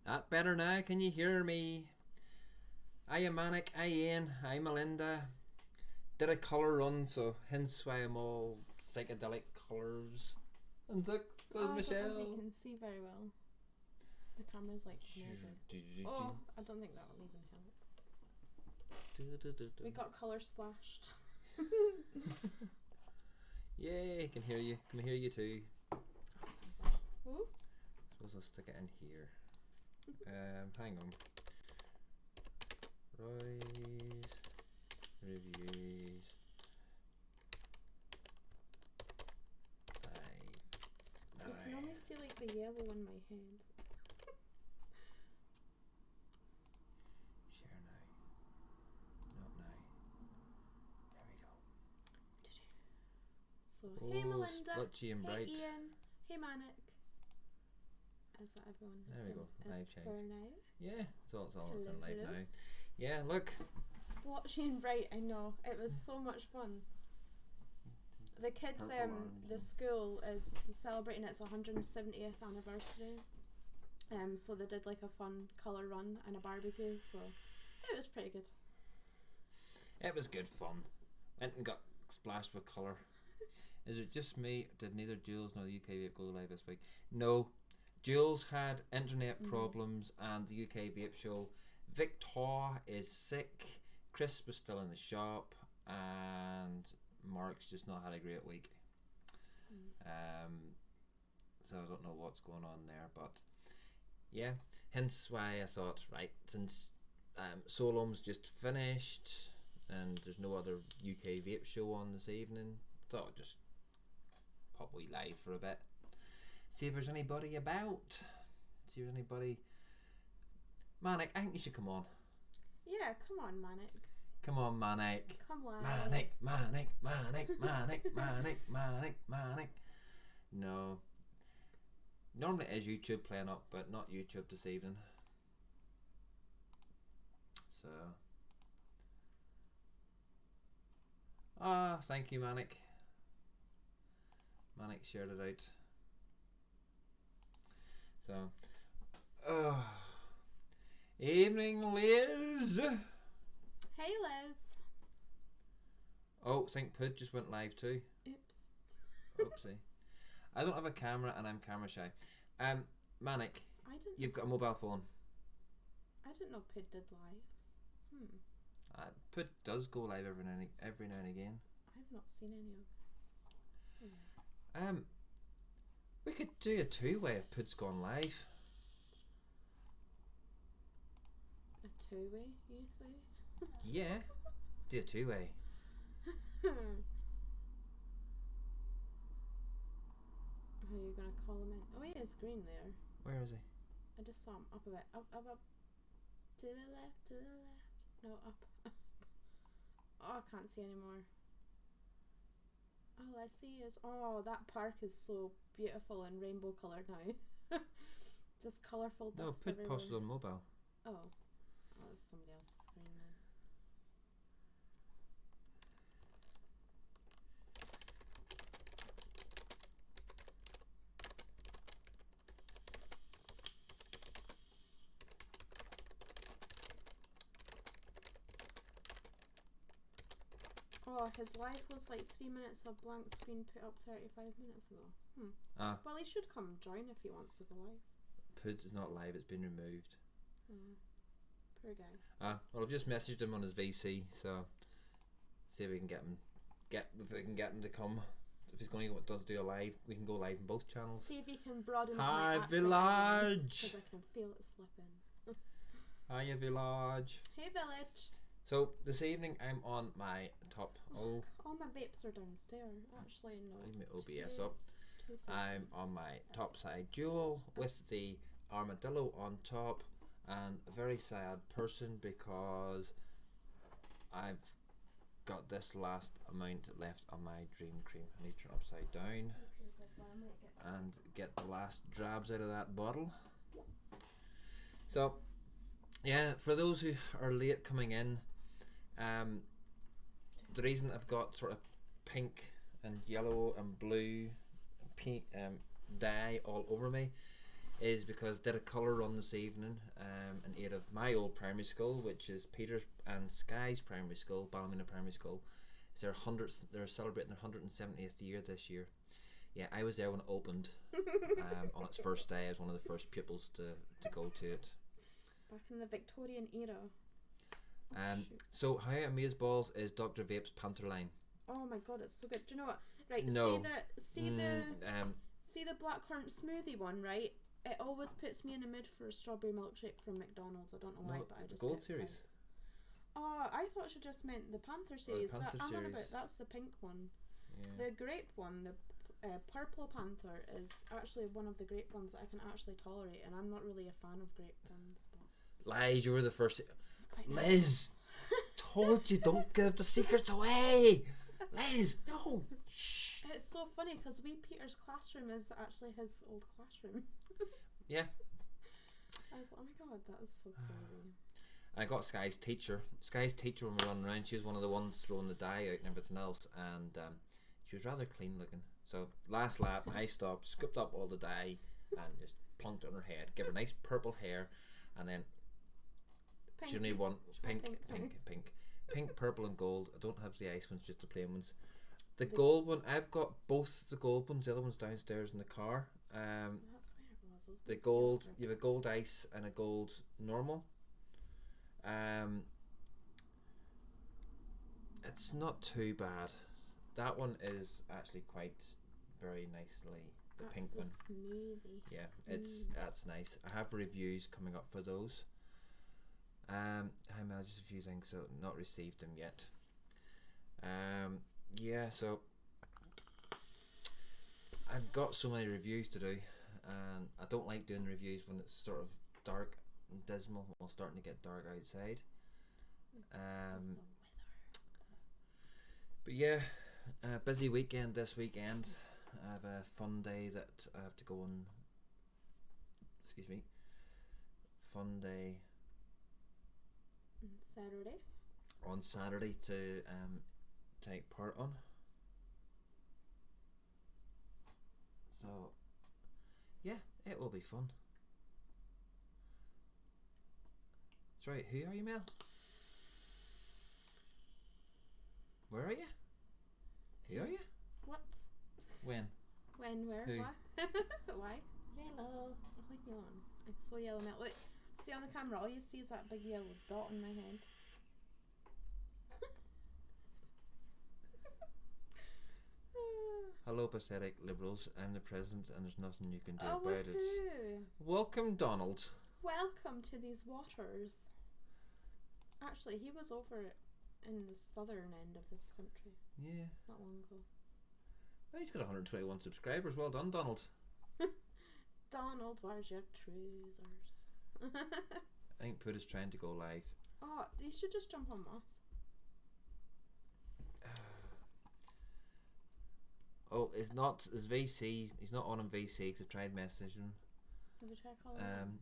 That better now, can you hear me? I Manic, I Ian, I Melinda. Did a colour run, so hence why I'm all psychedelic colours. And look, says I Michelle. don't know if you can see very well. The camera's like amazing. Oh, I don't think that will even help. We got colour splashed. Yay, can hear you. Can hear you too. Ooh. Suppose I'll stick it in here. Hang on. Roy's reviews. You can only see like the yellow in my head. Share now. Not now. There we go. So, hey Melinda. Splotchy and bright. Hey Ian. Hey Manic. Is that everyone? There we go. Live change. For now. Yeah, it's all Hello, in live hello. now. Yeah, look. Splotchy and bright, I know. It was so much fun. The kids, the school is celebrating its 170th anniversary. So they did like a fun colour run and a barbecue, so it was pretty good. It was good fun. Went and got splashed with colour. Is it just me? Did neither Jules nor the UK Vape go live this week? No. Jules had internet problems and the UK Vape show. Victor is sick. Chris was still in the shop and Mark's just not had a great week. So I don't know what's going on there, but yeah, hence why I thought, right, since Solom's just finished and there's no other UK Vape show on this evening, thought I'd just pop we live for a bit, see if there's anybody about, see if there's anybody. Manic, I think you should come on. Yeah, come on, Manic. Come on, Manic. Come live. Manic, Manic, Manic, Manic, Manic, Manic, Manic. No. Normally it is YouTube playing up, but not YouTube this evening. So. Thank you, Manic. Manic shared it out. So. Evening, Liz. Hey, Liz. Oh, I think Pud just went live too. Oops. Oopsie. I don't have a camera and I'm camera shy. Manic, you've got a mobile phone. I didn't know Pid did lives. Pud does go live every now and again. I've not seen any of this. We could do a two-way if Pud's gone live. A two-way, you say? Yeah, do a two-way. How are you gonna call him in? Oh, he is green there. Where is he? I just saw him up a bit. Up. To the left. No, up. Oh, I can't see anymore. All I see is, oh, that park is so beautiful and rainbow coloured now. Just colourful dust No, Pud everywhere. posted on mobile. Oh, it's somebody else's screen then. Oh, his live was like 3 minutes of blank screen put up 35 minutes ago. Well, he should come join if he wants to go live. Pud is not live, it's been removed. Poor guy. Well, I've just messaged him on his VC, so see if we can get him to come. If he's going to does do a live, we can go live in both channels. See if he can broaden up Hi, my Village! because I can feel it slipping. Hiya, Village. Hey, Village. So this evening I'm on my top. All my vapes are downstairs. Actually, no. Leave my OBS up. I'm on my top side dual with the armadillo on top, and a very sad person because I've got this last amount left on my dream cream. I need to turn upside down and get the last drabs out of that bottle. So yeah, for those who are late coming in, the reason I've got sort of pink and yellow and blue and pink dye all over me is because did a colour run this evening in aid of my old primary school, which is Peter's and Sky's primary school, Ballymena Primary School. It's their 100th. They're celebrating their 170th year this year. Yeah, I was there when it opened on its first day. I was one of the first pupils to go to it. Back in the Victorian era. So how Amazeballs is Dr. Vape's Panther line. Oh my god, it's so good. Do you know what? Right, No. see the blackcurrant smoothie one, right? It always puts me in the mood for a strawberry milkshake from McDonald's. I don't know why, but I just Gold get series. vibes. Oh, I thought she just meant the Panther series. Panther I'm on series. about that's the pink one. Yeah. The grape one, the purple Panther, is actually one of the grape ones that I can actually tolerate, and I'm not really a fan of grape ones. But Lies, you were the first. it's quite Liz, told you don't give the secrets away. Liz, no. Shh. It's so funny because Peter's classroom is actually his old classroom. Yeah. I was like, oh my god, that is so crazy. I got Sky's teacher. Sky's teacher, when we were running around, she was one of the ones throwing the dye out and everything else, and she was rather clean looking. So last lap, I stopped, scooped up all the dye, and just plunked it on her head. Give her nice purple hair, and then Pink. she only want pink, Pink. purple, and gold. I don't have the ice ones, just the plain ones. The gold one, I've got both the gold ones. The other one's downstairs in the car. That's where it was. The gold, you have a gold ice and a gold normal. It's not too bad. That one is actually quite very nicely the That's pink the one. Smoothie. Yeah, that's nice. I have reviews coming up for those. Hi Mel, just a few things, so not received them yet. Yeah, so I've got so many reviews to do, and I don't like doing reviews when it's sort of dark and dismal. Well, starting to get dark outside. But yeah, busy weekend this weekend. I have a fun day that I have to go on. Excuse me. Fun day on Saturday to take part on. So yeah, it will be fun. That's right. Who are you, Mel? Where are you? Who are you? What? When? When? Where? Who? Why? Why? Yellow. Oh, leave me alone. I'm so yellow now. Look, see on the camera, all you see is that big yellow dot on my head. Hello, pathetic liberals. I'm the president, and there's nothing you can do Oh, about it. woohoo! Welcome, Donald. Welcome to these waters. Actually, he was over in the southern end of this country Yeah. not long ago. Well, he's got 121 subscribers. Well done, Donald. Donald, where's your trousers? I think Put is trying to go live. Oh, you should just jump on Moss. Oh, it's not his VC. He's not on VC because I've tried messaging him. Have you tried calling him?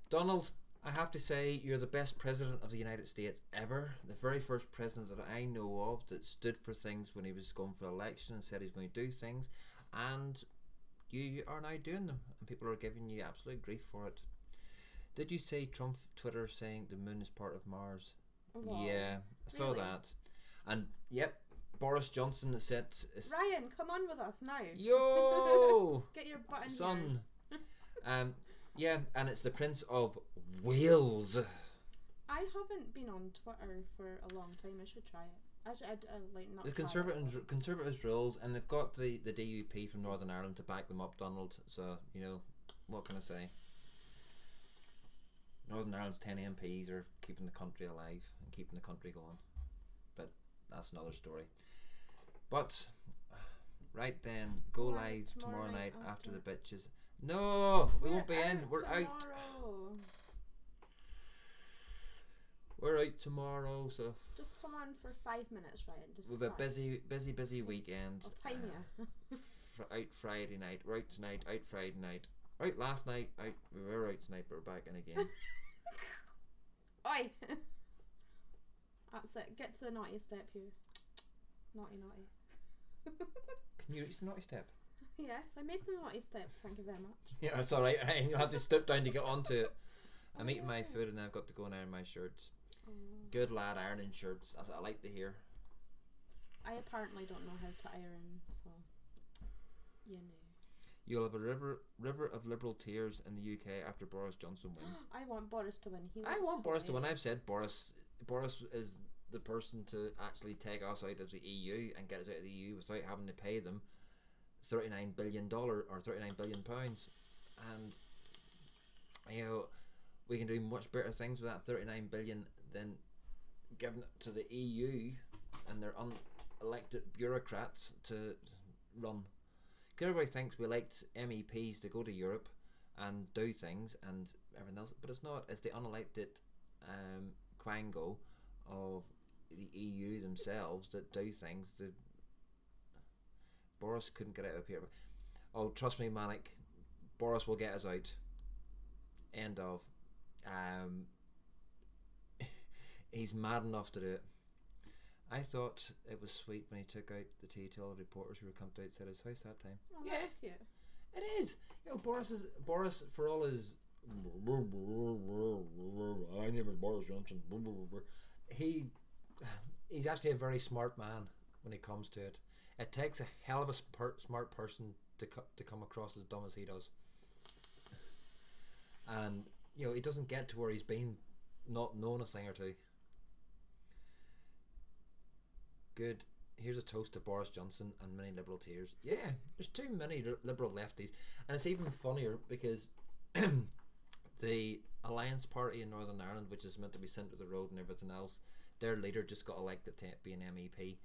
Donald, I have to say you're the best president of the United States ever. The very first president that I know of that stood for things when he was going for election and said he's going to do things, and you are now doing them, and people are giving you absolute grief for it. Did you see Trump Twitter saying the moon is part of Mars? Whoa. Yeah, I saw Really? that. And yep, Boris Johnson said, Ryan, come on with us now. yo, Get your butt in son. Yeah, and it's the Prince of Wales. I haven't been on Twitter for a long time. I should try it. I'd like not. The Conservatives rules, and they've got the DUP from Northern Ireland to back them up, Donald. So, you know, what can I say? Northern Ireland's 10 MPs are keeping the country alive and keeping the country going. But that's another story. But, right then, go live tomorrow night after the bitches. No, we won't be in. We're out. We're out tomorrow, so just come on for 5 minutes, Ryan. Just we've a busy weekend. I'll time you. Out Friday night, we're out tonight, out Friday night, out last night, out. We were out tonight, but we're back in again. Oi! That's it. Get to the naughty step here. Naughty. Can you reach the naughty step? Yes, I made the naughty step. Thank you very much. Yeah, that's all right. And you'll have to step down to get onto it. I'm eating my food and I've got to go and iron my shirts. Good lad, ironing shirts. That's what I like to hear. I apparently don't know how to iron, so you know. You'll have a river of liberal tears in the UK after Boris Johnson wins. I want Boris to win. I want Boris to win. I've said Boris is the person to actually take us out of the EU and get us out of the EU without having to pay them $39 billion or £39 billion, and you know we can do much better things with that 39 billion than giving it to the EU and their unelected bureaucrats to run. Everybody thinks we elect MEPs to go to Europe and do things and everything else, but it's not. It's the unelected quango of the EU themselves that do things. Boris couldn't get out of here. Oh, trust me, Manic. Boris will get us out. End of. He's mad enough to do it. I thought it was sweet when he took out the tea to all the reporters who were coming outside his house that time. Oh, that's cute. It is. You know, Boris for all his my name is Boris Johnson. He's actually a very smart man when it comes to it. It takes a hell of a smart person to come across as dumb as he does. And you know, he doesn't get to where he's been not known a thing or two. Good. Here's a toast to Boris Johnson and many liberal tears. Yeah, there's too many liberal lefties, and it's even funnier because the Alliance Party in Northern Ireland, which is meant to be sent to the road and everything else, their leader just got elected to be an MEP,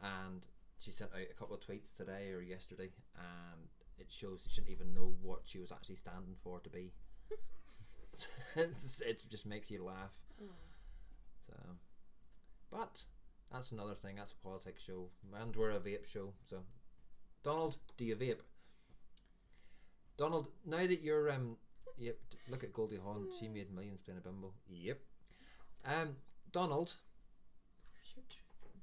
and she sent out a couple of tweets today or yesterday, and it shows she shouldn't even know what she was actually standing for to be. It just makes you laugh. So, but that's another thing. That's a politics show, and we're a vape show. So, Donald, do you vape? Donald, now that you're yep, look at Goldie Hawn. She made millions playing a bimbo. Yep. Donald,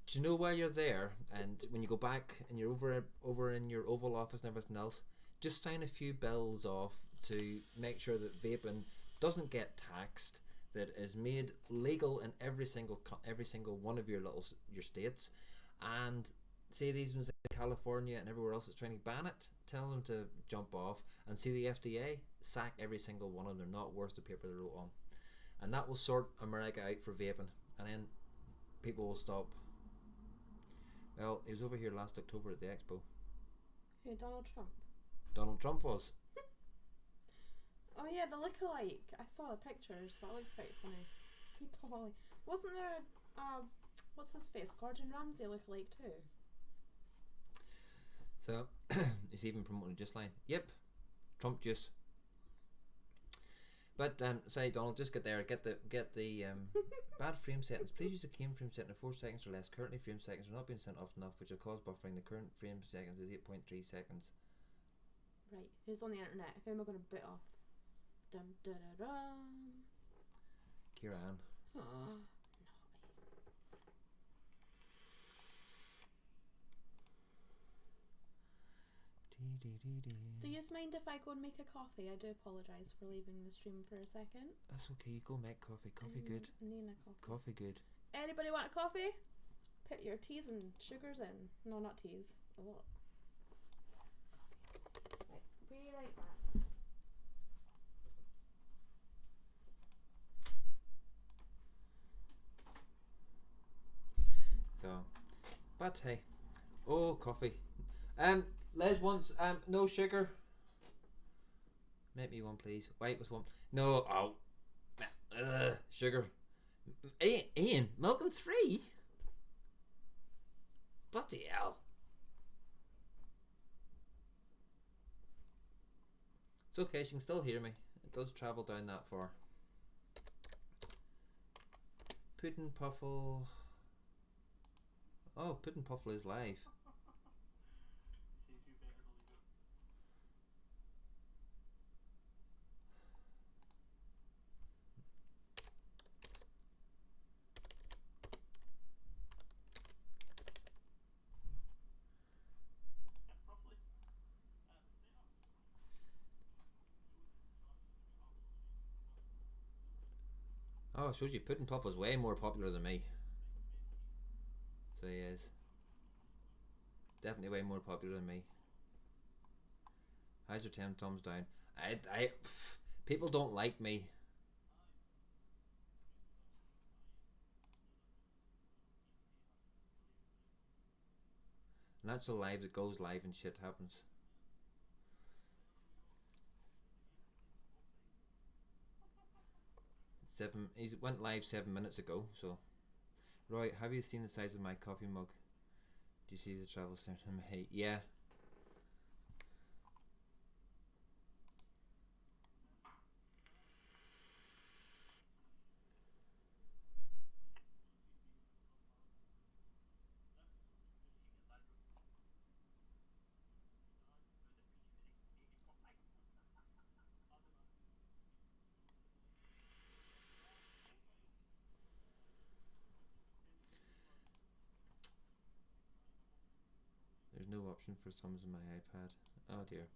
do you know while you're there, and when you go back and you're over in your Oval Office and everything else, just sign a few bills off to make sure that vaping doesn't get taxed, that is made legal in every single one of your states, and see these ones in California and everywhere else that's trying to ban it, tell them to jump off, and see the FDA sack every single one of them. They're not worth the paper they're wrote on, and that will sort America out for vaping, and then people will stop. Well, he was over here last October at the expo. Who, Donald Trump? Donald Trump was. Oh yeah, the lookalike. I saw the pictures. That looked quite funny. He totally wasn't there. What's his face? Gordon Ramsay lookalike too. So he's even promoting Just Line. Yep, Trump juice. But say Donald, just get there. Get the bad frame settings. Please use the keying frame setting of 4 seconds or less. Currently, frame seconds are not being sent off enough, which will cause buffering. The current frame seconds is 8.3 seconds. Right. Who's on the internet? Who am I going to bit off? Dum da da dum. Kieran. Oh, do you mind if I go and make a coffee? I do apologise for leaving the stream for a second. That's okay, go make coffee. Coffee good. Need a coffee. Coffee good. Anybody want a coffee? Put your teas and sugars in. No, not teas. A lot. Right. Be right back. So, but hey, oh coffee. Les wants no sugar. Make me one, please. White with one. No, sugar. Ian, milk and 3. Bloody hell. It's okay, she can still hear me. It does travel down that far. Puddin' Puffle. Oh, Puddin' Puffle is live. Oh, it shows you Puddin' Puff was way more popular than me. So he is. Definitely way more popular than me. How's your 10 thumbs down? People don't like me. And that's a live that goes live and shit happens. He went live 7 minutes ago, so. Roy, have you seen the size of my coffee mug? Do you see the travel start in my height? Yeah. There's no option for thumbs on my iPad. Oh dear.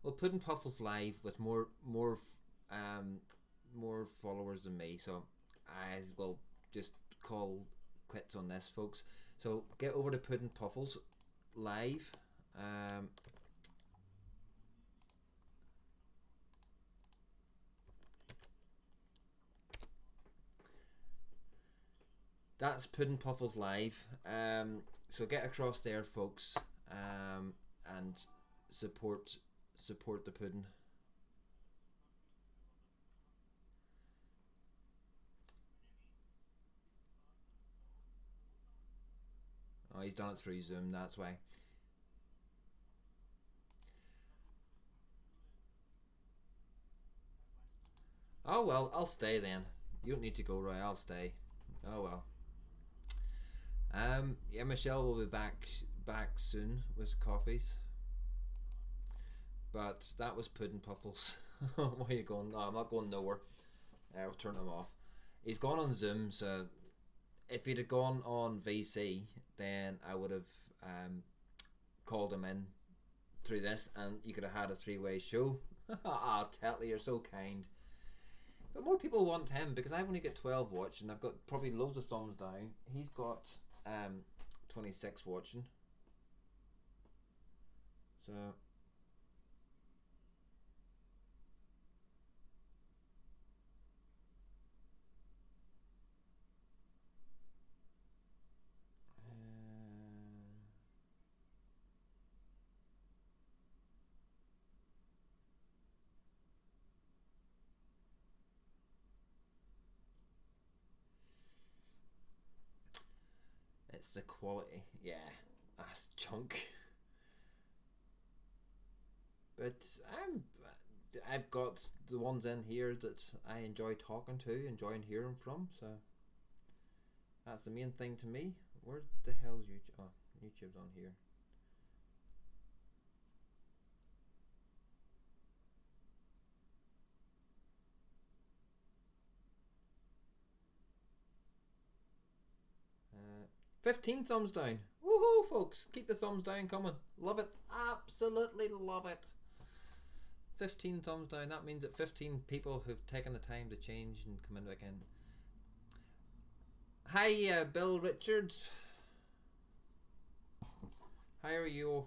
Well, Puddin' Puffles live with more followers than me, so I will just call quits on this, folks. So get over to Puddin' Puffles live. That's Puddin' Puffles live. So get across there, folks, and support the pudding. Oh, he's done it through Zoom, that's why. Oh well, I'll stay then. You don't need to go, Roy. I'll stay. Oh well. Yeah, Michelle will be back soon with coffees. But that was Puddin' Puffles. Where are you going? No, I'm not going nowhere. I'll turn him off. He's gone on Zoom, so if he'd have gone on VC, then I would have called him in through this, and you could have had a three-way show. Ah, Tetley, you're so kind. But more people want him because I've only got 12 watching. I've got probably loads of thumbs down. He's got 26 watching. So it's the quality. Yeah, that's junk. But I've got the ones in here that I enjoy talking to, enjoying hearing from. So that's the main thing to me. Where the hell's YouTube? Oh, YouTube's on here. Uh, 15 thumbs down. Woohoo, folks! Keep the thumbs down coming. Love it. Absolutely love it. 15 thumbs down. That means that 15 people who've taken the time to change and come in back in. Hi, Bill Richards. How are you?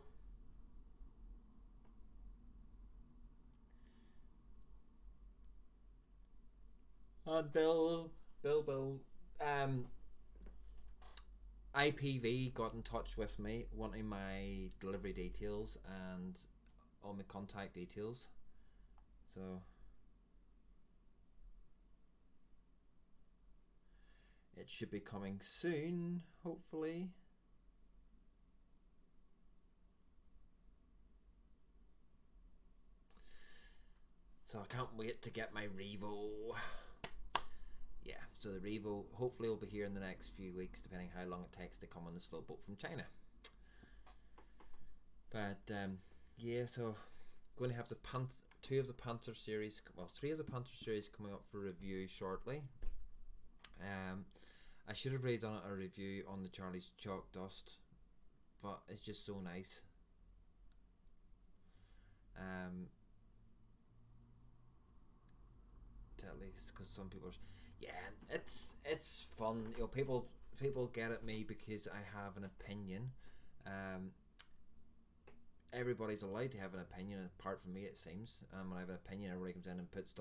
Bill. IPV got in touch with me wanting my delivery details and all my contact details. So it should be coming soon, hopefully. So I can't wait to get my Revo. Yeah, so the Revo hopefully will be here in the next few weeks, depending how long it takes to come on the slow boat from China. But yeah, so going to have three of the Panther series coming up for review shortly. I should have really done a review on the Charlie's Chalk Dust, but it's just so nice. exactly. Because some people are, it's fun. You know, people get at me because I have an opinion. Everybody's allowed to have an opinion, apart from me, it seems. When I have an opinion, everybody comes in and puts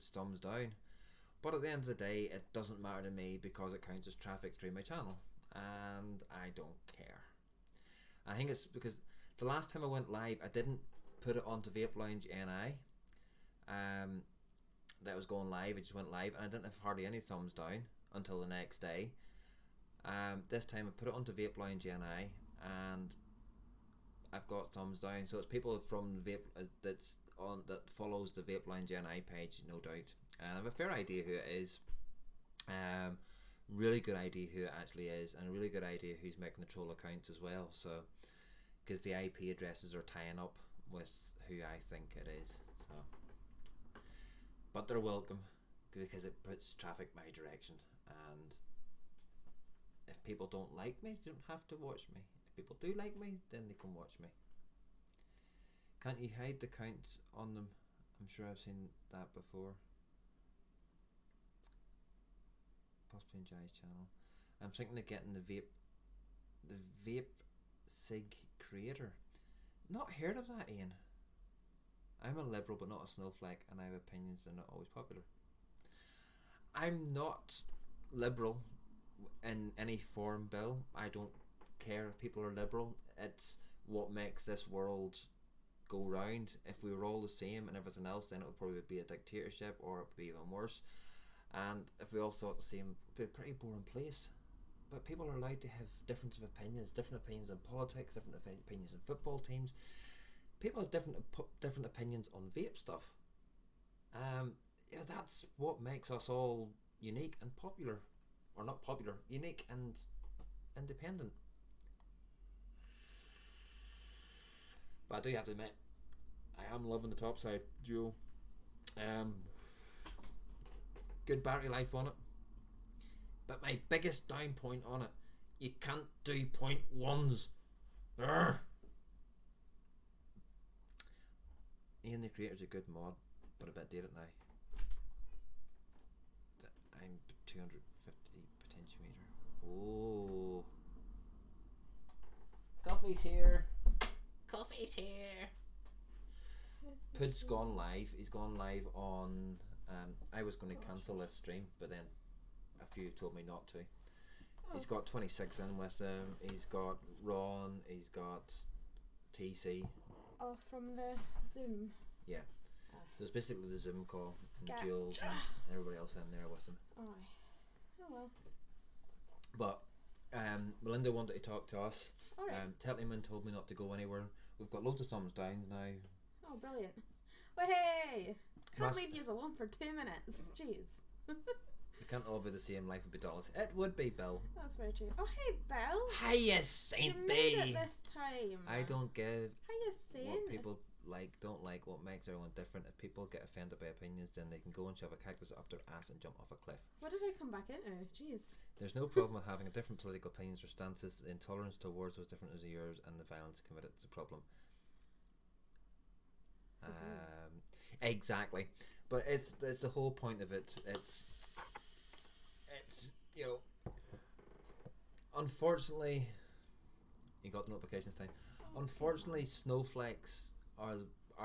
thumbs down. But at the end of the day, it doesn't matter to me because it counts as traffic through my channel, and I don't care. I think it's because the last time I went live, I didn't put it onto Vape Lounge NI. That was going live. It just went live, and I didn't have hardly any thumbs down until the next day. This time I put it onto Vape Lounge NI, and I've got thumbs down. So it's people from Vape that follows the Vape Lounge NI page, no doubt. And I have a fair idea who it is. Really good idea who it actually is, and a really good idea who's making the troll accounts as well. So, because the IP addresses are tying up with who I think it is. So, but they're welcome because it puts traffic my direction. And if people don't like me, they don't have to watch me. If people do like me, then they can watch me. Can't you hide the counts on them? I'm sure I've seen that before. Possibly in Jai's channel. I'm thinking of getting the vape sig creator. Not heard of that, Ian. I'm a liberal but not a snowflake, and I have opinions that are not always popular. I'm not liberal in any form, Bill. I don't care if people are liberal. It's what makes this world go round. If we were all the same and everything else, then it would probably be a dictatorship, or it would be even worse. And if we all thought the same, it would be a pretty boring place. But people are allowed to have different opinions in politics, different opinions in football teams. People have different opinions on vape stuff. That's what makes us all unique and popular. Or not popular, unique and independent. But I do have to admit, I am loving the Topside Duo. Good battery life on it. But my biggest down point on it, you can't do 0.1s. Urgh. Ian the Creator's a good mod, but a bit dated now. I'm 250 potentiometer. Oh. Coffee's here. Coffee's here. Pud's gone live. He's gone live on... I was going to cancel this stream, but then a few told me not to. Oh. He's got 26 in with him. He's got Ron. He's got TC. Oh, from the Zoom. Yeah. There's basically the Zoom call, and Jules and everybody else in there with him. Oh well. But Melinda wanted to talk to us. Alright. Tetleman told me not to go anywhere. We've got loads of thumbs down now. Oh, brilliant. Well, hey! Can't leave you alone for 2 minutes. Jeez. We can't all be the same. Life would be dull. It would be, Bill. That's very true. Oh, hey, Bill. Hiya, Sainty. You made it this time. I don't give Hiya, Saint. what people don't like, what makes everyone different. If people get offended by opinions, then they can go and shove a cactus up their ass and jump off a cliff. What did I come back into? Jeez. There's no problem with having a different political opinions or stances. The intolerance towards those different as yours and the violence committed is the problem. Exactly, but it's the whole point of it. It's unfortunately, you got the notifications time. Unfortunately, snowflakes are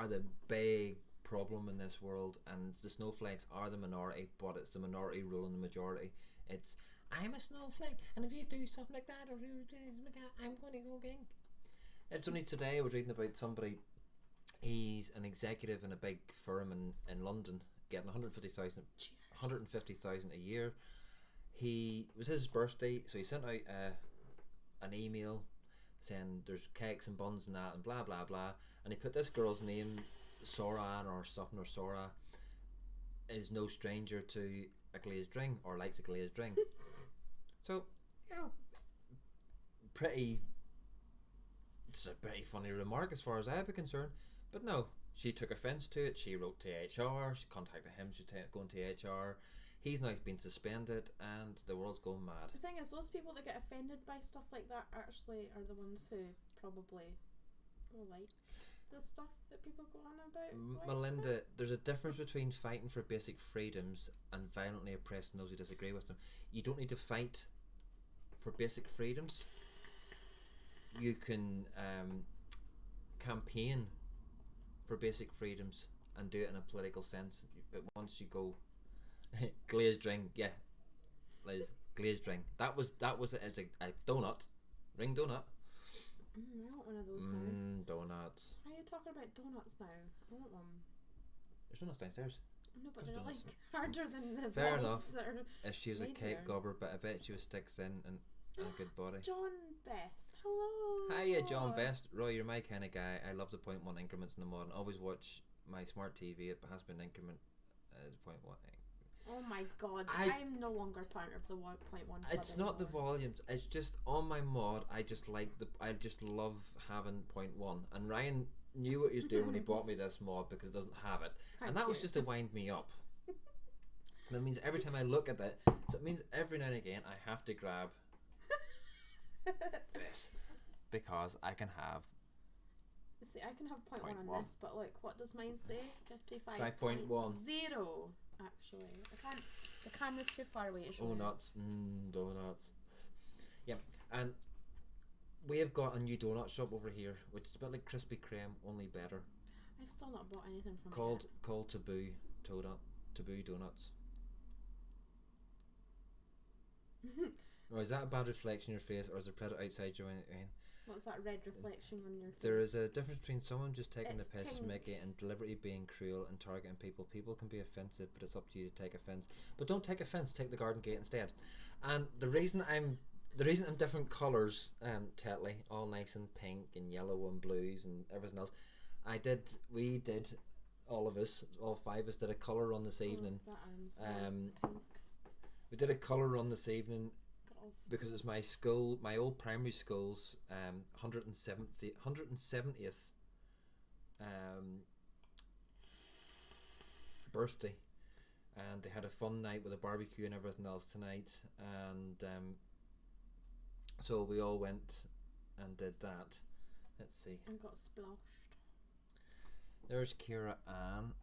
the big problem in this world, and the snowflakes are the minority, but it's the minority ruling the majority. It's I'm a snowflake, and if you do something like that or do something like that, I'm going to go again. It's only today I was reading about somebody. He's an executive in a big firm in London, getting 150,000 a year. It was his birthday, so he sent out an email saying there's cakes and buns and that and blah blah blah, and he put this girl's name, Soran or something, or Sora, is no stranger to a glazed drink or likes a glazed drink. So, it's a pretty funny remark as far as I'd be concerned. But no, she took offence to it. She wrote to HR. She contacted him. She's going to HR. He's now been suspended, and the world's going mad. The thing is, those people that get offended by stuff like that actually are the ones who probably like. the stuff that people go on about. Melinda, there's a difference between fighting for basic freedoms and violently oppressing those who disagree with them. You don't need to fight for basic freedoms. You can campaign for basic freedoms and do it in a political sense. But once you go glazed ring, yeah, Liz, glazed ring. That was it. It's a donut, ring donut. I want one of those now. Donuts. Why are you talking about donuts now? I want one. There's donuts downstairs. No, but they're like harder than the Fair balls enough. that are If she was a cake gobber, but I bet she was sticks thin and a good body. John Best, hello. Hiya, John Best. Roy, you're my kind of guy. I love the 0.1 increments in the mod. Always watch my smart TV. It has been increment as 0.1. Oh my god, I'm no longer part of the 1.1 club It's anymore. not the volumes. It's just on my mod. I just love having 0.1. And Ryan knew what he was doing when he bought me this mod because it doesn't have it. And that was just to wind me up. That means every time I look at it, so it means every now and again I have to grab this because I can have. See, I can have 0.1 on this, but look, what does mine say? 55.0. Actually, I can't. The camera's too far away to show. Oh, nuts. Donuts. Yeah, and we have got a new donut shop over here, which is a bit like Krispy Kreme, only better. I've still not bought anything from Called Taboo Donuts. Or is that a bad reflection in your face, or is there a predator outside you? What's that red reflection on your face? There is a difference between someone just taking the piss, pink. Mickey, and deliberately being cruel and targeting people. People can be offensive, but it's up to you to take offence. But don't take offence. Take the garden gate instead. And the reason I'm different colours, Tetley, all nice and pink and yellow and blues and everything else. We did, all of us, all five of us did a colour run this evening. That arm's pink. We did a colour run this evening. Because it's my old primary school's 170th birthday, and they had a fun night with a barbecue and everything else tonight, and so we all went and did that. Let's see. And got splashed. There's Kira Ann.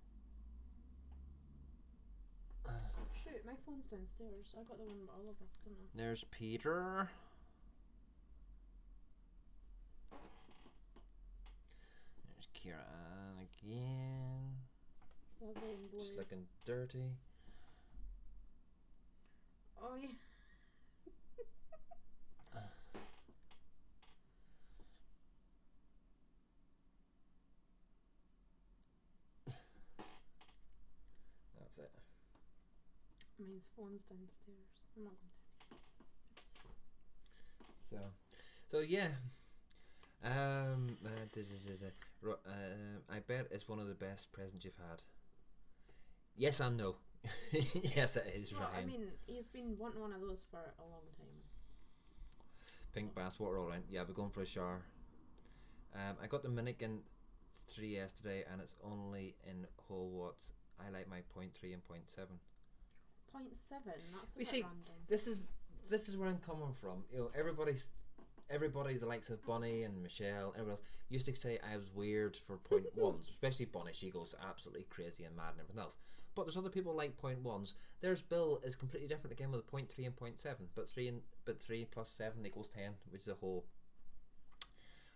Shoot, my phone's downstairs. I got the one with all of us, didn't I? There's Peter. There's Kira Ann again. Lovely and blue. Just looking dirty. Oh yeah. That's it. Mine's phone's downstairs. I'm not going down. So yeah. I bet it's one of the best presents you've had. Yes and no. Yes, it is, well, Ryan. I mean, he's been wanting one of those for a long time. Pink bath water, all right. Yeah, we're going for a shower. I got the Minikin 3 yesterday, and it's only in whole watts. I like my 0.3 and 0.7. 0.7. That's a You bit see, random. this is where I'm coming from. You know, everybody, the likes of Bonnie and Michelle, everyone else used to say I was weird for 0.1s, especially Bonnie. She goes absolutely crazy and mad and everything else. But there's other people like 0.1s. There's Bill is completely different again with a 0.3 and 0.7. But 3 plus 7 equals 10, which is a whole.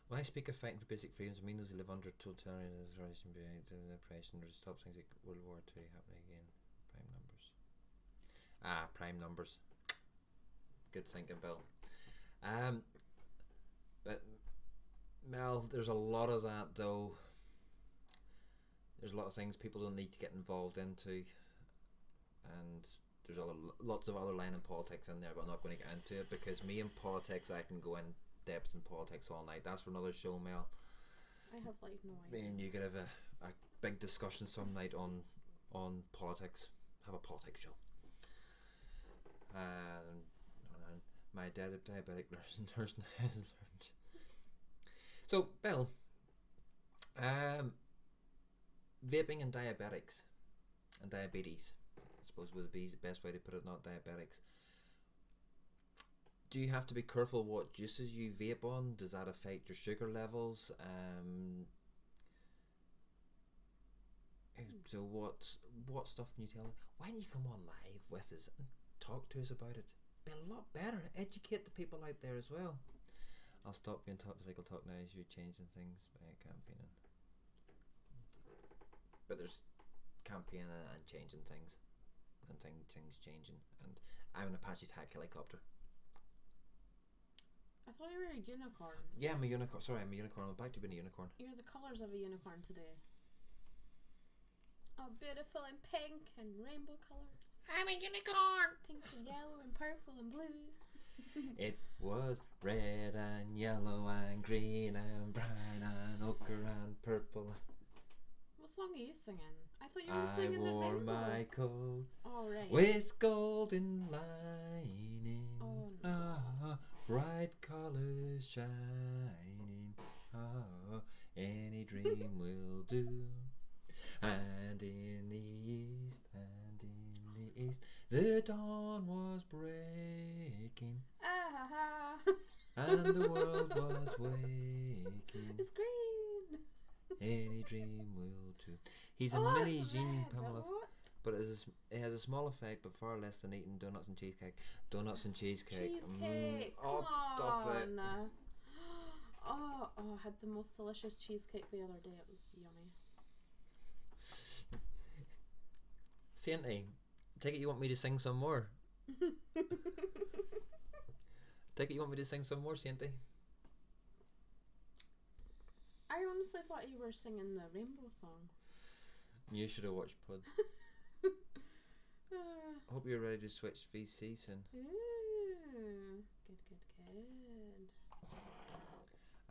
When I speak of fighting for basic freedoms, I mean those who live under totalitarianism, oppression, or to stop things like World War II happening again. Prime numbers. Prime numbers. Good thinking, Bill. But Mel, there's a lot of that though. There's a lot of things people don't need to get involved into, and there's lots of other line in politics in there, but I'm not going to get into it because me and politics, I can go in depth in politics all night. That's for another show, Mel. I have like no idea. Me and you could have a big discussion some night on politics. Have a politics show. And my diabetic nurse has learned. So, Bill, vaping and diabetics and diabetes, I suppose would be the best way to put it, not diabetics. Do you have to be careful what juices you vape on? Does that affect your sugar levels? So what stuff can you tell me? Why don't you come on live with us and talk to us about it? Be a lot better. Educate the people out there as well. I'll stop being top political talk now as you're changing things by campaigning. But there's campaigning and changing things, and things changing. And I'm an Apache attack helicopter. I thought you were a unicorn. Yeah, I'm a unicorn. Sorry, I'm a unicorn. I'm about to be a unicorn. You're the colours of a unicorn today. Oh, beautiful and pink and rainbow colours. I'm a unicorn. Pink and yellow and purple and blue. It was red and yellow and green and brown and ochre and purple. What song are you singing? I thought you were singing the rainbow. I wore my coat right. with golden lining. Oh, no. Bright colours shining. Any dream will do. And in the east, the dawn was breaking. And the world was waking. It's green. Any dream will do. He's a mini Jean Pamela, but it has a small effect, but far less than eating donuts and cheesecake. Donuts and cheesecake. Cheesecake. Oh, stop it. Oh, I had the most delicious cheesecake the other day. It was yummy. Sainty, take it you want me to sing some more? Take it you want me to sing some more, Sainty? I honestly thought you were singing the rainbow song. You should have watched Pud. I hope you're ready to switch VC soon. Ooh, good.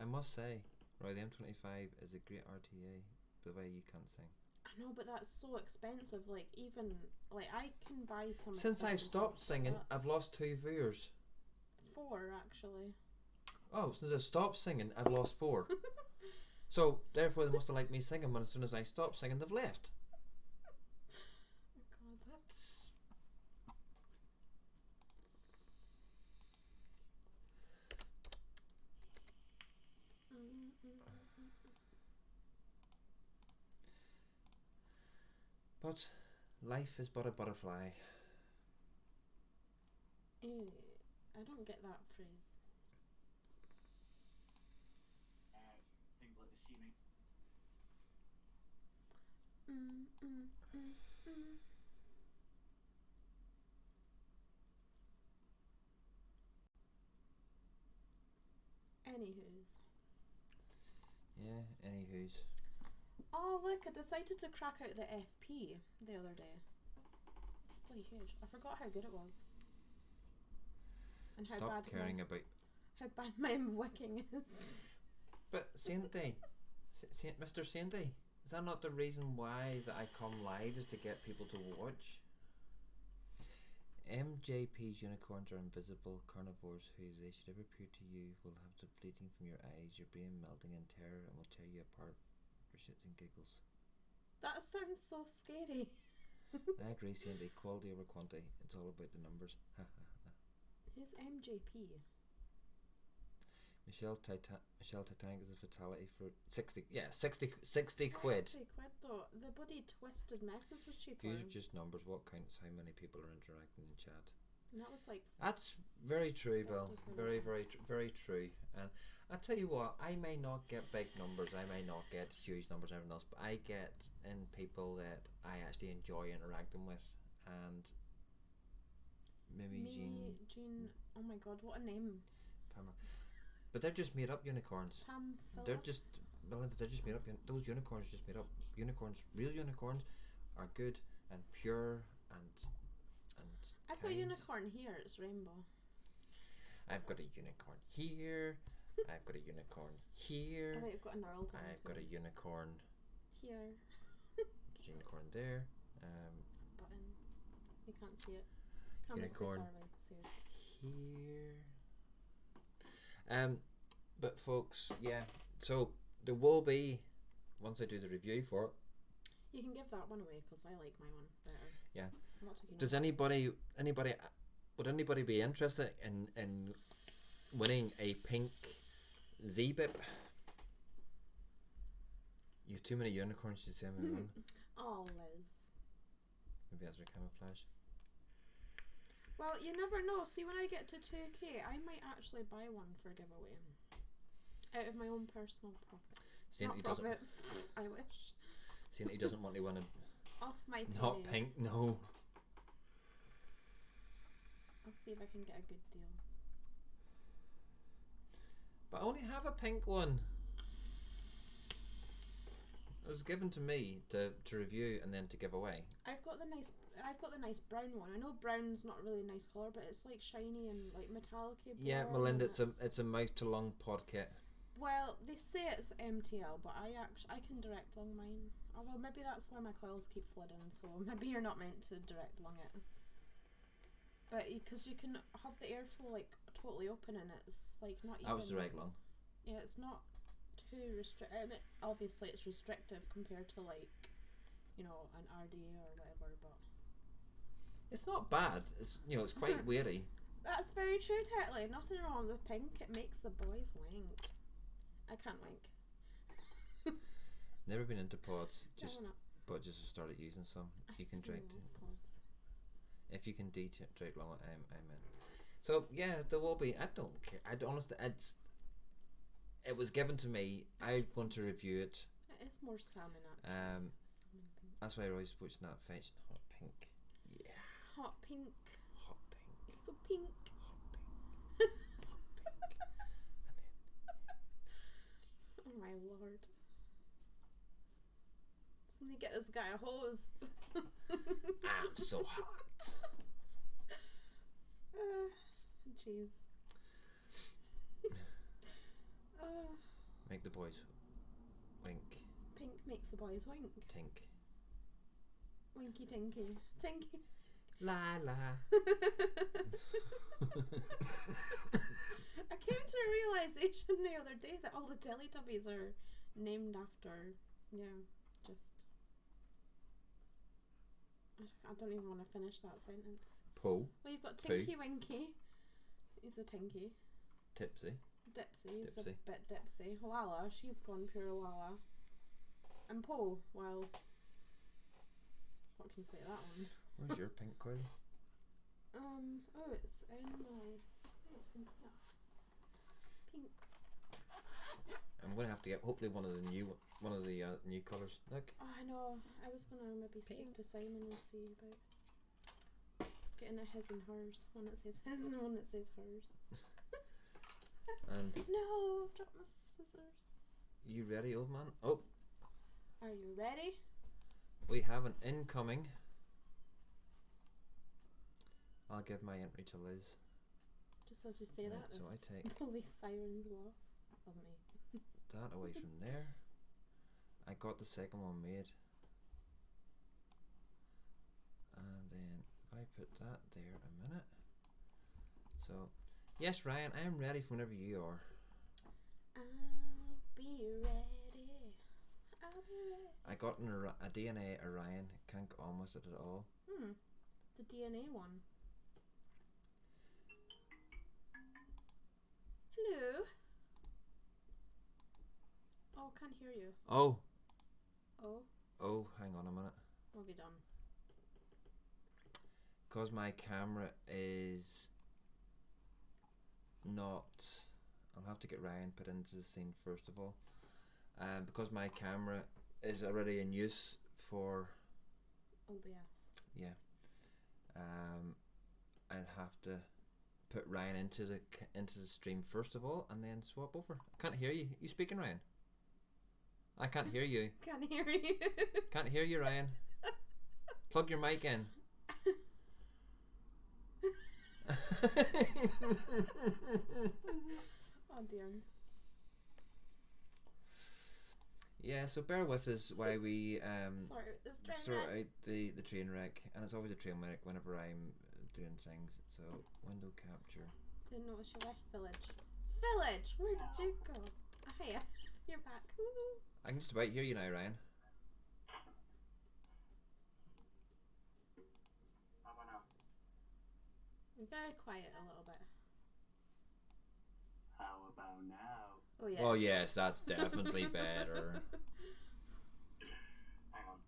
I must say, Roy, the M25 is a great RTA, but the way you can't sing. I know, but that's so expensive. Like, even, like, I can buy some. Since I've stopped singing, I've lost 2 viewers. 4, actually. Oh, since I stopped singing, I've lost 4. So, therefore, they must have liked me singing, but as soon as I stopped singing, they've left. Oh, God. That's... But life is but a butterfly. I don't get that phrase. Things like assuming. Anywho's. Yeah, anywho's. Oh, look, I decided to crack out the FP the other day. It's bloody huge. I forgot how good it was. And how Stop bad caring about... how bad my wicking is. But Sainty, Mr. Sainty, is that not the reason why that I come live, is to get people to watch? MJP's unicorns are invisible carnivores who they should ever appear to you will have the bleeding from your eyes, your brain melting in terror, and will tear you apart for shits and giggles. That sounds so scary. I agree, Sainty. Quality over quantity. It's all about the numbers. Who's MJP? Michelle Titanic is a fatality for 60 quid. 60 quid though. The bloody twisted messes was cheaper. These are just numbers. What counts? How many people are interacting in chat? And that was like... That's very true, Bill. Very, very true. And I tell you what, I may not get big numbers, I may not get huge numbers and everything else, but I get in people that I actually enjoy interacting with. And maybe Jean, oh my god, what a name. Pamela. But they're just made up unicorns. They're just, Melinda, they're just made up. Those unicorns are just made up. Unicorns, real unicorns, are good and pure and I've got a unicorn here, it's rainbow. I've got a unicorn here. I've got a unicorn here. Oh, wait, I've got a knurled one. I've got a unicorn here. There's a unicorn there. Button. You can't see it. Camera's Unicorn too far away, seriously. here. But folks, yeah. So there will be, once I do the review for it. You can give that one away because I like my one better. Yeah. I'm not taking Does would anybody be interested in winning a pink Z-Bip? You have too many unicorns to say me one. Oh, Liz. Maybe that's her camouflage. Well, you never know. See, when I get to 2K, I might actually buy one for giveaway. Out of my own personal profit. Seeing Not profits. I wish. Seeing that he doesn't want to win a... Off my pennies. Not pink, no. I'll see if I can get a good deal. But I only have a pink one. It was given to me to review and then to give away. I've got the nice brown one. I know brown's not really a nice colour, but it's like shiny and like metallic-y. Yeah, Melinda, it's a mouth to lung pod kit. Well, they say it's MTL, but I can direct lung mine. Although maybe that's why my coils keep flooding, so maybe you're not meant to direct lung it. But because you can have the airflow like totally open and it's like not even... That was direct lung. Yeah, it's not too restrictive. I mean, obviously it's restrictive compared to like, you know, an RDA or whatever, but... It's not bad. It's, you know, it's quite weary. That's very true, Tetley. Nothing wrong with pink. It makes the boys wink. I can't wink. Never been into pods, No. but just started using some. You can drink. If you can drink long, I'm in. So yeah, there will be. I don't care. I don't honestly. It was given to me. I want to review it. It is more salmon actually. Salmon pink. That's why I always watch that fetch hot pink. Yeah. Hot pink. Hot pink. It's so pink. Hot pink. Oh my lord. Somebody get this guy a hose. I'm so hot. Jeez. Make the boys wink. Pink makes the boys wink. Tink. Winky tinky. Tinky. La la. I came to a realisation the other day that all the Teletubbies are named after, just... I don't even want to finish that sentence. Poe. Well, you've got Tinky Winky. He's a Tinky. Tipsy. Dipsy is a bit dipsy. Lala, she's gone pure Lala. And Poe, well... What can you say to that one? Where's your pink coil? Oh, it's in my... It's in here. Pink. I'm gonna have to get hopefully one of the new colours. Look. Oh, I know. I was gonna maybe speak to Simon and see about getting a his and hers. One that says his and one that says hers. And no, I've dropped my scissors. You ready, old man? Oh. Are you ready? We have an incoming. I'll give my entry to Liz. Just as you say Right, that, so I take police sirens go off. Wasn't me. that away from there. I got the second one made. And then if I put that there a minute. So, yes, Ryan, I am ready for whenever you are. I'll be ready. I'll be ready. I got a DNA Orion. Can't go on with it at all. The DNA one. Hello. Oh, can't hear you. Oh. Oh. Oh, hang on a minute. What have you done? Because my camera is not... I'll have to get Ryan put into the scene first of all. Because my camera is already in use for... OBS. Yeah. I'll have to put Ryan into the stream first of all and then swap over. I can't hear you. You speaking, Ryan? I can't hear you. Can't hear you. Can't hear you, Ryan. Plug your mic in. Oh dear. Yeah, so bear with us while we sort wreck. out the train wreck, and it's always a train wreck whenever I'm doing things. So window capture. Didn't notice you left village. Village, where did you go? Oh, hiya, you're back. Woo-hoo. I can just about hear you now, Ryan. Very quiet a little bit. How about now? Oh yeah. Oh yes, that's definitely better. Hang on.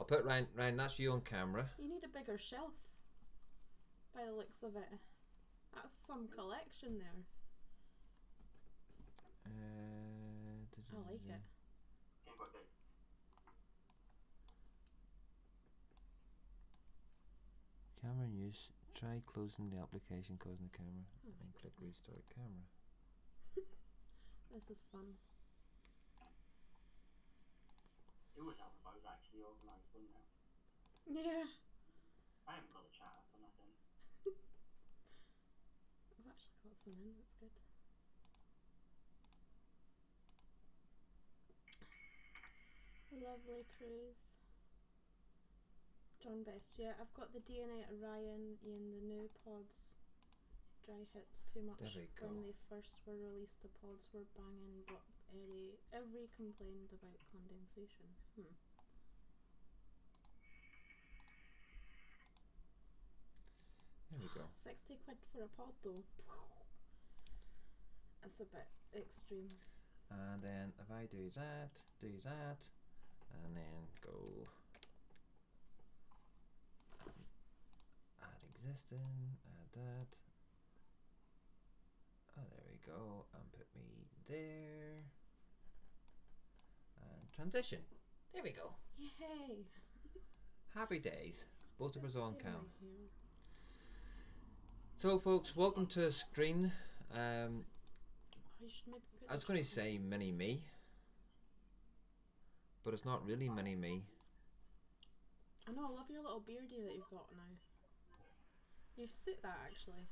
put Ryan. Ryan, that's you on camera. You need a bigger shelf. By the looks of it. That's some collection there. I like it. Camera use. Try closing the application, causing the camera, and click restart camera. This is fun. It would help if I was actually organised, wouldn't it? Yeah. I haven't got a chat up or nothing. I've actually got some in, that's good. Lovely cruise. John Best, yeah, I've got the DNA at Ryan in the new pods. Dry hits too much. There we go. When they first were released, the pods were banging, but every complained about condensation. There we go. 60 quid for a pod though. That's a bit extreme. And then if I do that, and then go add existing, add that. Oh, there we go. And put me there. And transition. There we go. Yay! Happy days. Both of us on Stay cam. right here. So, folks, welcome to Screen. You should maybe put I was the going to chat say Mini Me, but it's not really Mini Me. I know, I love your little beardy that you've got now. You suit that actually.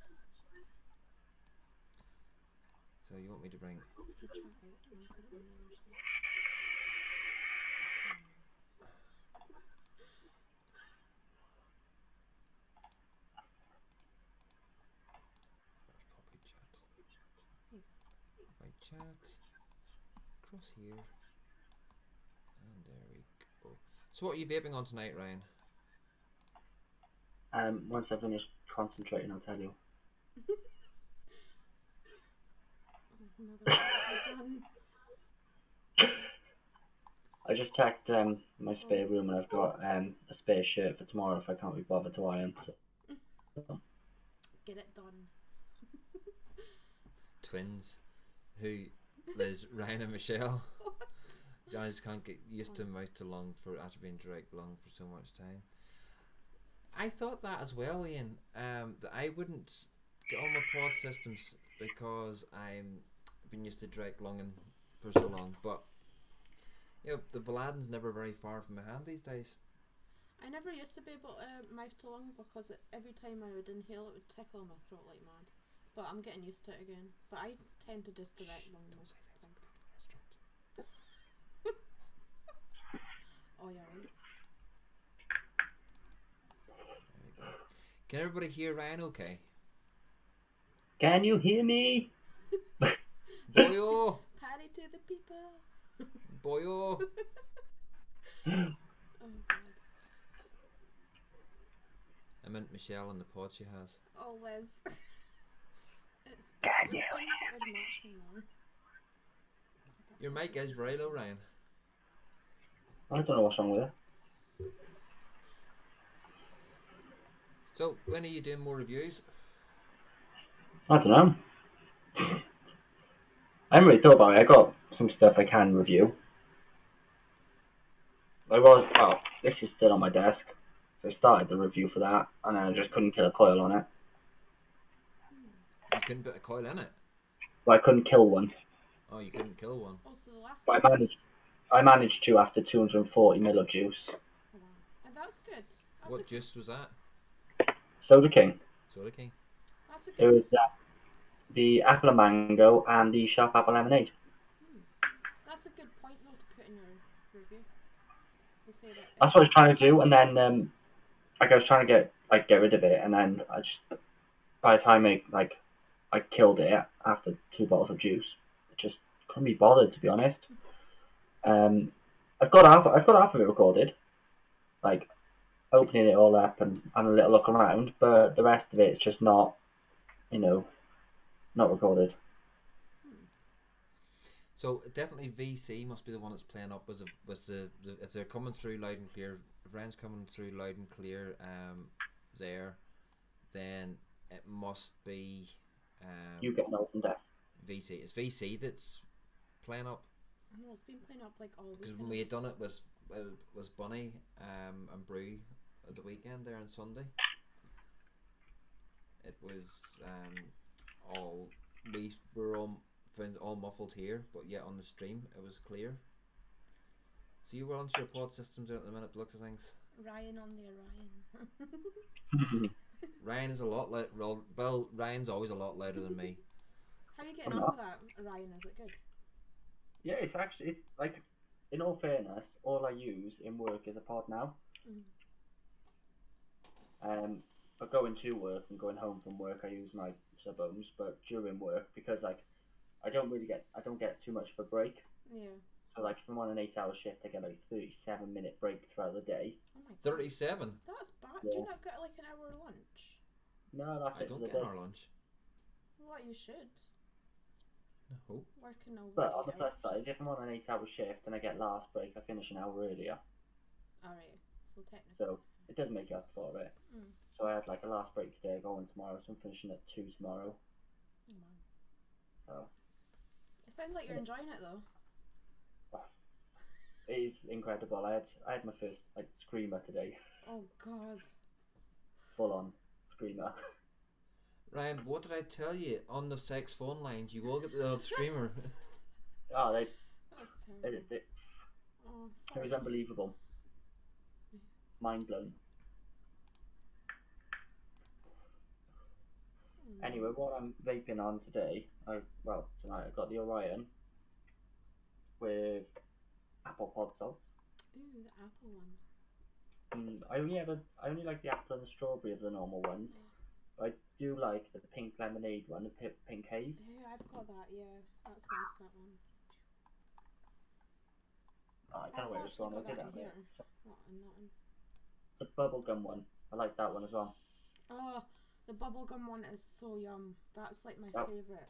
So you want me to bring... The chat out and put it in the other side. Where's Poppy Chat? There you go. Poppy Chat. Across here. And there we go. So what are you vaping on tonight, Ryan? Once I finish concentrating, I'll tell you. Oh, mother, what have you done? I just checked my spare room and I've got a spare shirt for tomorrow if I can't be bothered to iron. So. Get it done. Twins. Who? Liz, Ryan and Michelle. I just can't get used to mouth to lung for after being direct lung for so much time. I thought that as well, Ian. That I wouldn't get on my pod systems because I'm been used to direct lunging for so long. But you know, the Vladen's never very far from my hand these days. I never used to be able to mouth to lung because every time I would inhale it would tickle my throat like mad. But I'm getting used to it again. But I tend to just direct lung most of the time. Oh yeah, right. There we go. Can everybody hear Ryan okay? Can you hear me? Boyo! Paddy to the people. Boyo! Oh god. I meant Michelle and the pod she has. Oh Liz. It's Can pink, you it would match me more. Your mic is very low, Ryan. I don't know what's wrong with it. So, when are you doing more reviews? I don't know. I haven't really thought about it. I got some stuff I can review. This is still on my desk. So I started the review for that, and then I just couldn't kill a coil on it. You couldn't put a coil in it? Well, I couldn't kill one. Oh, you couldn't kill one. Oh, so the last But time I managed to after 240 ml of juice. Oh, wow. And that's good. That's What a, juice was that? Soda King. Soda King. that's a It good. was the apple and mango and the sharp apple lemonade. That's a good point though to put in your review. They say that. That's what I was trying to do, and then I was trying to get rid of it, and then I just by the time I killed it after 2 bottles of juice, I just couldn't be bothered, to be honest. I've got half of it recorded, like opening it all up and having a little look around, but the rest of it's just not recorded. So definitely VC must be the one that's playing up with the if they're coming through loud and clear Ryan's coming through loud and clear there, then it must be You get no from death. VC. It's VC that's playing up. No, it's been playing up like all week. Because when we had done it was Bunny and Brew at the weekend there on Sunday. It was we were all muffled here, but yet on the stream it was clear. So you were onto your pod systems there at the minute, by the looks of things. Ryan on the Orion. Ryan is a lot Bill. Ryan's always a lot louder than me. How are you getting on with that, Orion? Is it good? Yeah, it's like, in all fairness, all I use in work is a pod now. But going to work and going home from work, I use my sub-ohms. But during work, because like I don't get too much of a break. Yeah. So like if I'm on an 8-hour shift, I get like 37-minute break throughout the day. Oh my God. 37. That's bad. Yeah. Do you not get like an hour lunch? No, that's I it don't for the get day. our lunch. What you should. No. Working over. But on the 8 plus hours. side, if I'm on an 8-hour shift and I get last break, I finish an hour earlier. Alright. So technically. So it does make up for it. So I had like a last break today, going tomorrow, so I'm finishing at 2 tomorrow. Oh, man. So It sounds like you're enjoying it though. it is incredible. I had my first like screamer today. Oh God. Full on screamer. Ryan, what did I tell you? On the sex phone lines, you will get the odd screamer. Oh, That's terrible. it Oh, it sorry. was unbelievable. Mind blown. Anyway, what I'm vaping on today, tonight I got the Orion with apple pod salts. Ooh, the apple one. I only like the apple and the strawberry of the normal ones. I do like the pink lemonade one, the pink haze. Ooh, I've got that. Yeah, that's nice. That one. Oh, I don't know where it's gone. got I did that have in it. here. What in that one? The bubblegum one. I like that one as well. Oh, the bubblegum one is so yum. That's like my Yep. favourite.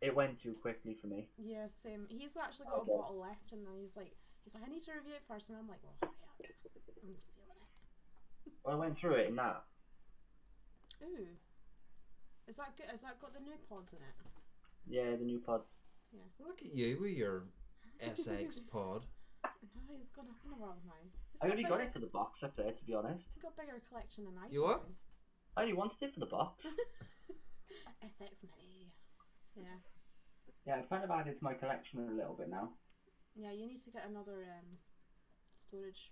It went too quickly for me. Yeah, same. He's actually got Okay. a bottle left, and he's like, I need to review it first, and I'm like, well, hurry up. I'm stealing it. Well, I went through it in that. Ooh, is that good? Has that got the new pods in it? Yeah, the new pod. Yeah. Look at you with your SX pod. No, he's gone up in a while now. He's I only got bigger- it for the box, that's it, to be honest. He's got a bigger collection than I do. You what? I only wanted it for the box. SX Mini. Yeah. Yeah, I've kind of added to my collection a little bit now. Yeah, you need to get another storage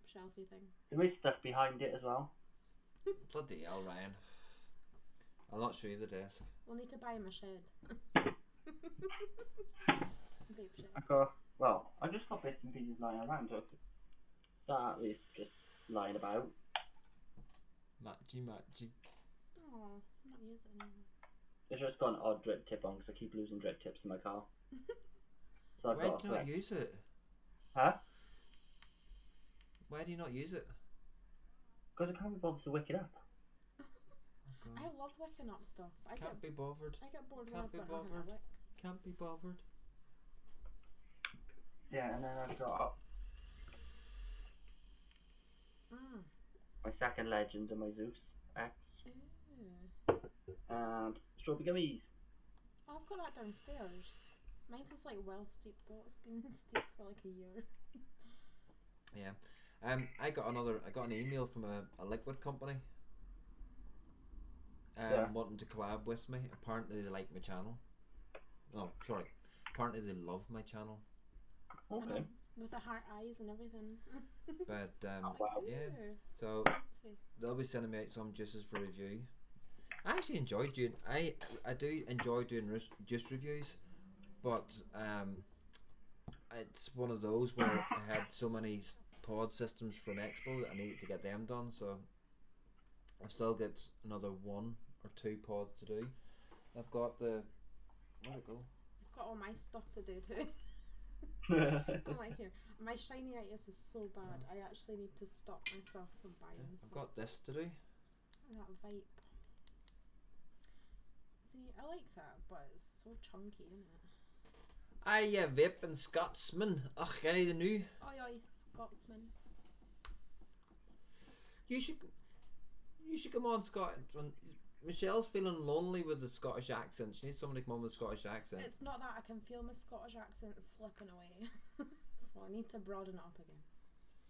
shelfie thing. There is stuff behind it as well. Bloody hell, Ryan. I'll not show you the desk. We'll need to buy him a shed. Vape shed. I just got bits and pieces lying around, so that is just lying about. Matchy. Oh, I'm not using it anymore. It's just got an odd drip tip on because I keep losing drip tips in my car. So I've Why got do you not use it? Huh? Why do you not use it? Because I can't be bothered to wick it up. Oh God. I love wicking up stuff. I Can't be bothered. get bored when Can't I've be got nothing to bothered. wick. Can't be bothered. Yeah, and then I've got my second legend and my Zeus X Ooh. and strawberry gummies. Oh, I've got that downstairs. Mine's just like well steeped though. It's been steeped for like a year. Yeah. I got an email from a liquid company. Wanting to collab with me. Apparently they like my channel. Oh, sorry. Apparently they love my channel. I Okay. know, with the heart eyes and everything. But Wow. yeah. So See. they'll be sending me out some juices for review. I actually enjoy doing. I do enjoy doing juice reviews, but it's one of those where I had so many pod systems from Expo that I needed to get them done. So I still get another 1 or 2 pods to do. I've got the. Where'd it go? It's got all my stuff to do too. I'm like here. My shiny-itis is so bad. I actually need to stop myself from buying I've stuff. got this to do. That vape. See, I like that, but it's so chunky, isn't it? Aye, vape and Scotsman. Ugh, any the new. Oi, Scotsman. You should come on, Scott. When Michelle's feeling lonely with the Scottish accent. She needs somebody to come on with a Scottish accent. It's not that I can feel my Scottish accent slipping away, so I need to broaden it up again.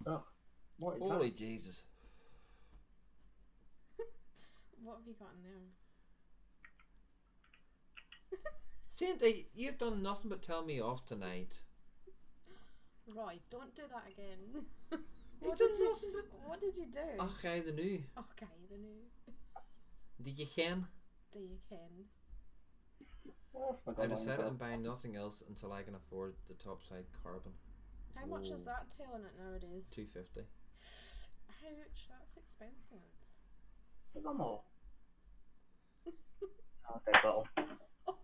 Oh, what is Holy that? Jesus! What have you got in there? Sandy, you've done nothing but tell me off tonight. Roy, don't do that again. What did you, what did you do? Okay, the new. Okay, the new. Did you ken? Do you ken? Oh, I decided I'm buying nothing else until I can afford the topside carbon. How much is that tailing it nowadays? $250. Ouch, that's expensive. One more. Okay, bottle. Oh,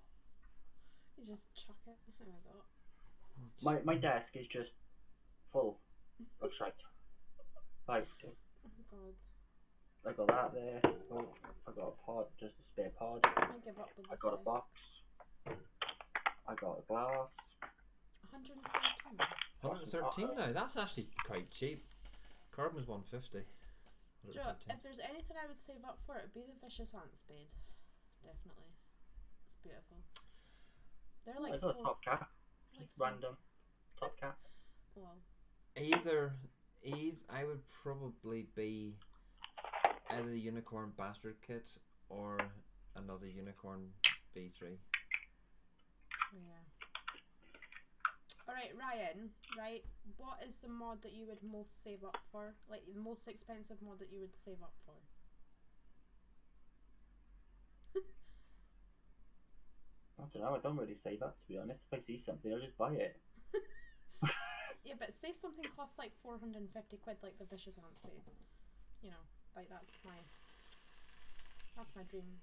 you just chuck it. Oh my god. My desk is just full of shite. Like, Oh god. I got that there. Oh, I got a pod, just a spare pod. I give up with I this. got a desk. box. I got a glass. 113. 113 now. That's actually quite cheap. Carbon was 150. Joe, if there's anything I would save up for, it'd be the vicious ant spade. Definitely. It's beautiful. They're like I got a top cat. like Random top cat. Well, Either I would probably be either the unicorn bastard kit or another unicorn V3. yeah. Alright, Ryan, right? What is the mod that you would most save up for? Like the most expensive mod that you would save up for? I don't know, I don't really say that, to be honest. If I see something, I'll just buy it. Yeah, but say something costs like 450 quid, like the vicious ant spade. You know, like that's my dream.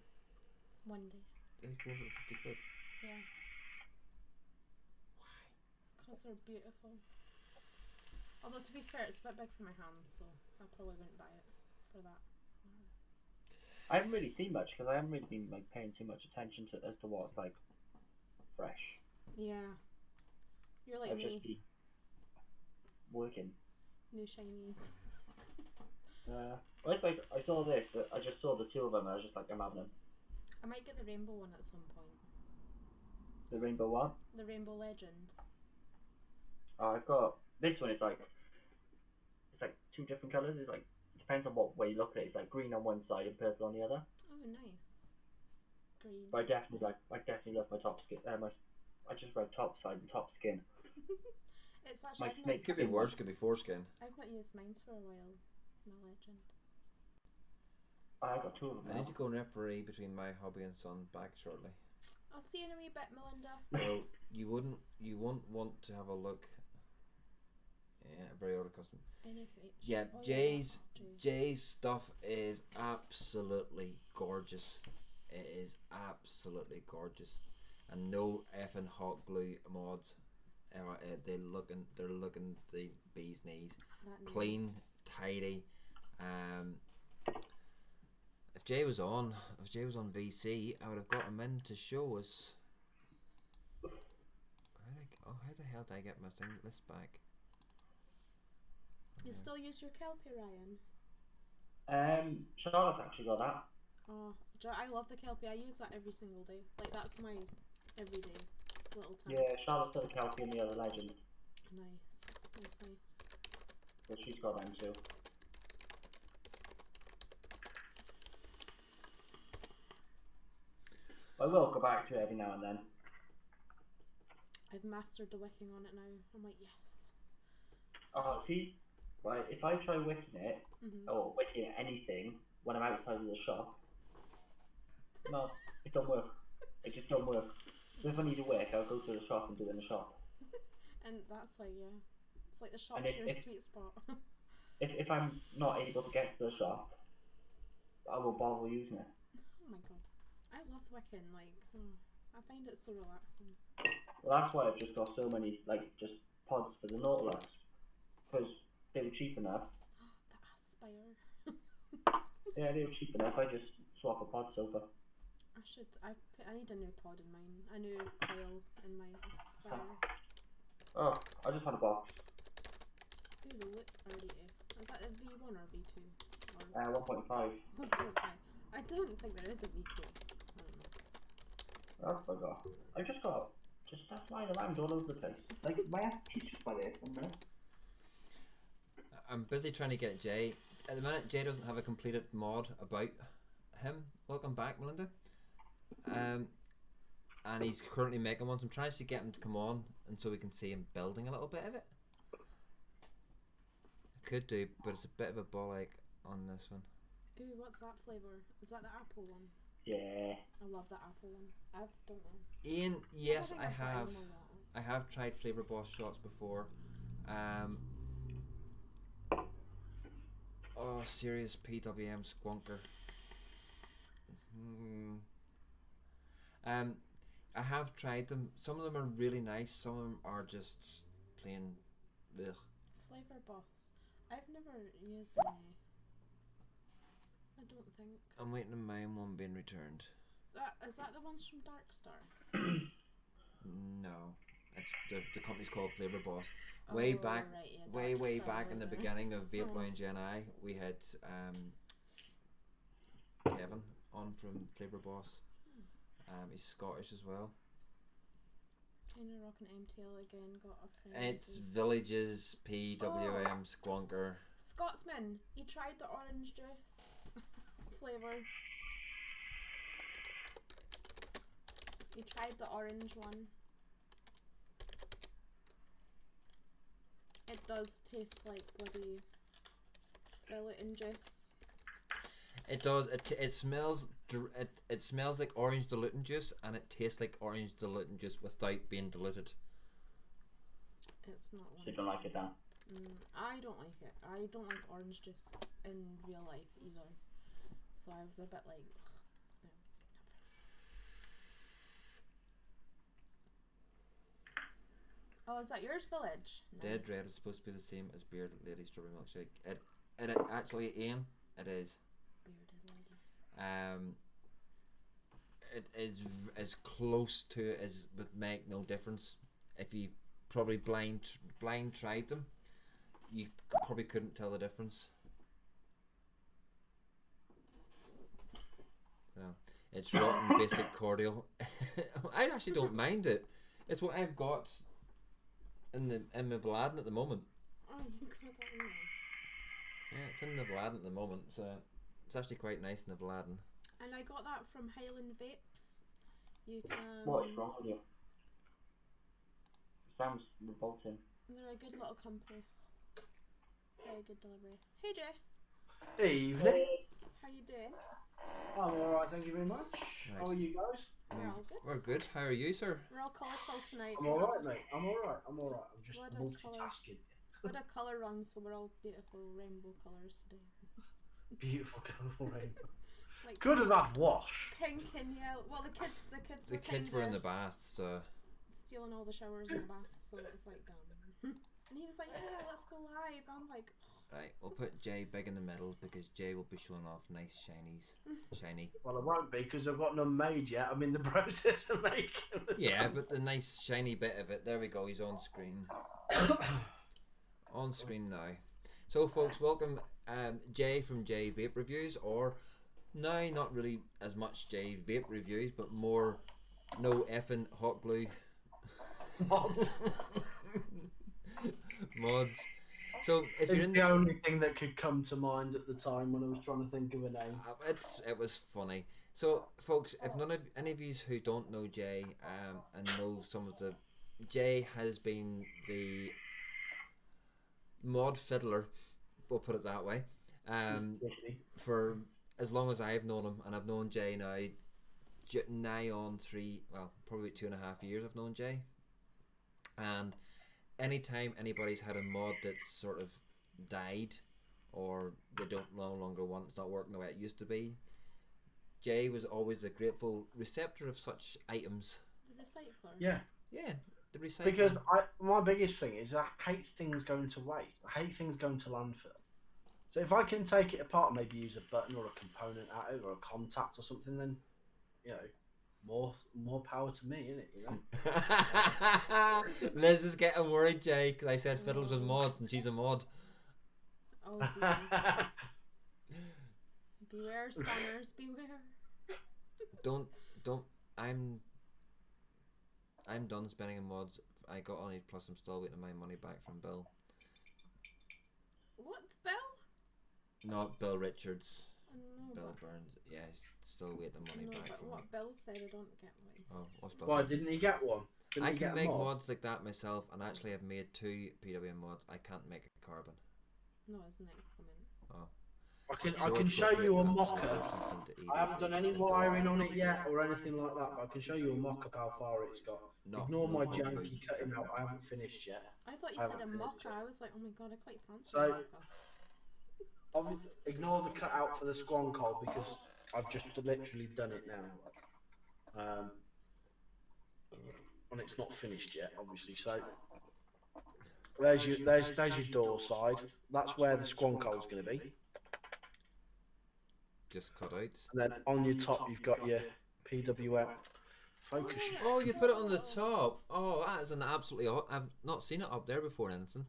One day. 450 quid. Yeah. Why? Because they're beautiful. Although to be fair, it's a bit big for my hands, so I probably wouldn't buy it for that. I haven't really seen much because I haven't really been like paying too much attention to as to what's like fresh. Yeah. You're like I've me. just been working. New shinies. Well, it's like I saw this. I just saw the two of them. I was just like, I'm having them. I might get the rainbow one at some point. The rainbow one. The rainbow legend. Oh, I've got this one. It's like two different colours. It's like depends on what way you look at it. It's like green on one side and purple on the other. Oh, nice. Green. But I definitely love my top skin. I just read top side and top skin. It's actually Could be worse, could be foreskin. I've not used mine for a while. My legend. I got two of them. I need to go and referee between my hobby and son back shortly. I'll see you in a wee bit, Melinda. Well, you won't want to have a look. Yeah, very odd custom. Yeah, Oh, Jay's stuff is absolutely gorgeous. It is absolutely gorgeous, and no effing hot glue mods. They're looking the bee's knees. Clean, tidy. If Jay was on VC, I would have got him in to show us. How the hell did I get my thing list back? You still use your Kelpie, Ryan? Charlotte's actually got that. Oh, I love the Kelpie. I use that every single day. Like that's my everyday little time. Yeah, Charlotte's got the Kelpie and the other legend. Nice. But she's got them too. I will go back to it every now and then. I've mastered the wicking on it now. I'm like, yes. Oh, see, right, if I try wicking it, or wicking anything, when I'm outside of the shop, no, it don't work. It just don't work. So if I need a wick, I'll go to the shop and do it in the shop. And that's like, yeah. It's like the shop's your sweet spot. if I'm not able to get to the shop, I won't bother using it. Oh my god. I love wicking, like, I find it so relaxing. Well, that's why I've just got so many, like, just pods for the Nautilus. Because they were cheap enough. The Aspire. Yeah, they were cheap enough. I just swap a pod sofa. I need a new pod in mine. A new coil in my Aspire. Oh, I just had a box. Ooh, the whip RDA. Is that a V1 or V2? Or 1.5. 1.5. I don't think there is a V2. I forgot. I just start flying around all over the place. Like, my ass teaches by this, isn't it? I'm busy trying to get Jay. At the minute, Jay doesn't have a completed mod about him. Welcome back, Melinda. And he's currently making one. So I'm trying to get him to come on, and so we can see him building a little bit of it. I could do, but it's a bit of a ball ache on this one. Ooh, what's that flavour? Is that the apple one? Yeah. I love the apple one. I don't know. Ian, yes, I I've tried have. them a lot. I have tried Flavor Boss shots before. Oh, serious PWM squonker. I have tried them. Some of them are really nice. Some of them are just plain. Ugh. Flavor Boss. I've never used any. I don't think. I'm waiting on my one being returned. Is that the ones from Darkstar? No, it's the company's called Flavor Boss. Way back, right, yeah, way Darkstar back in the were there. beginning of Vape Lounge NI, we had Kevin on from Flavor Boss. He's Scottish as well. Kinda rocking MTL again. Got a friend. It's Villages PWM Squonker. Scotsman. He tried the orange juice flavour. He tried the orange one. It does taste like bloody diluting juice. It does. It smells. It smells like orange diluting juice, and it tastes like orange diluting juice without being diluted. It's not one. So you don't like it, Dan? I don't like it. I don't like orange juice in real life either. So I was a bit like, no. Oh, is that yours, Village? No. Dead Red is supposed to be the same as Beard Lady Strawberry Milkshake. It actually, Ian, it is. Bearded lady. It is as close to it as would make no difference. If you probably blind tried them, you probably couldn't tell the difference. So it's rotten basic cordial. I actually don't mind it. It's what I've got in my Vladen at the moment. Oh, you got that in there. Yeah, it's in the Vladen at the moment, so it's actually quite nice in the Vladen. And I got that from Highland Vapes. You can. What is wrong with you? Sounds revolting. They're a good little company. Very good delivery. Hey Jay. Evening. How you doing? I'm alright, thank you very much. Nice. How are you guys? We're all good. We're good. How are you, sir? We're all colourful tonight. I'm alright, mate. I'm alright. I'm just What a multitasking. We had a colour run, so we're all beautiful rainbow colours today. Beautiful, colourful rainbow. Like Could have had wash. pink and yellow. Well, the kids The kids were in the bath, so stealing all the showers in the bath, so it was like damn. And he was like, "Yeah, let's go live." I'm like, right. We'll put Jay big in the middle because Jay will be showing off nice shiny. Well, I won't be because I've got none made yet. I'm in the process of making them. Yeah, but the nice shiny bit of it. There we go. He's on screen. On screen now. So, folks, welcome Jay from Jay Vape Reviews, or now not really as much Jay Vape Reviews, but more no effing hot glue mods. So if you're It's in the only thing that could come to mind at the time when I was trying to think of a name. it was funny. So, folks, if any of you who don't know Jay and know some of the, Jay has been the mod fiddler, we'll put it that way, for as long as I've known him, and I've known Jay now nigh on probably 2.5 years I've known Jay. And anytime anybody's had a mod that's sort of died, or they don't no longer want, it's not working the way it used to be, Jay was always a grateful receptor of such items. the recycler. Yeah. Yeah, the recycling. Because my biggest thing is I hate things going to waste. I hate things going to landfill. So if I can take it apart and maybe use a button or a component out of it or a contact or something, then, you know, more power to me, innit? You know. Liz is getting worried, Jay, because I said fiddles with mods and she's a mod. Oh dear. Beware, spawners, beware. Don't. I'm done spending on mods. I got on it, plus I'm still waiting my money back from Bill. What, Bill? Not Bill Richards. No, Bill Burns. Yeah, he's still waiting the money back but from what him. Bill said, I don't get what he said. Oh, what's Bill Why saying? didn't he get one? Didn't I he can get a make mod? mods like that myself, and actually I've made 2 PWM mods. I can't make a carbon. No, his next comment. Oh. I can show you a mock-up. I haven't done any and wiring on it yet or anything like that, but I can show you a mock-up how far it's got. Ignore my janky cutting out. I haven't finished yet. I thought you said a mocker. I was like, oh my god, I quite fancy So- a mocker. Ignore the cutout for the squonk hole because I've just literally done it now. And it's not finished yet, obviously. So there's your door side. That's where the squonk hole's going to be. Just cut out. And then on your top, you've got your PWM focus. Oh, you put it on the top. Oh, that is an absolutely. I've not seen it up there before, anything.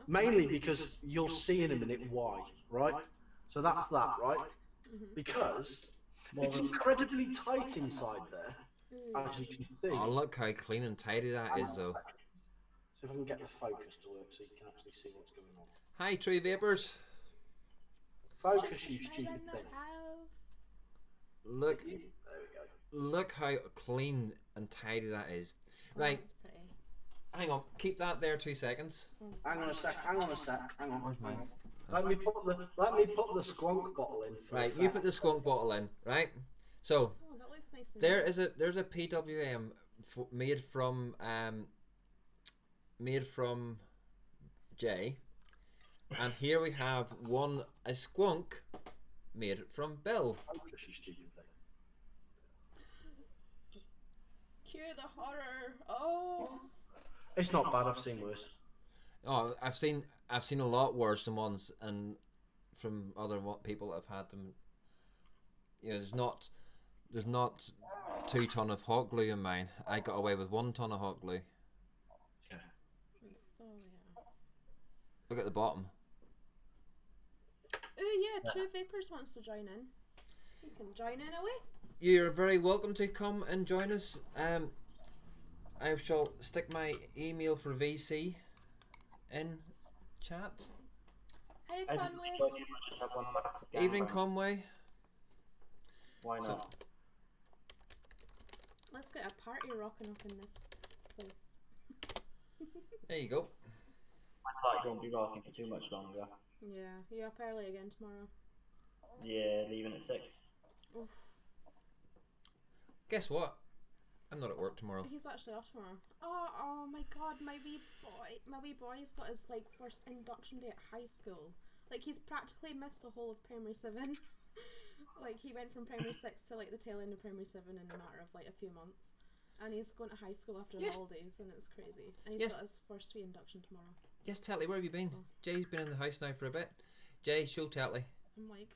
Mainly because you'll see in a minute why, right? So that's that, right? Because it's incredibly tight inside there, as you can see. Oh, look how clean and tidy that is, though. So if I can get the focus to work so you can actually see what's going on. Hi, Tree Vapors. Focus, you stupid thing. Look, There we go. look how clean and tidy that is. Right, That's pretty. hang on. Keep that there 2 seconds. Hang on a sec. Hang on. Where's mine? Let me put the squonk bottle in. Right, you put the skunk bottle in. Right. So Oh, that looks nice. And there's a PWM made from Jay, and here we have a skunk made from Bill. Focus, you stupid thing. Cue the horror. Oh. It's not bad. I've seen worse. Oh, I've seen a lot worse than ones, and from other people that have had them. You know, there's not 2 ton of hot glue in mine. I got away with 1 ton of hot glue. Yeah. It's so yeah. Look at the bottom. Oh yeah, True Vapors wants to join in. You can join in away. You're very welcome to come and join us. I shall stick my email for VC in chat. Hey I Conway. just thought you might just have one last game, Evening, but Conway. why not? Let's get a party rocking up in this place. There you go. My flight won't be rocking for too much longer. Yeah, you up early again tomorrow. Yeah, leaving at 6. Oof. Guess what? I'm not at work tomorrow. He's actually off tomorrow. Oh my god, my wee boy's got his like first induction day at high school. Like he's practically missed the whole of primary 7. Like he went from primary 6 to like the tail end of primary 7 in a matter of like a few months. And he's going to high school after the Yes. holidays and it's crazy. And he's Yes. got his first wee induction tomorrow. Yes, Tetley, where have you been? Oh. Jay's been in the house now for a bit. Jay, show Tetley. I'm like,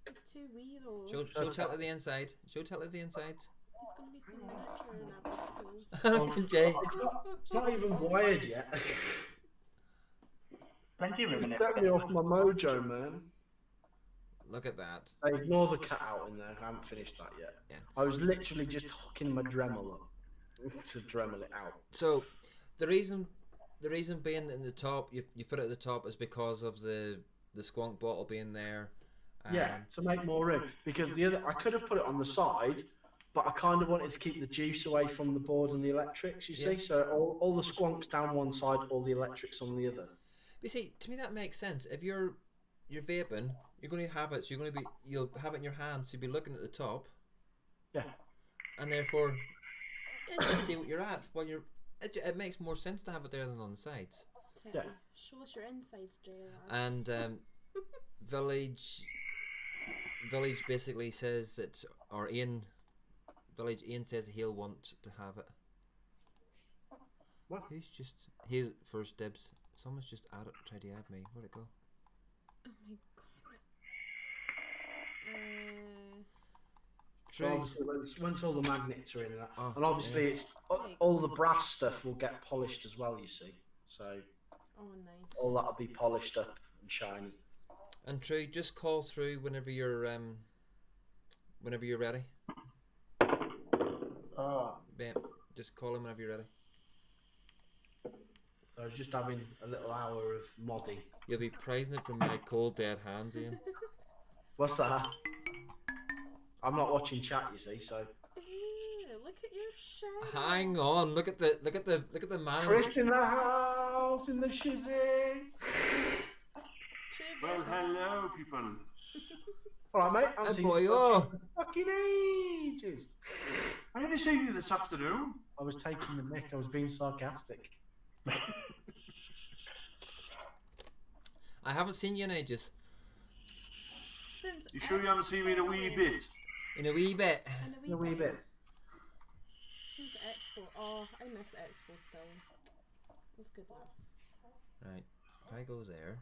it's too wee though. Show Tetley the inside. Show Tetley the insides. He's gonna be so miniature in that big school. Look at Jay. It's not even wired yet. Plenty of room in it. Set me off my mojo, man. Look at that. I ignore the cut out in there. I haven't finished that yet. Yeah. I was literally just hooking my Dremel up to Dremel it out. So, the reason being in the top, you put it at the top is because of the squonk bottle being there. Yeah, to make more room. Because I could have put it on the side, but I kind of wanted to keep the juice away from the board and the electrics, you see? Yeah. So all the squonks down one side, all the electrics on the other. But you see, to me that makes sense. If you're vaping, you're going to have it. So you'll have it in your hand. So you'll be looking at the top, Yeah. and therefore you can see what you're at. While it makes more sense to have it there than on the sides. Tell me, show us your insides, JR. And Village basically says that, or Ian says he'll want to have it. What? He's first dibs. Someone's just tried to add me. Where'd it go? Oh my god. So Trace. obviously once all the magnets are in that, Oh, and obviously yeah. it's all the brass stuff will get polished as well, you see. So Oh nice. all that'll be polished up and shiny. And True, just call through whenever you're ready. Oh. Yeah, just call him whenever you're ready. I was just having a little hour of modding. You'll be prizing it from my cold dead hands, Ian. What's that? I'm not watching chat, you see, so. Ooh, look at your shadow. Hang on, look at the man. Chris in the house, in the shizzy. Well, hello, people. Alright, mate. I'll see boy, you oh. for fucking ages. I'm going to see you this afternoon. I was taking the mick. I was being sarcastic. I haven't seen you in ages. Since You sure you haven't seen me in a wee bit? In a wee bit. In A wee bit. Since Expo. Oh, I miss Expo still. It was good laugh. Right. If I go there.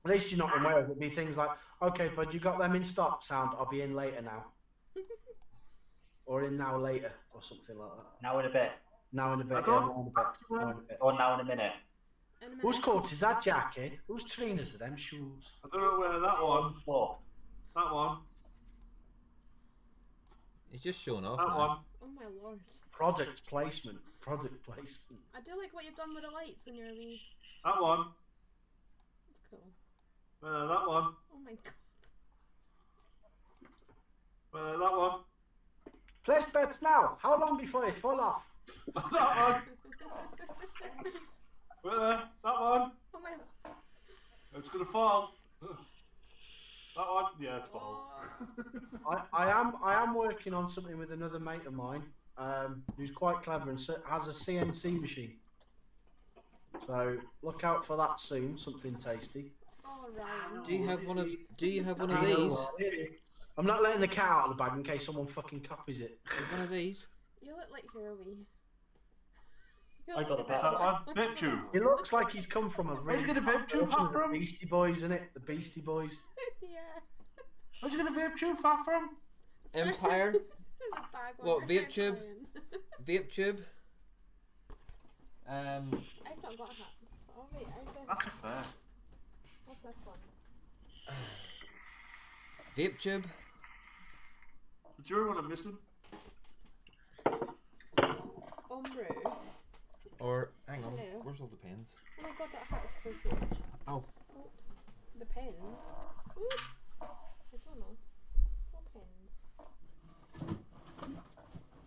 At least you're not aware of it. It'd be things like, okay, bud, you got them in stock, sound. I'll be in later now. Or in now later, or something like that. Now in a bit. Now in a bit. I Yeah, don't- now in a bit. Now in a bit. Or now in a minute. In a minute. Whose coat is that jacket? Whose trainers are them shoes? I don't know whether that one. Four. That one. He's just showing off That now. one. Oh my lord. Product placement. Product placement. I do like what you've done with the lights in your wee. That one. It's cool. That one. Oh my god. That one. Place bets now. How long before they fall off? That one. That one. Oh my. It's going to fall. That one. Yeah, it's fall. Oh. I am working on something with another mate of mine, who's quite clever and has a CNC machine. So look out for that soon. Something tasty. Oh Ryan. Do you have one of I know, these? right? I'm not letting the cat out of the bag in case someone fucking copies it. Do you have one of these? You look like you're a wee. You I look got like the What's pet. that one? Vape tube. He looks like he's come from a really Where's he gonna vape tube version of from? the Beastie Boys, isn't it? The Beastie Boys. Yeah. Where's you going to vape tube fat from? Empire? There's a bag on What, my vape tube? Ryan. Vape tube? I've not got hats. Oh wait, I've got. That's a fair. What's this one? Vape tube? The jury one I'm missing. Ombre. Or, hang on, Hello. where's all the pens? Oh my god, that hat's so huge. Oh. Oops. The pens. Ooh. I don't know. What pens?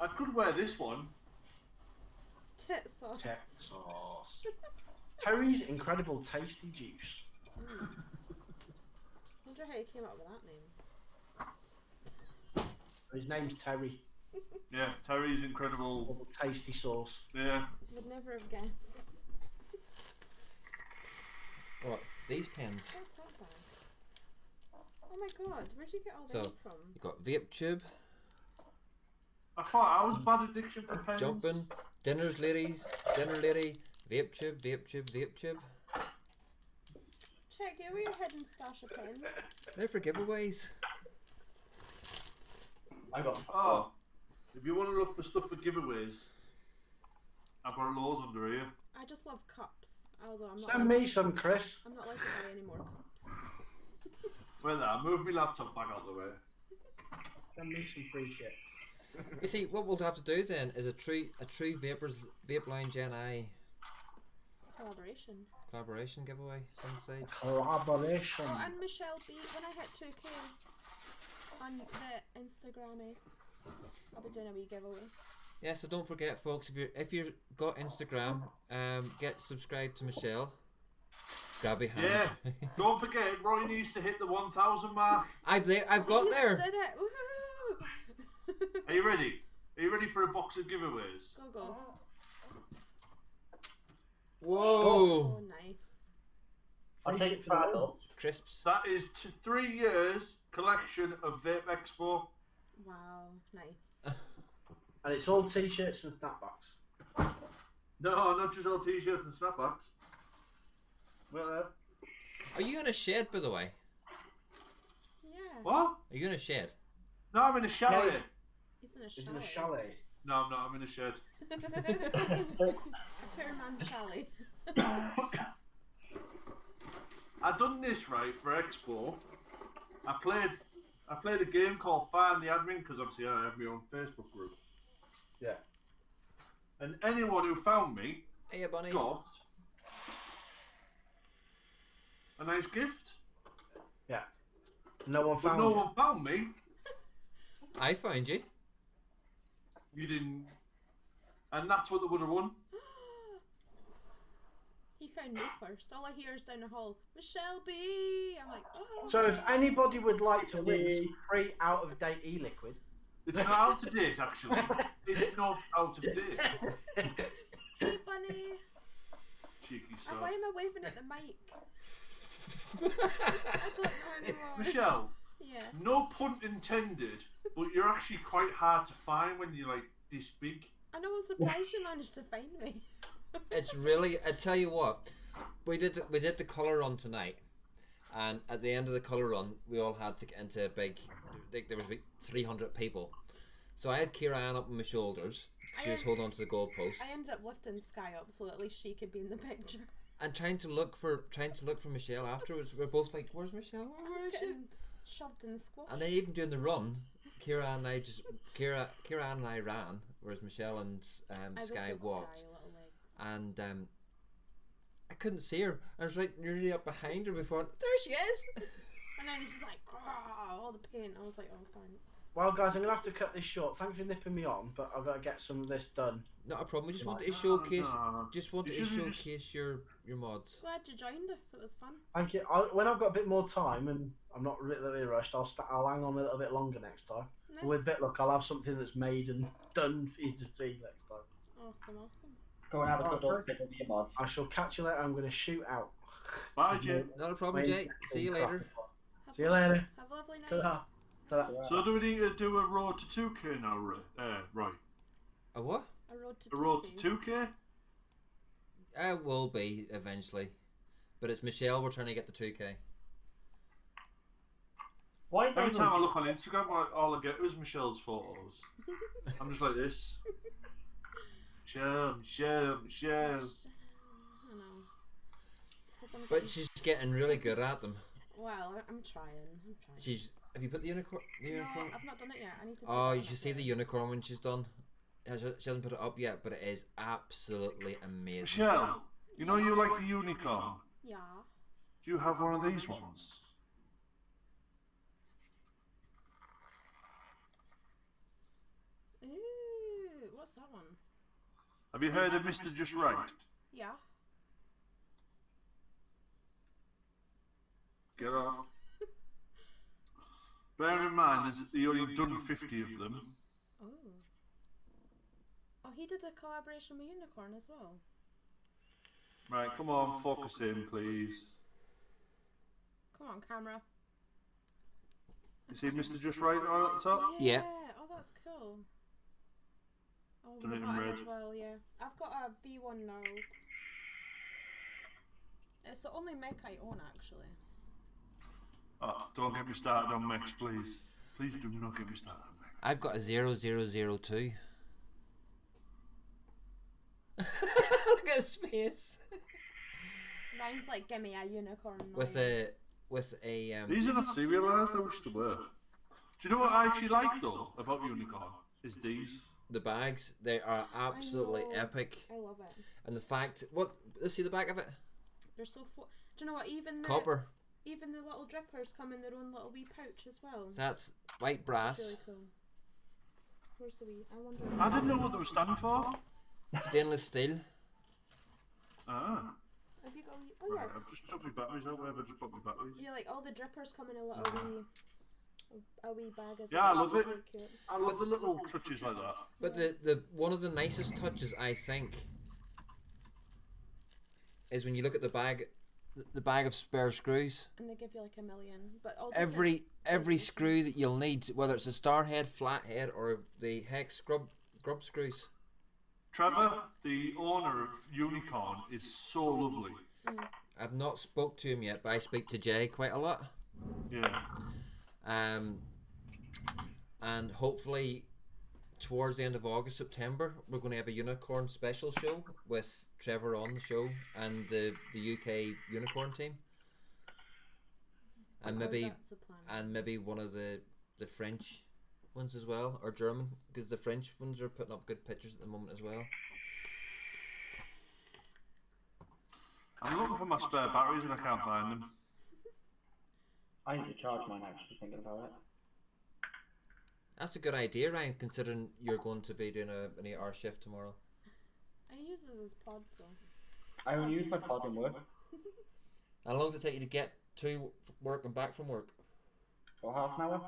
I could wear this one. Tit sauce. Tech sauce. Terry's incredible tasty juice. Mm. Wonder how you came up with that name. His name's Terry. Yeah, Terry's incredible. Incredible tasty sauce. Yeah. Would never have guessed. What, these pens? What's that bag? Oh my god, where'd you get all So, them from? you got vape tube, I thought I was bad addiction for pens. jumping, dinner lady, vape tube, vape tube, vape tube. Check, here where your hidden stash of pens. They're for giveaways. I got. Oh, if you want to look for stuff for giveaways, I've got loads under here. I just love cups. Although I'm not. Send me some, Chris. I'm not allowed to buy any more cups. Well, there, move my laptop back out the way. Send me some free shit. You see, what we'll have to do then is a true Vape Line Gen I collaboration giveaway, some stage. Collaboration. Oh, and Michelle B, when I hit 2k on the Instagram, I'll be doing a wee giveaway. Yeah, so don't forget, folks, if you've got Instagram, get subscribed to Michelle. Grab your hand. Yeah. Don't forget, Roy needs to hit the 1,000 mark. I've got there. Did it! Woohoo! Are you ready? Are you ready for a box of giveaways? Go. Whoa, Oh, nice. I'll take it for adults. crisps. That is 3 years collection of Vape Expo. Wow, nice. And it's all t-shirts and snapbacks. No, not just all t-shirts and snapbacks. Well, Are you in a shed, by the way? Yeah. what? Are you in a shed? No, I'm in a chalet. Yeah. He's in a It's chalet. in a chalet. No, I'm not. I'm in a shed. A poor man chalet. I done this right for Expo. I played a game called Find the Admin because obviously I have my own Facebook group. Yeah. And anyone who found me Hey, bunny. got a nice gift. Yeah. No one But found no you. one found me. I found you. You didn't. And that's what they would have won. He found me first. All I hear is down the hall, Michelle B. I'm like, oh. So if anybody would like to win some free out-of-date e-liquid, It's not out of date, actually. It's not out of date. Hey, bunny. Cheeky Why sod. am I waving at the mic? I don't know anymore. Michelle, Yeah. no pun intended, but you're actually quite hard to find when you're like this big. I know, I'm surprised you managed to find me. It's really. I tell you what, we did the colour run tonight, and at the end of the colour run, we all had to get into a big. Like there was about 300 people, so I had Kira Ann up on my shoulders. She was holding on to the goalpost. I ended up lifting Sky up so at least she could be in the picture. And trying to look for Michelle afterwards. We're both like, "Where's Michelle? Where is she?" Getting shoved in squash. And then even during the run, Kira and I ran, whereas Michelle and Sky walked. Sky, little legs. And I couldn't see her. I was like nearly up behind her before. There she is. And then it's just like, all the paint. I was like, oh, thanks. well, guys, I'm gonna have to cut this short. Thanks for nipping me on, but I've got to get some of this done. Not a problem. We just wanted to showcase. no. Just wanted to showcase your mods. Glad you joined us. It was fun. Thank you. When I've got a bit more time and I'm not really rushed, I'll hang on a little bit longer next time. Nice. With a bit of luck, I'll have something that's made and done for you to see next time. Awesome. Go and have a good look at your mods. I shall catch you later. I'm going to shoot out. Bye, Jay. Not a problem, Wait, Jay. See you later. See you later. Have a lovely night. Ta-da. Ta-da. So do we need to do a road to 2K now, right? A what? A road to A road 2K. to 2K? It will be eventually, but it's Michelle. We're trying to get the 2K. Why Every time I look on Instagram, all I get is Michelle's photos. I'm just like this. Michelle. I know. It's 'cause I'm But getting- she's getting really good at them. Well, I'm trying. She's. Have you put the unicorn? The No, unicorn? I've not done it yet. I need to. Oh, put you that should up see yet. the unicorn when she's done. She hasn't put it up yet, but it is absolutely amazing. Michelle, you know you like a unicorn. Yeah. Do you have one of these ones? Ooh, what's that one? Have you heard of Mr. Just Right? Yeah. Get off. Bear in mind, he only done 50 of them. Oh. Oh, he did a collaboration with Unicorn as well. Right, come on, focus in, please. Come on, camera. You see Mr. Just Right right at the top? Yeah. Oh, that's cool. Oh, Done with it the in button red. as well, yeah. I've got a V1 knurled. It's the only mech I own, actually. Oh, don't get me started on mechs, please. Please do not get me started on mechs. I've got a 0002. Look at his face. Ryan's like, give me a unicorn. With Ryan." a These are not serialised, I wish they were. Do you know what I actually like, though, about Unicorn? Is these. the bags. They are absolutely know. epic. I love it. And the fact, let's see the back of it. They're so do you know what? Even the Copper. even the little drippers come in their own little wee pouch as well. So that's white It's brass, really cool. Where's the wee? I wonder. I didn't know what they were standing for. stainless steel. Ah. Have you got? Oh yeah. Right, I've just took my batteries out, wherever I just put my batteries. Yeah, like all the drippers come in a little wee bag as Yeah, I well. love It's it. really cute. I love the little touches like that. But the one of the nicest touches I think is when you look at the bag of spare screws. And they give you like a million, but all Every screw that you'll need, whether it's a star head, flat head, or the hex grub screws. Trevor, the owner of Unicorn, is so lovely. I've not spoke to him yet, but I speak to Jay quite a lot. Yeah. And hopefully towards the end of August, September, we're going to have a Unicorn special show with Trevor on the show and the UK Unicorn team. And maybe that's a plan. maybe one of the French ones as well, or German, because the French ones are putting up good pictures at the moment as well. I'm looking for my spare batteries and I can't find them. I need to charge mine, actually, thinking about it. That's a good idea, Ryan, considering you're going to be doing an 8-hour shift tomorrow. I use it as pods though. I only use my pod in work. How long does it take you to get to work and back from work? For half an hour.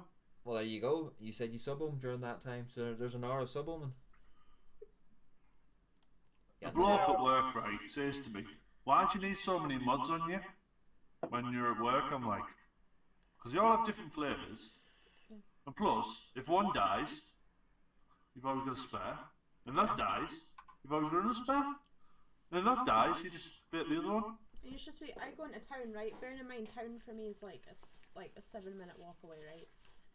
Well, there you go. You said you sub home during that time, so there's an hour of sub homing. The bloke at work, right, says to me, why do you need so many mods on you when you're at work? I'm like, because they all have different flavours. And plus, if one dies, you've always got a spare. And that dies, you've always got another spare. And if that dies, you just bit the other one. You should be. I go into town, right? Bearing in mind, town for me is like a 7-minute walk away, right?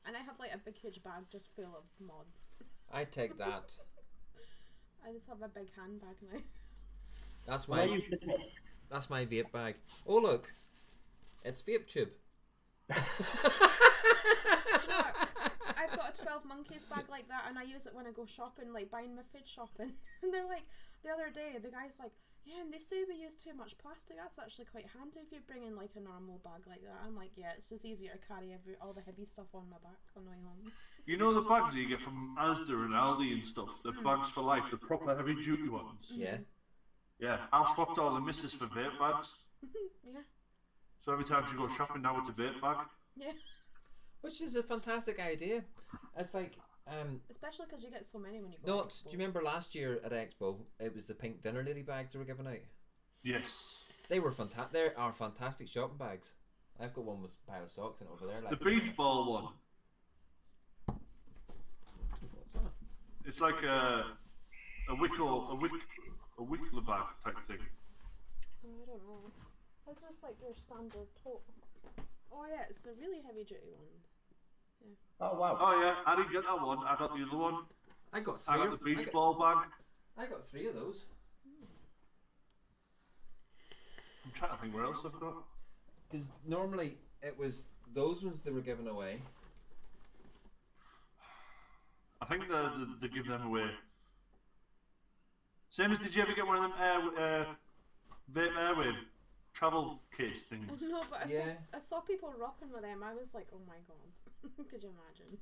And I have like a big huge bag just full of mods. I take that. I just have a big handbag now. That's my vape bag. Oh look, it's vape tube. Do you know what? I've got a 12 Monkeys bag like that, and I use it when I go shopping, like buying my food shopping. And they're like, the other day, the guy's like, yeah, and they say we use too much plastic. That's actually quite handy if you bring in like a normal bag like that. I'm like, yeah, it's just easier to carry all the heavy stuff on my back on the way home. You know the bags that you get from Asda and Aldi and stuff? The bags for life, the proper heavy duty ones. Yeah. Yeah, I've swapped all the misses for vape bags. Yeah. So every time she goes shopping now, it's a vape bag. Yeah. Which is a fantastic idea. It's like especially because you get so many when you go. no, to Expo. do you remember last year at Expo? It was the pink dinner lady bags they were giving out. Yes. They were fantastic. They are fantastic shopping bags. I've got one with a pile of socks in it over there. The beach ball one. It's like a wickler bag type thing. Oh, I don't know. It's just like your standard tote. Oh yeah, it's the really heavy duty ones. Yeah. Oh wow. Oh yeah, I didn't get that one. I got the other one. I got three. I got the beach ball bag. I got 3 of those. I'm trying to think where else I've got. Because normally it was those ones they were giving away. I think they give them away. Same as, did you ever get one of them vape airwave travel case things? No, but Yeah. I saw people rocking with them. I was like, oh my god. Could you imagine?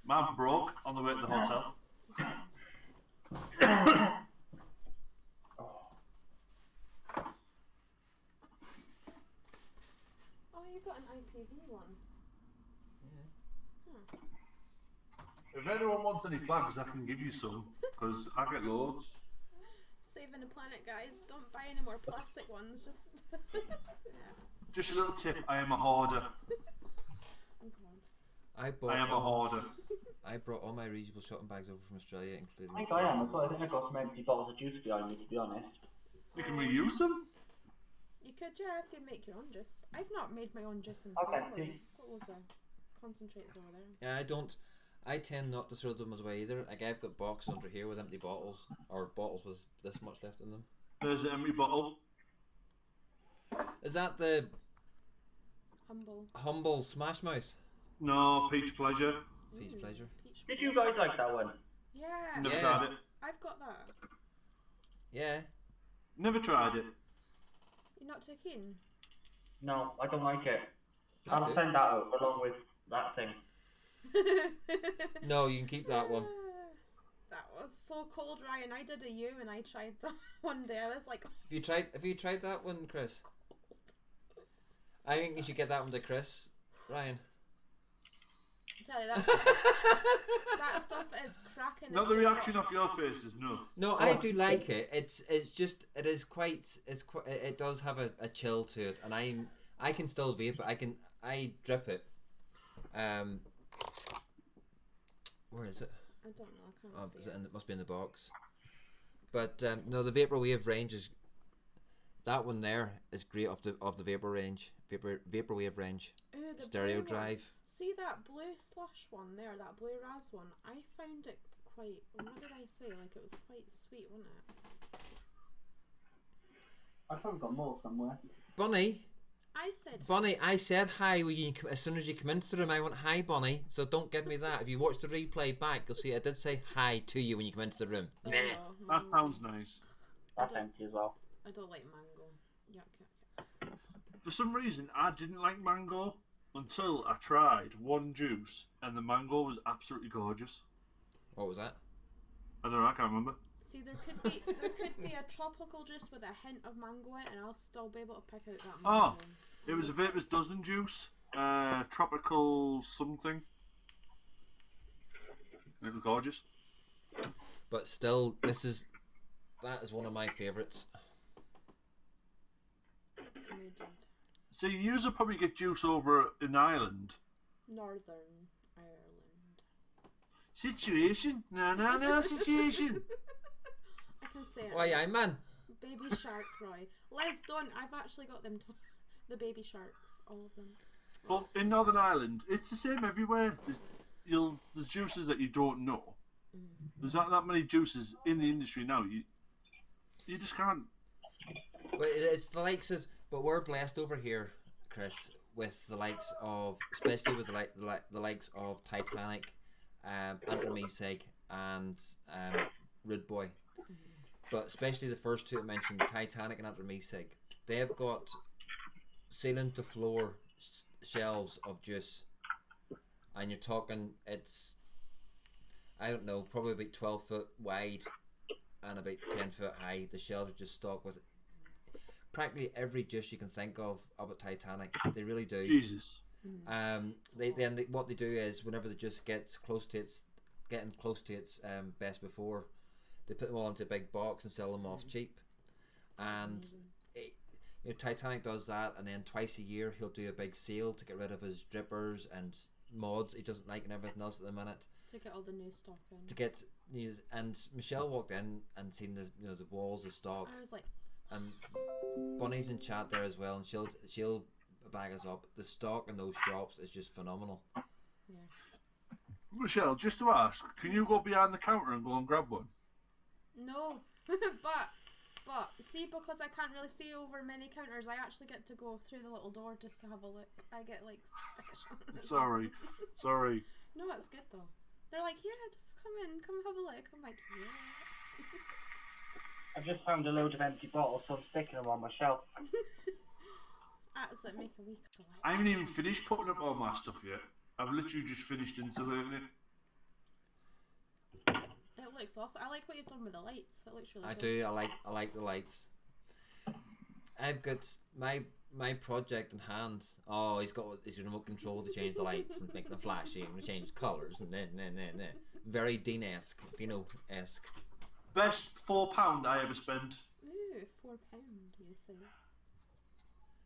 Mine broke on the way to the hotel. Oh, you got an IPV one. If anyone wants any bags, I can give you some, because I get loads. Saving the planet, guys. Don't buy any more plastic ones. Just yeah. Just a little tip, I am a hoarder. Oh god. I am a hoarder. I brought all my reusable shopping bags over from Australia, including. I think I am as well. I think I got some empty bottles of juice behind me, to be honest. You can reuse them? You could, yeah, if you make your own juice. I've not made my own juice in Okay. forever. Got loads of concentrates over there. Yeah, I don't. I tend not to throw them away either. Like I've got boxes under here with empty bottles, or bottles with this much left in them. There's an empty bottle. Is that the humble Smash Mouth? No, peach pleasure. Peach Ooh, pleasure. peach Did you guys like that one? Yeah. Never Yeah. tried it. I've got that. Yeah. Never tried it. You're not too keen? No, I don't like it. I I'll do. send that out along with that thing. No, you can keep that one. That was so cold, Ryan. I did a U and I tried that one day. I was like, Have you tried that one, Chris? I think you should get that one to Chris, Ryan. tell you that that stuff is cracking. Not the reaction off your face is no. No, I do like it. It's just it does have a chill to it, and I can still vape it. I drip it. Where is it? I don't know. I can't see it. It must be in the box. But no, the Vaporwave range is that one there is great off the Vapor range, Vaporwave range. Ooh, the Stereo blue one. drive. See that blue slush one there, that blue Raz one? I found it quite. What did I say? Like it was quite sweet, wasn't it? I've probably got more somewhere. Bunny, I said Bonnie, I said hi when you, as soon as you come into the room. I went, hi, Bonnie. So don't give me that. If you watch the replay back, you'll see I did say hi to you when you come into the room. Oh, Nah. no, That sounds nice. That's empty as well. I don't like mango. Yuck. For some reason, I didn't like mango until I tried one juice, and the mango was absolutely gorgeous. What was that? I don't know, I can't remember. See, there could be a tropical juice with a hint of mango in it, and I'll still be able to pick out that mango. It was a Vapors Dozen juice, tropical something. And it was gorgeous. But still, that is one of my favourites. See, you usually probably get juice over in Ireland. Northern Ireland. Situation? No, situation. I can say it. Why, aye, man. Baby shark, Roy. Les, don't. I've actually got them. The baby sharks, all of them. But in Northern Ireland, it's the same everywhere. There's juices that you don't know. There's not that many juices in the industry now. You just can't. But it's the likes of. But we're blessed over here, Chris, with the likes of, especially with the likes of Titanic, Andromesig, and Rude Boy. But especially the first two I mentioned, Titanic and Andromesig, they've got ceiling to floor shelves of juice, and you're talking, it's, I don't know, probably about 12 foot wide and about 10 foot high. The shelves are just stocked with practically every juice you can think of up at Titanic. They really do. Jesus. What they do is, whenever the juice gets getting close to its best before, they put them all into a big box and sell them off cheap. And Titanic does that, and then twice a year he'll do a big sale to get rid of his drippers and mods he doesn't like and everything else at the minute. To get all the new stock in. To get news, and Michelle walked in and seen the the walls of stock. I was like, and Bonnie's in chat there as well, and she'll bag us up. The stock in those shops is just phenomenal. yeah. Michelle, just to ask, can you go behind the counter and go and grab one? No, but see, because I can't really see over many counters, I actually get to go through the little door just to have a look. I get like special. Sorry. No, it's good though. They're like, yeah, just come have a look. I'm like, yeah. I've just found a load of empty bottles, so I'm sticking them on my shelf. That's like make a week of life. I haven't even finished putting up all my stuff yet. I've literally just finished insulating it. It looks awesome. I like what you've done with the lights. It looks really I good. do. I like the lights. I've got my project in hand. Oh, he's got his remote control to change the lights and make them flashy and change colours and then. Very Dino-esque. Best £4 I ever spent. Ooh, £4, you say?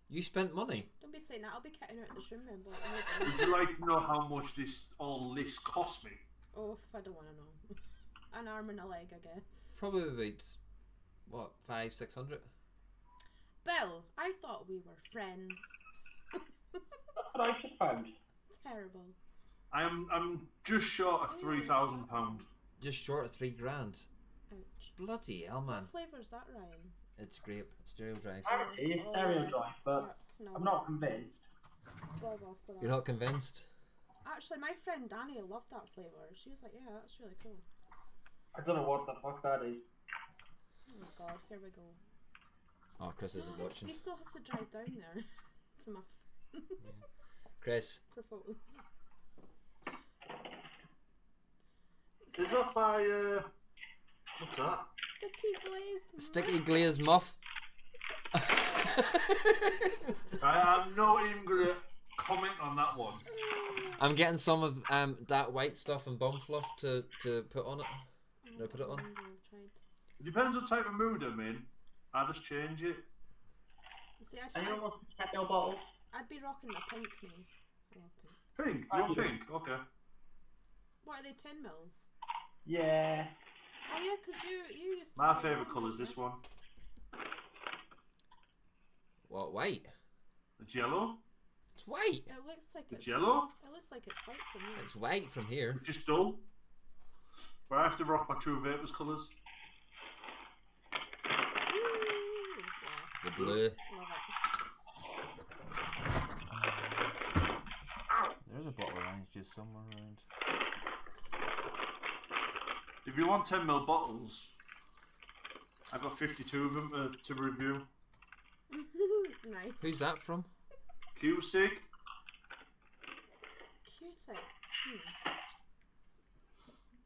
You spent money. Don't be saying that. I'll be cutting her at the shroom room. Would you like to know how much all this cost me? Oh, I don't want to know. An arm and a leg, I guess. Probably about what, 500-600. Bill, I thought we were friends. That's what I just found. Terrible. I'm just short of £3,000. Just short of $3,000. Ouch. Bloody hell, man! What flavour's that, Ryan? It's grape, stereo drive. Apparently, it's stereo drive, but Yuck, no. I'm not convinced. Bog off for that. You're not convinced? Actually, my friend Danny loved that flavour. She was like, yeah, that's really cool. I don't know what the fuck that is. Oh god, here we go. Oh, Chris isn't watching. We still have to drive down there to Muff Chris. for photos. Is that by what's that? Sticky glazed. Sticky glazed muff. I'm not even gonna comment on that one. I'm getting some of that white stuff and bum fluff to put on it. Did I put it on? It depends what type of mood I'm in. I just change it. See, Anyone wants to check your bottles? I'd be rocking the pink me. Pink? You're pink? Okay. What are they, 10 mils? Yeah. Oh yeah, because you used to My do favourite that, colour is didn't this you? one. What, white? It's yellow. It's white. It looks like It's yellow. It looks like it's white from here. It's white from here. It's just dull. But I have to rock my True Vapors colours. Ooh, yeah, The blue. love There's a bottle of orange juice somewhere around. If you want 10ml bottles, I've got 52 of them to review. Nice. Who's that from? Q-Sig. Cusick.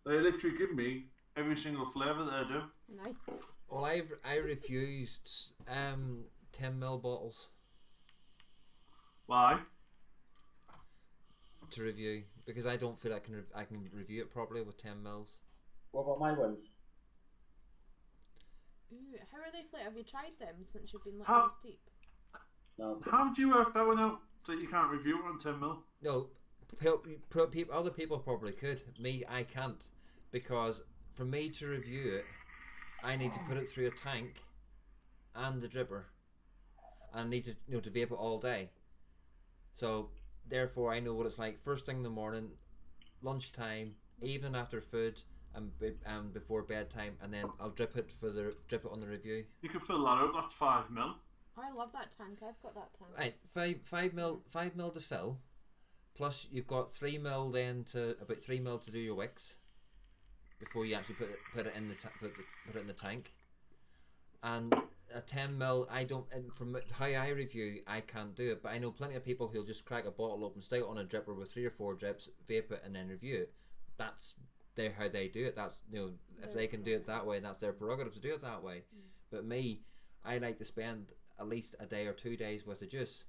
They literally give me every single flavour that I do. Nice. Well, I refused 10ml bottles Why? to review because I don't feel I can review it properly with 10mls. What about my ones? Ooh, how are they flavored? Have you tried them since you've been letting How- them steep? No. How do you work that one out that you can't review it on 10ml? No, other people probably could. Me, I can't, because for me to review it, I need to put it through a tank and the dripper, and I need to to vape it all day. So therefore, I know what it's like first thing in the morning, lunchtime, evening after food, and before bedtime, and then I'll drip it on the review. You can fill that up, that's 5ml. I love that tank. I've got that tank. Right, 5ml to fill, plus you've got 3ml then to about 3ml to do your wicks before you actually put it in the tank, and a 10ml I don't. And from how I review, I can't do it, but I know plenty of people who'll just crack a bottle open, stick it on a dripper with 3 or 4 drips, vape it, and then review it. That's how they do it. That's if they can do it that way, that's their prerogative to do it that way. But me, I like to spend at least a day or 2 days worth of juice.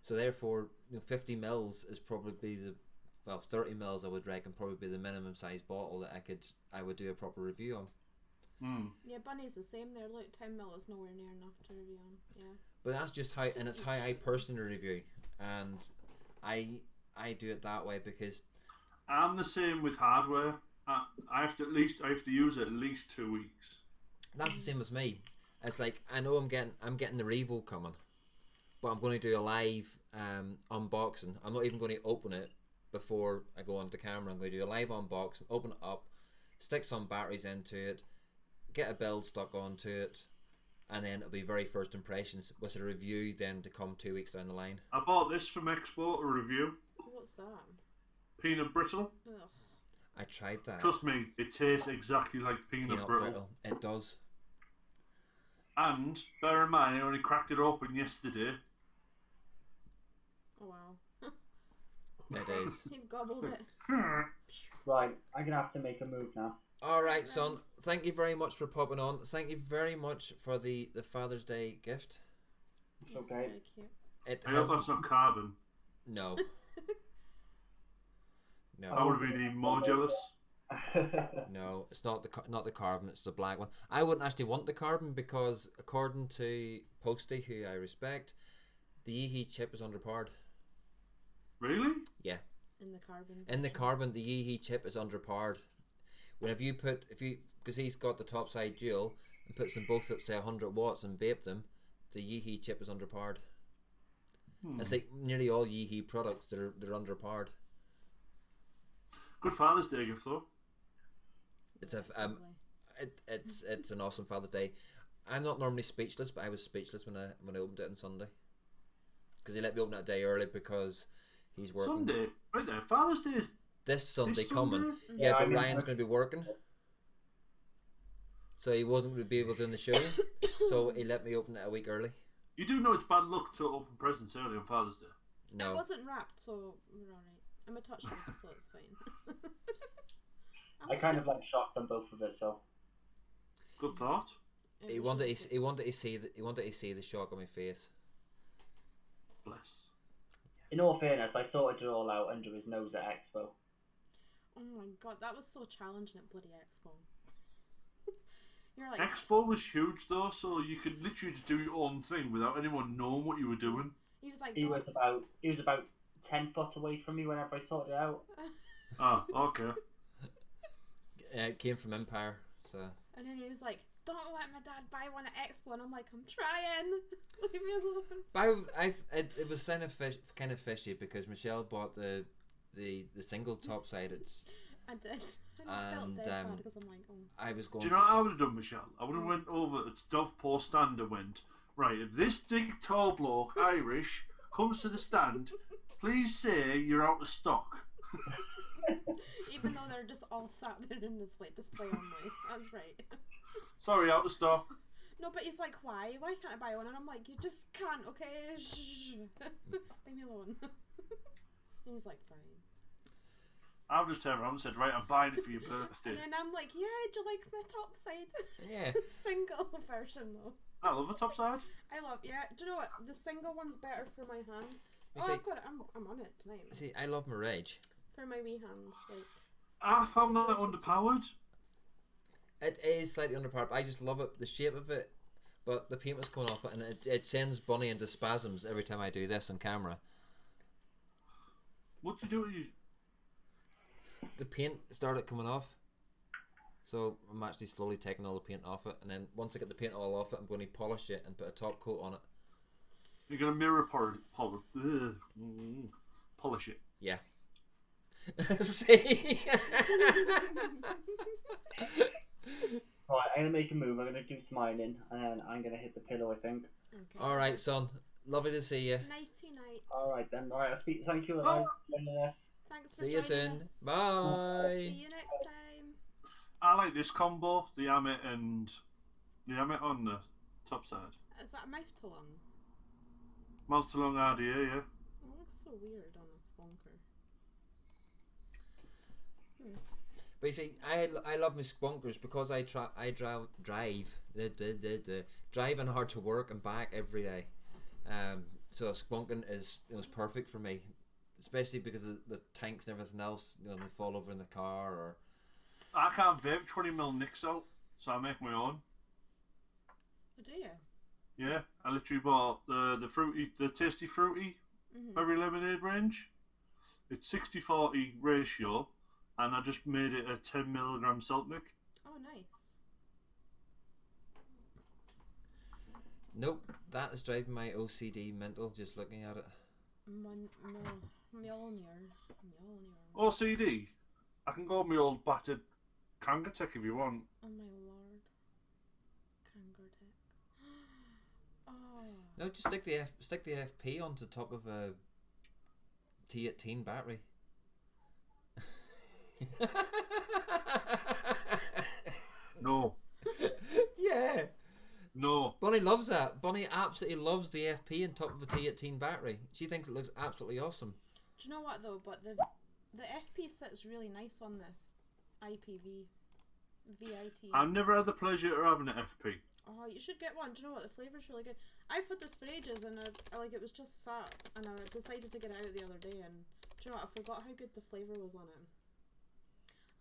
So therefore, 50 mils is probably 30 mils I would reckon probably be the minimum size bottle that I would do a proper review on. Yeah, Bunny's the same. They're like 10ml is nowhere near enough to review on. Yeah. But that's just how, and it's how I personally review, and I do it that way because I'm the same with hardware. I have to use it at least 2 weeks. that's the same as me. It's like I know I'm getting the Revo coming, but I'm going to do a live unboxing. I'm not even going to open it before I go on the camera. I'm going to do a live unboxing, open it up, stick some batteries into it, get a build stuck onto it, and then it'll be very first impressions with a review then to come 2 weeks down the line. I bought this from Expo to review. What's that? Peanut brittle. Ugh. I tried that. Trust me, it tastes exactly like peanut brittle. It does. And bear in mind, I only cracked it open yesterday. Oh wow. It is. You've gobbled it. Right, I'm gonna have to make a move now. Alright, son. Thank you very much for popping on. Thank you very much for the Father's Day gift. It's okay. Very cute. It I hope has that's not carbon. no. I No. would have been even more jealous. No, it's not the carbon, it's the black one. I wouldn't actually want the carbon because according to Posty, who I respect, the Yeehee chip is underpowered. Really? Yeah. In the carbon. In the carbon, the Yeehee chip is underpowered. Because he's got the top side dual and puts them both at say 100 watts and vape them, the Yeehee chip is underpowered. It's like nearly all Yeehee products, they're underpowered. Good Father's Day gift though. It's it's an awesome Father's Day. I'm not normally speechless, but I was speechless when I opened it on Sunday because he let me open it a day early because he's working. Sunday, right there. Father's Day is This Sunday this coming. Sunday? Yeah, Yeah, but I mean, Ryan's going to be working, so he wasn't going to be able to do the show. So he let me open it a week early. You do know it's bad luck to open presents early on Father's Day. It No, wasn't wrapped, so we're alright. I'm a touch wood, so it's fine. I kind of like shocked them both of it, so Good thought. he wanted to see the shock on my face. Bless. in all fairness, I sorted it all out under his nose at Expo. Oh my god, that was so challenging at bloody Expo. You're like Expo was huge though, so you could literally just do your own thing without anyone knowing what you were doing. he was like He was about 10 foot away from me whenever I sorted it out. Ah, okay. It came from Empire, so. and then he was like, don't let my dad buy one at Expo, and I'm like, I'm trying. Leave me alone. It was kind of fishy because Michelle bought the single top side. I did. And I felt dead bad because I'm like, oh. I was going. Do you know what I would have done, Michelle? I would have went over to Dove Post stand and went, right, if this big tall bloke, Irish, comes to the stand, please say you're out of stock. Even though they're just all sat there in display on my. That's right. Sorry, out of stock. No, but he's like, why? Why can't I buy one? And I'm like, you just can't, okay? Shh. Leave me alone. And he's like, fine. I've just turned around and said, right, I'm buying it for your birthday. And then I'm like, yeah, do you like my top side? Yeah. Single version though. I love the top side. I love, yeah. Do you know what? The single one's better for my hands. You Oh, see- I've got it. I'm on it tonight. See, I love my Reg. For my wee hands, like. I found that underpowered. It is slightly underpowered. I just love it, the shape of it, but the paint was coming off it, and it sends Bunny into spasms every time I do this on camera. What do you do? The paint started coming off, so I'm actually slowly taking all the paint off it, and then once I get the paint all off it, I'm going to polish it and put a top coat on it. You're gonna mirror polish it. Yeah. See? Right, I'm gonna make a move. I'm gonna do smiling, and then I'm gonna hit the pillow, I think. Okay. All right, son. Lovely to see you. Nighty night. All right then. All right, I'll speak. Thank you. Thanks for See you joining soon. us. Bye. See you next time. I like this combo, the Amit and the Amit on the top side. Is that a mouth to lung? Mouth to long RDA, yeah. It looks so weird on a spunker. But you see, I love my spunkers because I driving hard to work and back every day. So spunking is perfect for me, especially because of the tanks and everything else. They fall over in the car or. I can't vape 20mm nicks out, so I make my own. Do you? Yeah, I literally bought the Tasty Fruity Berry Lemonade range. It's 60-40 ratio, and I just made it a 10mg salt nick. Oh, nice. Nope, that is driving my OCD mental just looking at it. Mjolnir. OCD? I can go with my old battered Kangatek if you want. Oh my lord. Kangaroo. Oh. No, just stick the FP onto top of a T18 battery. No. Yeah. No. Bonnie loves that. Bonnie absolutely loves the FP on top of a T18 battery. She thinks it looks absolutely awesome. Do you know what though? But the FP sits really nice on this IPV VIT. I've never had the pleasure of having an FP. Oh, you should get one. Do you know what? The flavour's really good. I've had this for ages, and I like it was just sat, and I decided to get it out the other day, and do you know what? I forgot how good the flavour was on it.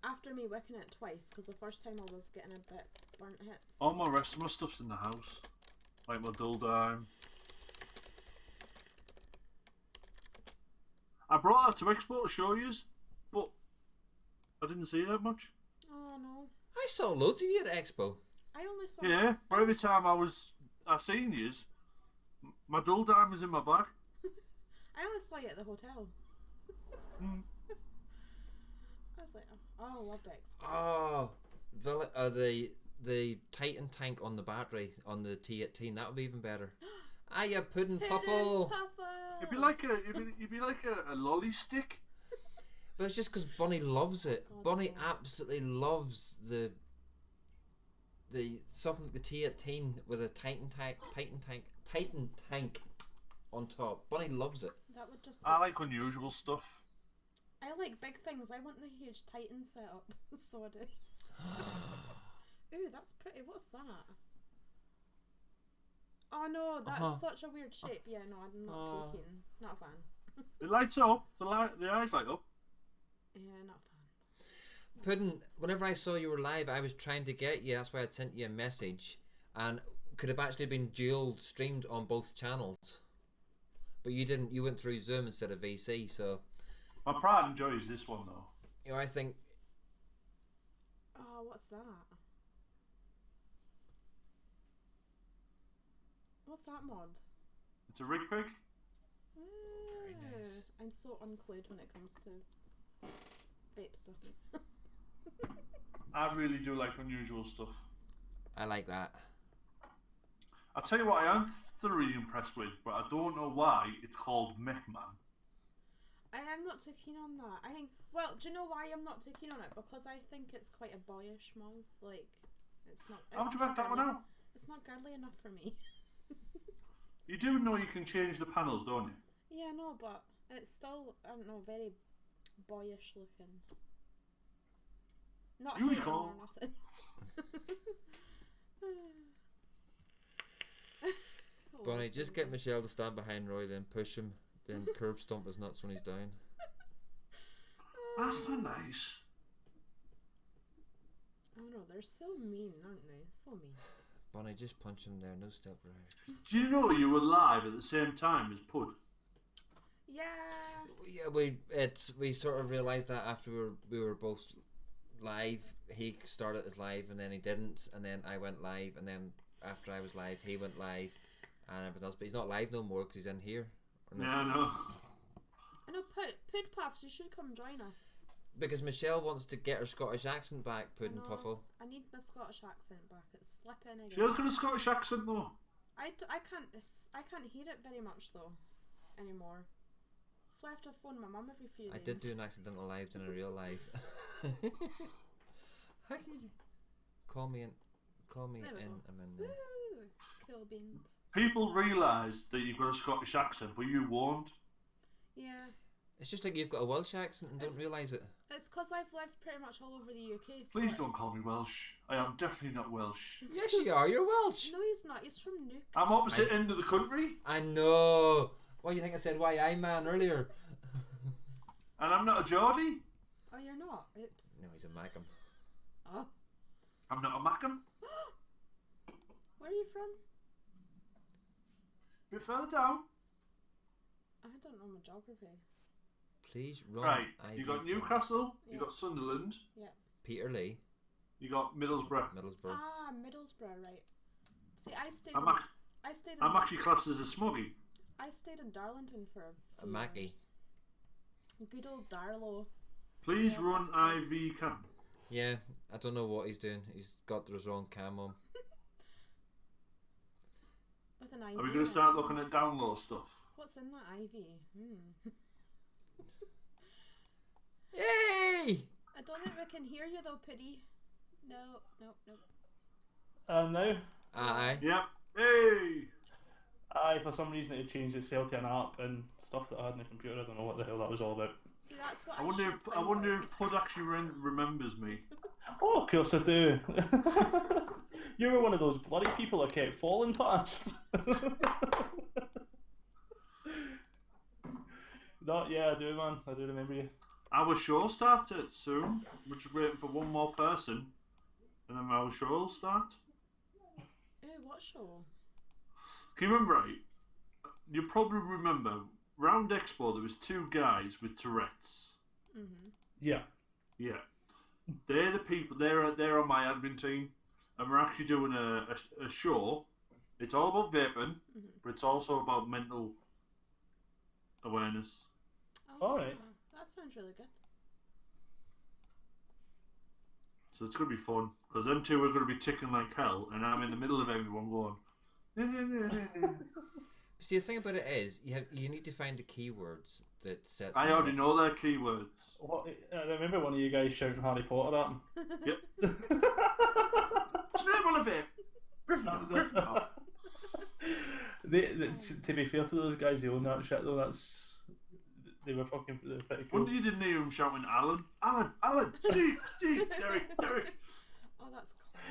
After me wicking it twice, because the first time I was getting a bit burnt hits. All my rest of my stuff's in the house. Like my dull dime. I brought that to Expo to show yous, but I didn't see that much. Oh no. I saw loads of you at Expo. I only saw. Yeah, but every time I seen yous, my dull dime was in my bag. I only saw you at the hotel. Mm. I was like, oh, I loved Expo. Oh, the Titan tank on the battery on the T18, that would be even better. Ah, you pudding puffle. It'd be like a lolly stick. But it's just because Bonnie loves it. God, Bonnie yeah. absolutely loves the something the T18 with a Titan tank on top. Bonnie loves it. That would just. I like unusual stuff. I like big things. I want the huge Titan setup. So I do. Ooh, that's pretty. What's that? Oh no, that's such a weird shape. Yeah, no, I'm not too keen. Not a fan. It lights up. The eyes light up. Yeah, not a fan. Puddin', whenever I saw you were live, I was trying to get you. That's why I sent you a message, and could have actually been dual streamed on both channels, but you didn't. You went through Zoom instead of VC. So My pride and joy is this one though. you know, I think. Oh, what's that? What's that mod? It's a rig pig. Very nice. I'm so unclued when it comes to vape stuff. I really do like unusual stuff. I like that. I'll tell you what I am thoroughly impressed with, but I don't know why it's called Mech Man. I'm not too keen on that. I think. Well, do you know why I'm not too keen on it? Because I think it's quite a boyish mug. Like, it's not. How would you work that one out? It's not girly enough for me. You do know you can change the panels, don't you? Yeah, no, but it's still, I don't know, very boyish looking. Not hating or nothing. Bonnie, just get Michelle to stand behind Roy, then push him, then curb stomp his nuts when he's down. That's not nice. I don't know, they're so mean, aren't they? So mean. Bonnie, just punch him there, no step right. Do you know you were live at the same time as Pud? Yeah. Yeah, we sort of realised that after we were both live. He started as live and then he didn't, and then I went live, and then after I was live, he went live, and everything else. But he's not live no more because he's in here. Yeah, I know. I know, Pud Puffs, you should come join us. Because Michelle wants to get her Scottish accent back, Puddin' Puffle. I need my Scottish accent back. It's slipping again. She has got a Scottish accent though. I can't hear it very much though anymore. So I have to phone my mum every few days. I did do an accidental live in a real life. How can you call me in? I'm in there. Woo! Cool beans. People realise that you've got a Scottish accent, but you won't. Yeah. It's just like you've got a Welsh accent and don't realise it. It's because I've lived pretty much all over the UK. So Please don't call me Welsh. I am definitely not Welsh. Yes, you are. You're Welsh. No, he's not. He's from Nuke. I'm opposite end of the country. I know. What do you think I said? Why I man earlier? And I'm not a Geordie. Oh, you're not. Oops. No, he's a Macam. Oh. I'm not a Macam. Where are you from? A bit further down. I don't know my geography. Please run. Right, you got Newcastle, you got Sunderland, Peterlee, you got Middlesbrough. Ah, Middlesbrough, right. See, I stayed I'm actually classed as a smuggy. I stayed in Darlington for a few Mackie. years. Good old Darlow. Please run IV cam. Yeah, I don't know what he's doing. He's got the wrong cam on. With an IV. Are we going to start looking at download stuff? What's in that IV? Yay! I don't think we can hear you though, Piddy. No. No. Aye. Yep. Hey! Aye, for some reason it changed itself to an app and stuff that I had on the computer. I don't know what the hell that was all about. See, that's what I wonder if Pud actually remembers me. Oh, of course I do. You were one of those bloody people that kept falling past. Yeah, I do, man. I do remember you. Our show started soon. We're just waiting for one more person, and then our show will start. Ew, what show? Can you remember? Right? You probably remember round Expo. There was two guys with Tourette's. Mhm. Yeah. Yeah, they're the people. They're on my admin team, and we're actually doing a show. It's all about vaping, but it's also about mental awareness. Oh, Alright. That sounds really good. So it's going to be fun, because them two are going to be ticking like hell, and I'm in the middle of everyone going. See, the thing about it is, you need to find the keywords that sets. I already know their keywords. What, I remember one of you guys shouting Harry Potter at him. Yep. Snap on a vape. Gryffindor. To be fair to those guys, they own that shit though. They were fucking pretty cool. Wonder you didn't hear him shouting, Alan, Steve, Derek. Oh, that's cool.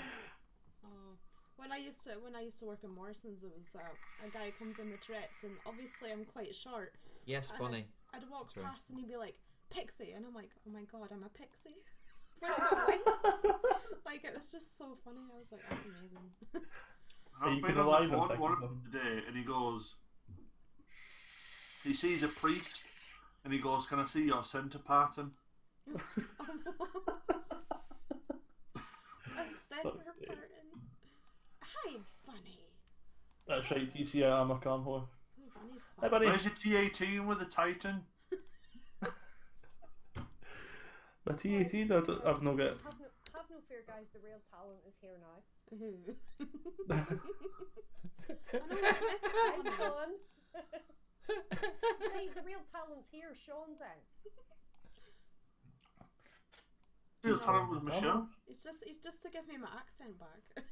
Oh, when I used to work in Morrison's, there was a guy comes in with Tourette's, and obviously I'm quite short. Yes, Bonnie. I'd walk Sorry. past and he'd be like, "Pixie," and I'm like, "Oh my god, I'm a pixie." Where's my wings? Like, it was just so funny. I was like, "That's amazing." I've been on the phone one of them today, and he sees a priest, and he goes, "Can I see your centre pattern?" A centre pattern. Hi, Bunny. That's right, TC, I'm a calm whore. Ooh, Bunny's Hi, quiet. buddy. Where's your T18 with a Titan? My T18, I've not got. Have no fear, guys. The real talent is here now. I know what I missed, I'm Bunny. done. Hey, the real talent's here. Sean's in. Real talent was Michelle. It's just to give me my accent back.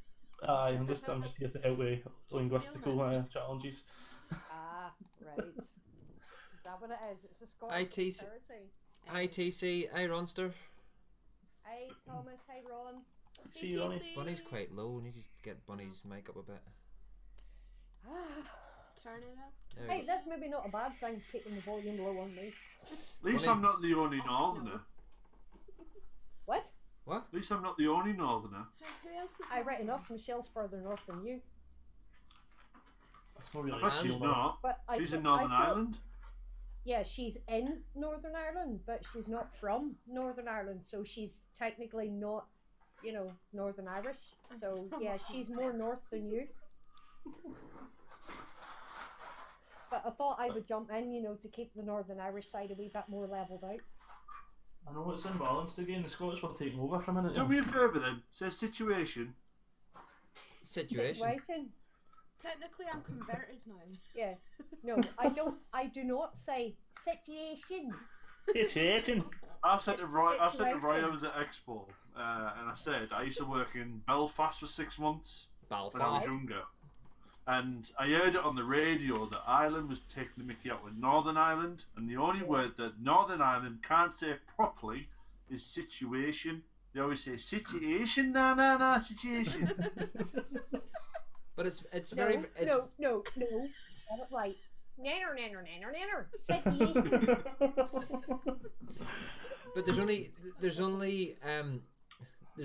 Aye, I'm just here to help with linguistical challenges. Ah, right. Is that what it is? It's a Scottish ITC. charity. Hi TC, hi Ronster. Hey, Thomas. Hey, Ron. See you, Ronnie. Bunny's quite low, we need to get Bunny's mic up a bit. Turn it up. There we Hey, go. that's maybe not a bad thing, keeping the volume low on me. At least I'm not the only northerner. What? What? At least I'm not the only northerner. Who else is I not right there? enough. Michelle's further north than you. That's not really But she's real, not. But She's in I Northern thought- Ireland. Yeah, she's in Northern Ireland, but she's not from Northern Ireland, so she's technically not, Northern Irish. So yeah, she's more north than you. But I thought I would jump in, to keep the Northern Irish side a wee bit more levelled out. I know it's imbalanced again. The Scots were taking over for a minute. Do me a favour then. Say situation. Situation. Technically, I'm converted now. Yeah. No, I do not say situation. Situation. I said to Roy, I was at Expo, and I said I used to work in Belfast for 6 months when I was Belfast. younger. And I heard it on the radio that Ireland was taking the mickey out with Northern Ireland, and the only word that Northern Ireland can't say properly is situation. They always say situation, nah, situation. But it's No, very it's no. Get it right. Nanner. Situation. but there's only there's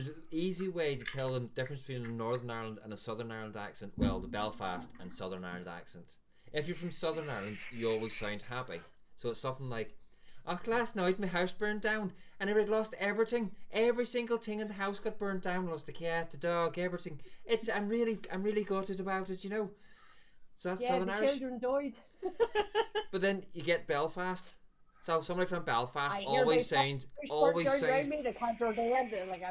an easy way to tell the difference between a Northern Ireland and a Southern Ireland accent. Well, the Belfast and Southern Ireland accent. If you're from Southern Ireland, you always sound happy. So it's something like, "Oh, last night my house burned down, and I had lost everything. Every single thing in the house got burned down. Lost the cat, the dog, everything. I'm really gutted about it, So that's Yeah, Southern the Irish. children died. But then you get Belfast. So somebody from Belfast I hear always they sounds me, the kids are dead. Like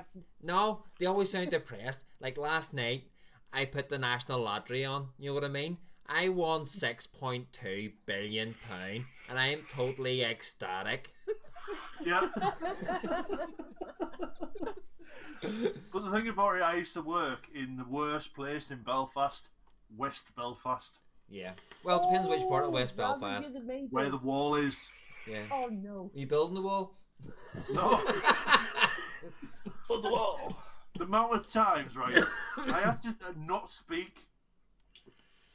no, they always sound depressed. Like last night, I put the national lottery on. You know what I mean? I won £6.2 billion, and I am totally ecstatic. Yeah. But the thing about it, I used to work in the worst place in Belfast, West Belfast, Yeah. Well, it depends which part of West Belfast. where the wall is. Yeah. Oh no. Are you building the wall? No. For the wall. The amount of times, right, I had to not speak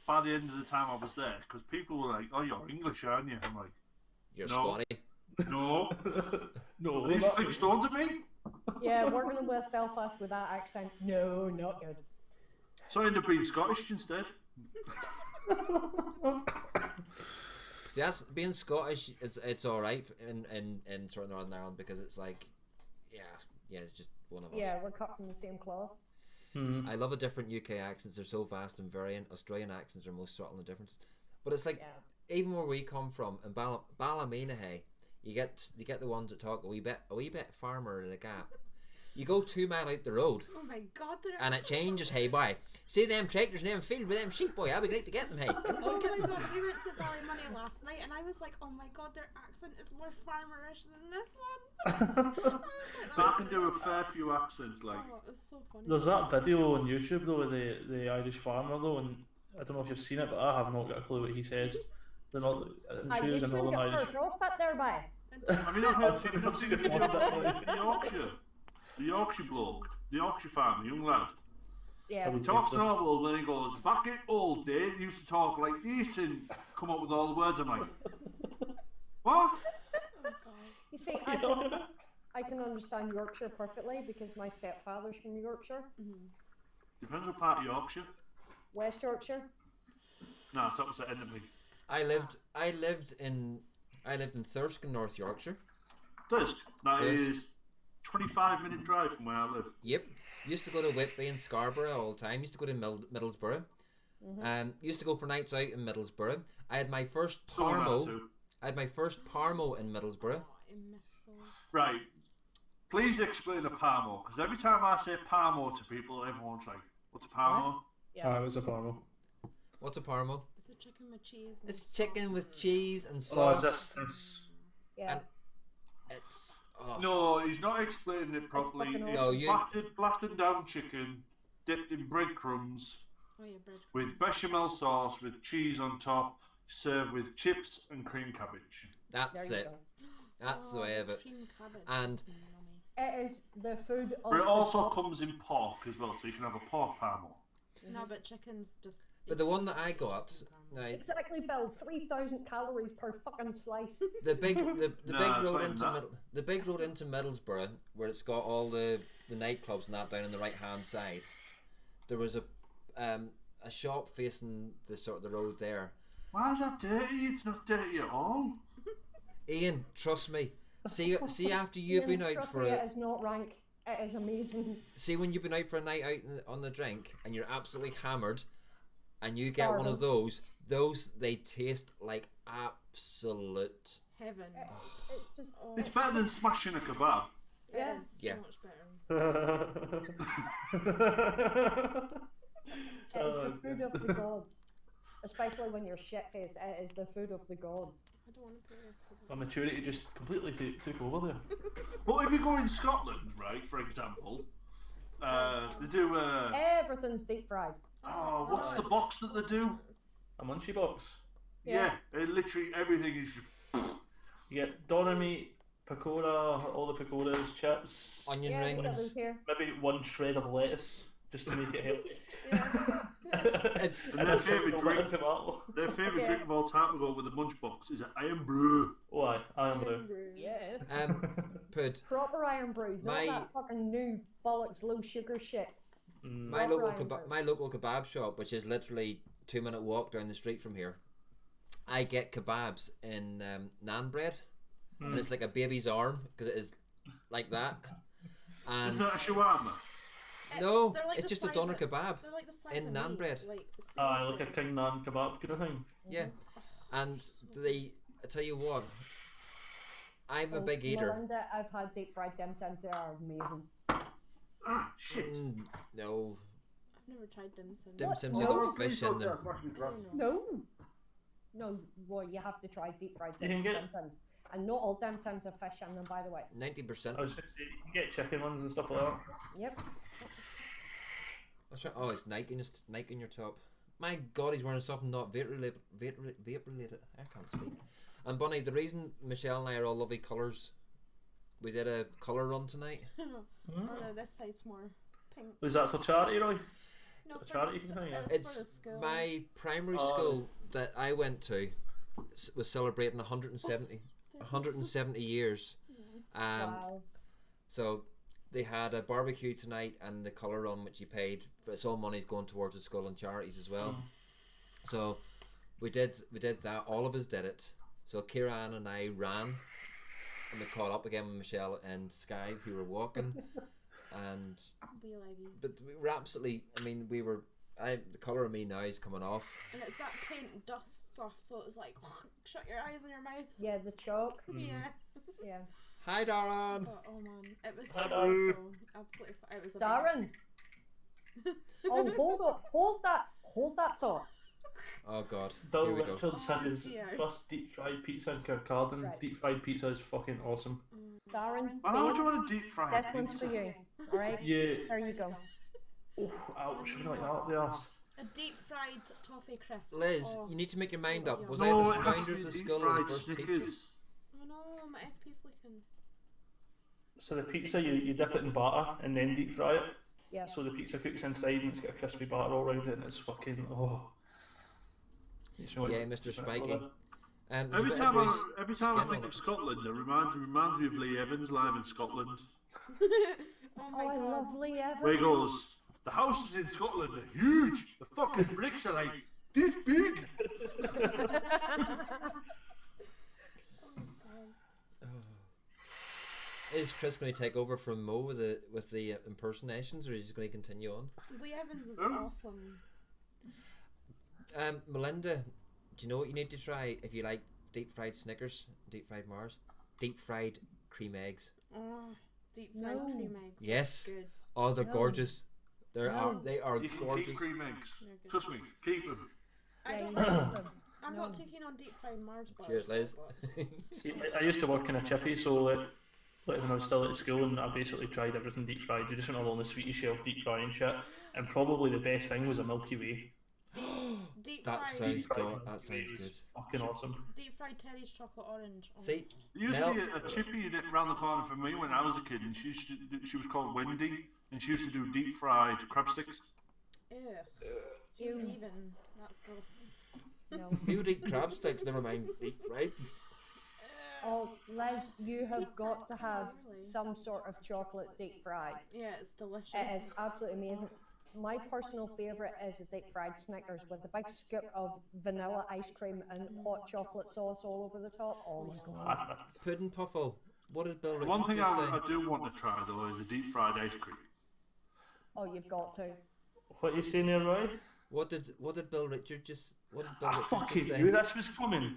by the end of the time I was there, because people were like, "Oh, you're English, aren't you?" I'm like, You're No. squatty. "No." No, These not- big stones at me. Yeah, working in West Belfast with that accent. No, not good. So I ended up being Scottish instead. See, that's being Scottish. It's all right in sort of Northern Ireland because it's like, yeah, it's just one of us. Yeah, we're cut from the same cloth. I love the different UK accents. They're so vast and variant. Australian accents are most subtle in the difference. But it's like, Yeah. even where we come from in Ballymena, hey, you get the ones that talk a wee bit farmer in the gap. You go 2 mile out the road, Oh my god, they're and it changes. Hey, boy, see them tractors in them field with them sheep, boy. I'll be glad to get them. Hey, Oh my god, we went to Ballymoney last night and I was like, oh my god, their accent is more farmerish than this one. I was like, But I that's can do a fair few accents, like. Oh, it was so funny. There's that video on YouTube though with the Irish farmer though, and I don't know if you've seen it, but I have not got a clue what he says. They're not. I'm I sure he's a used to Northern get Irish. first frostbite there, by. I mean, I've seen it. seen the video of the Yorkshire bloke, the Yorkshire farmer, young lad. Yeah. He talks normal, then he goes, "Back in old days, he used to talk like this and come up with all the words." I'm like, what? Oh god. You see, I can understand Yorkshire perfectly because my stepfather's from Yorkshire, Depends what part of Yorkshire. West Yorkshire. No, it's opposite end of me. I lived in Thirsk in North Yorkshire. Thirst. That Thirst. is 25-minute drive from where I live. Yep. Used to go to Whitby and Scarborough all the time. Used to go to Middlesbrough. Used to go for nights out in Middlesbrough. I had my first Still has Parmo. to. I had my first Parmo in Middlesbrough. Oh, I miss those. Right. Please explain a Parmo, because every time I say Parmo to people, everyone's like, "What's a Parmo?" Yeah. It was a farmer. What's a Parmo? It's the chicken with cheese. And It's chicken sauce with and- cheese and Oh, sauce. Yeah. And it's No, he's not explaining it properly. fucking It's awesome. flattened down chicken, dipped in breadcrumbs, Oh yeah, bread. with bechamel sauce with cheese on top, served with chips and cream cabbage. that's There you it. go. That's the way of it. Cream cabbage And- is yummy. It is the food of But it the also top. comes in pork as well, so you can have a pork parmo. No, but chicken's just. But the one that I got, now, Exactly, Bill. 3,000 calories per fucking slice. the big Nah, it's not even that. the big road into Middlesbrough, where it's got all the nightclubs and that down on the right hand side. There was a shop facing the sort of the road there. Why is that dirty? It's not dirty at all. Ian, trust me. See after you've been out Trust for me, a it is not rank. It is amazing. see when you've been out for a night out on the drink and you're absolutely hammered, and you get one of those. They taste like absolute. Heaven. It's just. Oh, It's better than smashing a kebab. it Yeah. is Yeah. so much better. It is the food of the gods. Especially when you're shit-faced, it is the food of the gods. I don't want to put it. My maturity just completely took over there. But if you go in Scotland, right, for example, they do Everything's deep fried. what's the box that they do? A munchie box. Yeah, literally everything is just. You get doner meat, pakora, all the pakoras, chips, Onion Yeah, we got those rings. here. maybe one shred of lettuce just to make it healthy. Yeah. It's And their favourite Little drink, tomato. their favourite Yeah. drink of all time to go with the lunchbox is an iron brew. Oh, I am blue. Yeah. Pud. Proper iron brew, not My- that fucking new bollocks low sugar shit. My Proper local iron brew. my local kebab shop, which is literally 2-minute walk down the street from here. I get kebabs in naan bread, and it's like a baby's arm because it is like that. And Isn't that a shawarma? no, They're like it's the just a size doner of- kebab. They're like the size In of naan meat, bread. Like, Like a seriously. king naan kebab kind of thing. Yeah, and I tell you what, I'm a Oh, big eater. Melinda, I've had deep fried dim sums. They are amazing. Ah, shit. No, I've never tried dim sum. dim What? sums No, have got fish in them. No. No, well, you have to try deep fried You can dim get- sums. And not all dim sums have fish in them, by the way. 90%. I was going to say, you can get chicken ones and stuff like that. Yep. Oh, it's Nike in your top. My God, he's wearing something not vape related. I can't speak. And Bonnie, the reason Michelle and I are all lovely colours, we did a colour run tonight. Oh no, this side's more pink. Was that for charity, Roy? No, a for charity the, thing, yeah. it was for the It's school. my primary Oh. school that I went to was celebrating 170 years. Wow. So they had a barbecue tonight and the colour run, which you paid. It's all money's going towards the school and charities as well. So we did that. All of us did it. So Kieran and I ran, and we caught up again with Michelle and Sky, who were walking, and Wee leggies. but we were absolutely. I mean, we were. The colour of me now is coming off. And it's that paint dusts off, so it's like shut your eyes and your mouth. Yeah, the chalk. Yeah. Yeah. Hi, Darren. Oh man, it was Hi, so Darren. good though. Absolutely, it was a Darren. Oh, hold that thought. Oh God. Bill Here we go. Richards had Oh, his dear. first deep fried pizza in Kirkcaldy. Right. Deep fried pizza is fucking awesome. Darren, Why would you want a deep fried this one's for pizza? you. Alright? Yeah. There you go. Oh, ouch, like that up the arse. A deep fried toffee crisp. Liz, Oh, you need to make your so mind up. yum. Was No, I it the has to founder be of the deep school or the fried first teacher? Snickers. Oh no, my FP's leaking. So the pizza, you dip it in batter and then deep fry it. Yeah. So the pizza cooks inside and it's got a crispy batter all around it and it's fucking, oh. Makes me want Yeah, to Mr. eat it. Spiky. There's a Every bit time of Bruce I skin think on of it. Scotland, it reminds me of Lee Evans live in Scotland, Oh my Oh, I god. love Lee where he Evans. goes, the houses in Scotland are huge. The fucking bricks are like this big. Is Chris going to take over from Mo with the impersonations, or is he just going to continue on? Lee Evans is Oh. awesome. Melinda, do you know what you need to try if you like deep fried Snickers, deep fried Mars, deep fried cream eggs? Oh, deep fried No. cream eggs. Yes. Good. Oh, they're No. gorgeous. They are No. they are You can keep gorgeous. cream eggs. They're good. Trust me, keep them. I Yeah, don't you like. don't them. I'm No. not too keen on deep fried Mars bars. Cheers, Liz. but- See, I used to work in a chippy, so like when I was still at school, and I basically tried everything deep fried. You just went along the sweetie shelf deep frying shit, and probably the best thing was a Milky Way. Deep That fried. sounds Deep fried good. That Milky sounds Way good. is fucking awesome. Deep fried Teddy's chocolate orange. Oh. See, There used Mel- to be a chippy around the corner from me when I was a kid, and she was called Wendy, and she used to do deep fried crab sticks. Ew. Ew. Even. That's gross. No. who would eat crab sticks? Never mind deep fried. Oh, Liz, you have Deep got to fried, have really? some sort of chocolate deep fried. Yeah, it's delicious. It is absolutely amazing. My personal favourite is the deep fried Snickers with a big scoop of vanilla ice cream and hot chocolate sauce all over the top. Oh my god. Pudding puffle. What did Bill One Richard thing just say? I do want to try though is a deep fried ice cream. Oh, you've got to. What are you saying there, Roy? What did Bill Richard just? What did Bill I Richard fucking just say? knew this was coming.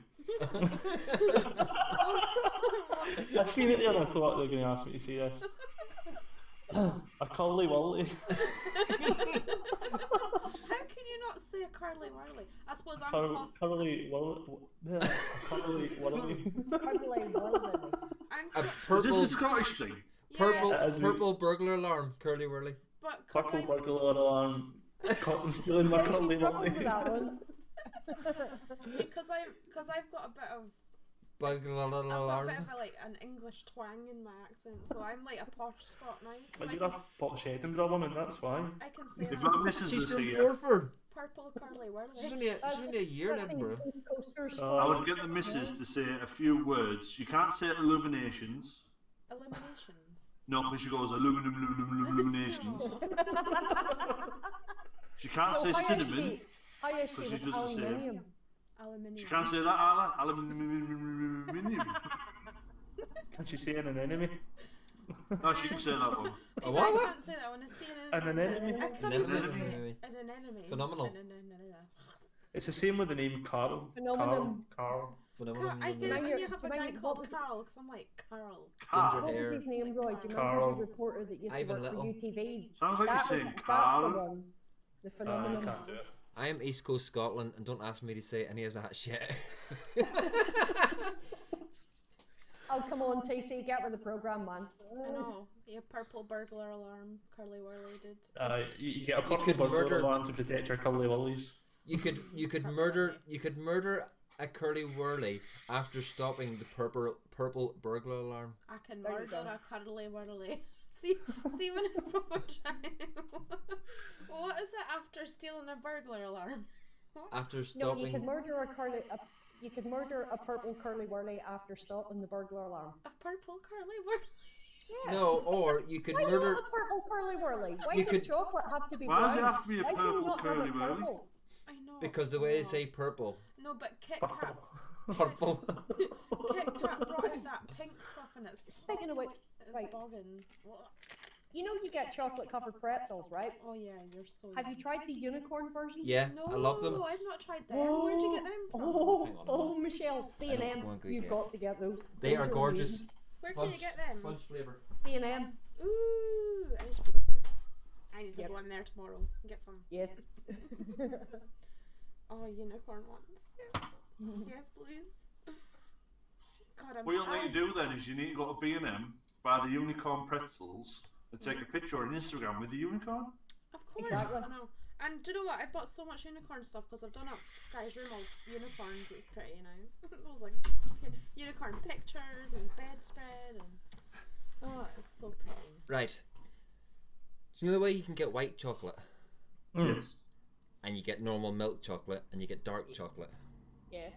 I seen it there and I thought they were going to ask me to say this. A curly whirly. How can you not say a curly whirly? I suppose I'm Curly whirly. Yeah, curly whirly. Curly whirly. I'm A so, Is purple, this a Scottish thing? purple, Yeah. As we- purple burglar alarm. Curly whirly. but cause Purple I'm, burglar alarm. Cotton stealing my curly Problem whirly. with that one. see, cause I've got a bit of Burglar I've got a alarm. bit of a, like an English twang in my accent, so I'm like a posh Scot now. 'cause Well, I you're can, a posh Edinburgh woman, that's why. I can say If that. my missus She's was from here, Forfar. Purple curly She's whirly. only a year in Edinburgh. Coasters. I would get the missus to say a few words. You can't say illuminations. Illuminations. No, because she goes illuminations. She can't say cinnamon. How is because she she with does the same. aluminium? Aluminium. She can't say that either. Aluminium. Can she say an enemy? No, she can say that one. A what? I can't say that one. I see An anemone? I can't An even anemone. say an anemone. Phenomenal. It's the same with the name Carl. Phenomenon. Carl. Phenomenal. I hate it when you have a Can I guy get- called what was- Carl, because I'm like, Carl. Ginger What hair. was his name, Roy? Do you remember Carl. the reporter that used Ivan to work Little. for UTV? Sounds like you're That saying was, that's Carl. the one. The I phenomenon. can't do it. I am East Coast Scotland, and don't ask me to say any of that shit. Oh, come on, TC, get with the program, man. I know. Yeah, purple burglar alarm. Curly whirly did. You get a purple could burglar murder- alarm to protect your curly willies. You could murder a curly whirly after stopping the purple burglar alarm. I can There you murder go. a curly whirly. See when it's proper time. What is it after stealing a burglar alarm? After No, stopping. you could murder you could murder a purple curly whirly after stopping the burglar alarm. A purple curly whirly? Yeah. No, or you could Why murder. not a purple curly whirly? Why You does could- chocolate have to be Why does it brown? have to be a Why can purple you not have curly it whirly? purple? I know. Because the way they Oh. say purple. No, but Kit Kat. Purple. Kit Kat brought out that pink stuff and it's Speaking of which, it's right. bogging. you know you get chocolate covered pretzels, right? Oh yeah, you're so. Have you tried the unicorn version? Yeah, No, I love them. I've not tried them. Where'd you get them from? Oh, Hang on a oh, minute. Michelle, I know B&M, go on, go you've get. got to get those. They Those are gorgeous. amazing. Where can you get them? Fudge flavour. B&M, Ooh, I need to go there. I need to Yep. go in there tomorrow and get some. yes. Oh, unicorn ones. Yes, yes, please. God, I'm What you'll sad. need to do then is you need to go to B&M, buy the unicorn pretzels, and take a picture on Instagram with the unicorn. Of course, Exactly. I know. And do you know what? I bought so much unicorn stuff because I've done up Sky's room all unicorns. It's pretty now. There's like unicorn pictures and bedspread and oh, it's so pretty. Right. So you know the way you can get white chocolate, Yes. and you get normal milk chocolate, and you get dark chocolate. Yeah.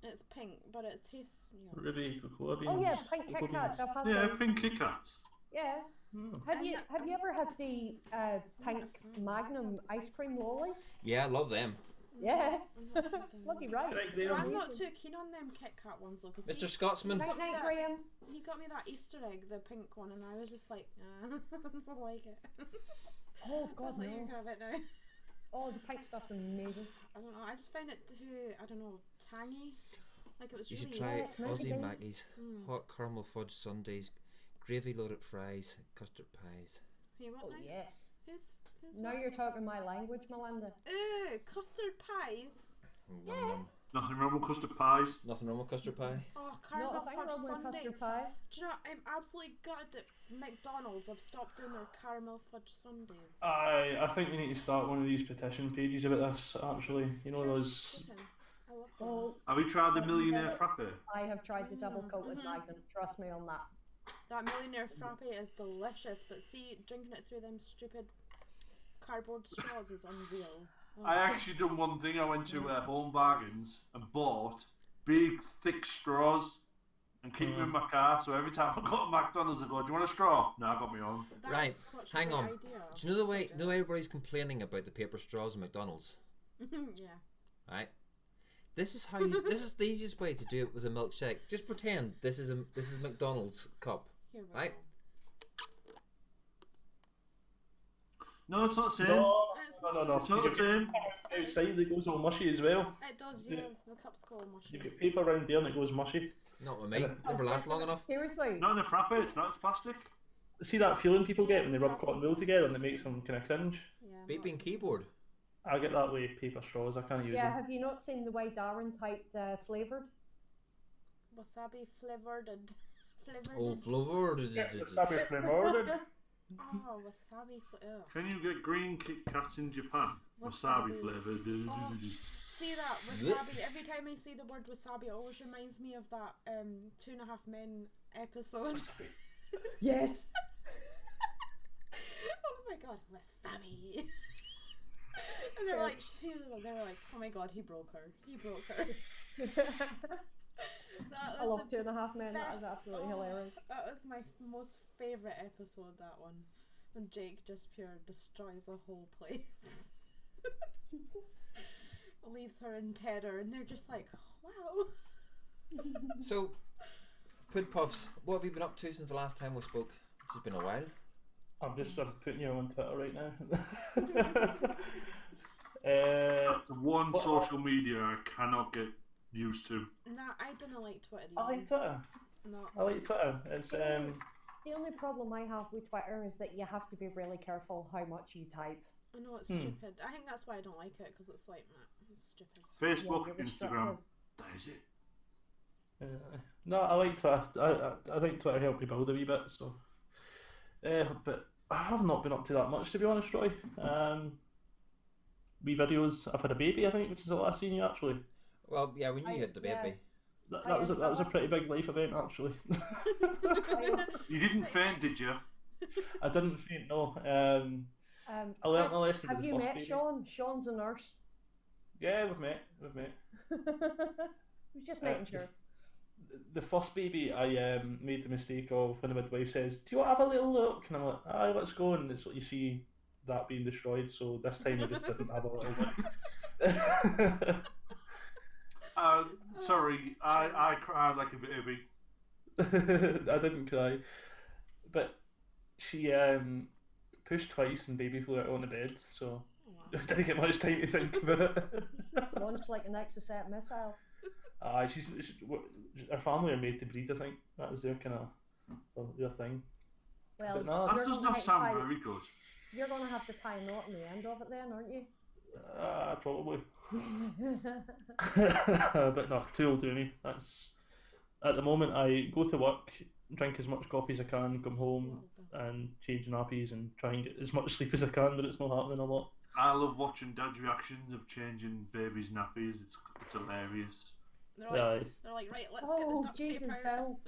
It's pink, but it tastes. You know, Ruby, cocoa beans. Oh yeah, pink cocoa Kit Kats. beans. I've had Yeah, them. pink Kit Kats. Yeah. Have you ever had the pink Magnum ice cream lollies? Yeah, I love them. Yeah. I'm not had them. Lucky right. Right there. I'm not too keen on them Kit Kat ones though, because Mr. Scotsman. Night night, Graham. he got me that Easter egg, the pink one, and I was just like, nah, I don't like it. Oh I God was like, you no. can have it now. Oh, the pink stuff's amazing. I don't know. I just found it too. I don't know, tangy. Like it was You really. should try Yeah, it. it's nice Aussie again. Mackey's. Hot caramel fudge sundaes, gravy loaded fries, custard pies. Hey, what Oh now? yes. Who's Now you're talking my language, Melinda. Ooh, custard pies. Nom. Nothing wrong with custard pies. Nothing wrong with custard pie. Oh, caramel Not a thing fudge wrong with sundae. custard pie. Do you know, I'm absolutely gutted that McDonald's have stopped doing their caramel fudge sundaes. I think we need to start one of these petition pages about this. Actually, you know Pure those. stupid. I love them. Oh, Have you tried the millionaire frappe? I have tried the double coated Mhm. Magnum. Trust me on that. That millionaire frappe is delicious, but see, drinking it through them stupid cardboard straws is unreal. Oh. I actually done one thing. I went to Home Bargains and bought big, thick straws and keep them in my car. So every time I go to McDonald's, I go, "Do you want a straw?" No, I got my own. That's Right, such hang a on. great idea. Do you know the way? No, everybody's complaining about the paper straws in McDonald's, Yeah. right? This is how you. This is the easiest way to do it with a milkshake. Just pretend this is McDonald's cup, Here we right? go. No, it's not the same. No, It's no, not- no. It's not the same. Outside that goes all mushy as well. It does, yeah. The cup's called mushy. You've got paper around there and it goes mushy. Not with me. Never lasts long enough. Seriously. Not in a frappe. It's not. It's plastic. See that feeling people get when they rub Exactly. cotton wool together and it makes them kind of cringe? Yeah. Beeping keyboard. I get that with paper straws. I can't use Yeah, them. have you not seen the way Darren typed flavoured? Wasabi flavored and Oh, flavored. flavor. Oh, wasabi flavor. Can you get green Kit Kats in Japan? Wasabi Wasabi. flavored. Oh. See that wasabi? Every time I see the word wasabi, it always reminds me of that 2.5 Men episode. Yes. Oh my god, wasabi! And they're like, oh my god, he broke her. He broke her. That I was love the 2.5 Men. That is best- absolutely oh, hilarious. That was my most favourite episode, that one. When Jake just pure destroys a whole place. Leaves her in terror, and they're just like, wow. So, Pud Puffs, what have you been up to since the last time we spoke? Which has been a while. I'm putting you on Twitter right now. That's the one What- social media I cannot get used to. Nah, I didn't like Twitter I either. like Twitter. No. I like Twitter. It's The only problem I have with Twitter is that you have to be really careful how much you type. I know it's stupid. I think that's why I don't like it, because it's like, nah, it's stupid. Facebook, you're Instagram. restricted. That is it. no, I like Twitter. I think Twitter helped me build a wee bit. So, but I have not been up to that much, to be honest, Roy. Wee videos. I've had a baby, I think, which is the last seen you actually. Well, yeah, we knew you had the yeah. baby. That was a pretty big life event actually. You didn't faint, did you? I didn't faint, no. I learnt have, my lesson have with you the first met baby. Sean? Sean's a nurse. Yeah, we've met. Who's just making sure. The first baby, I made the mistake of when the midwife says, "Do you want to have a little look?" And I'm like, "Aye, let's go." And it's like you see that being destroyed. So this time I just didn't have a little look. Sorry, I cried like a baby. I didn't cry, but she pushed twice and baby flew out on the bed. So Oh, wow. I didn't get much time to think about it. Launched like an Exocet missile. She's her family are made to breed. I think that was their kind of their thing. Well, But no, That you're does gonna not have to sound tie- very good. You're going to have to tie a knot in the end of it then, aren't you? Probably. But no, too old to me. That's at the moment. I go to work, drink as much coffee as I can, come home and change nappies and try and get as much sleep as I can. But it's not happening a lot. I love watching Dad's reactions of changing babies' nappies. It's hilarious. Aye. They're like, right, let's Oh, get the duct Jesus, tape out. Phil.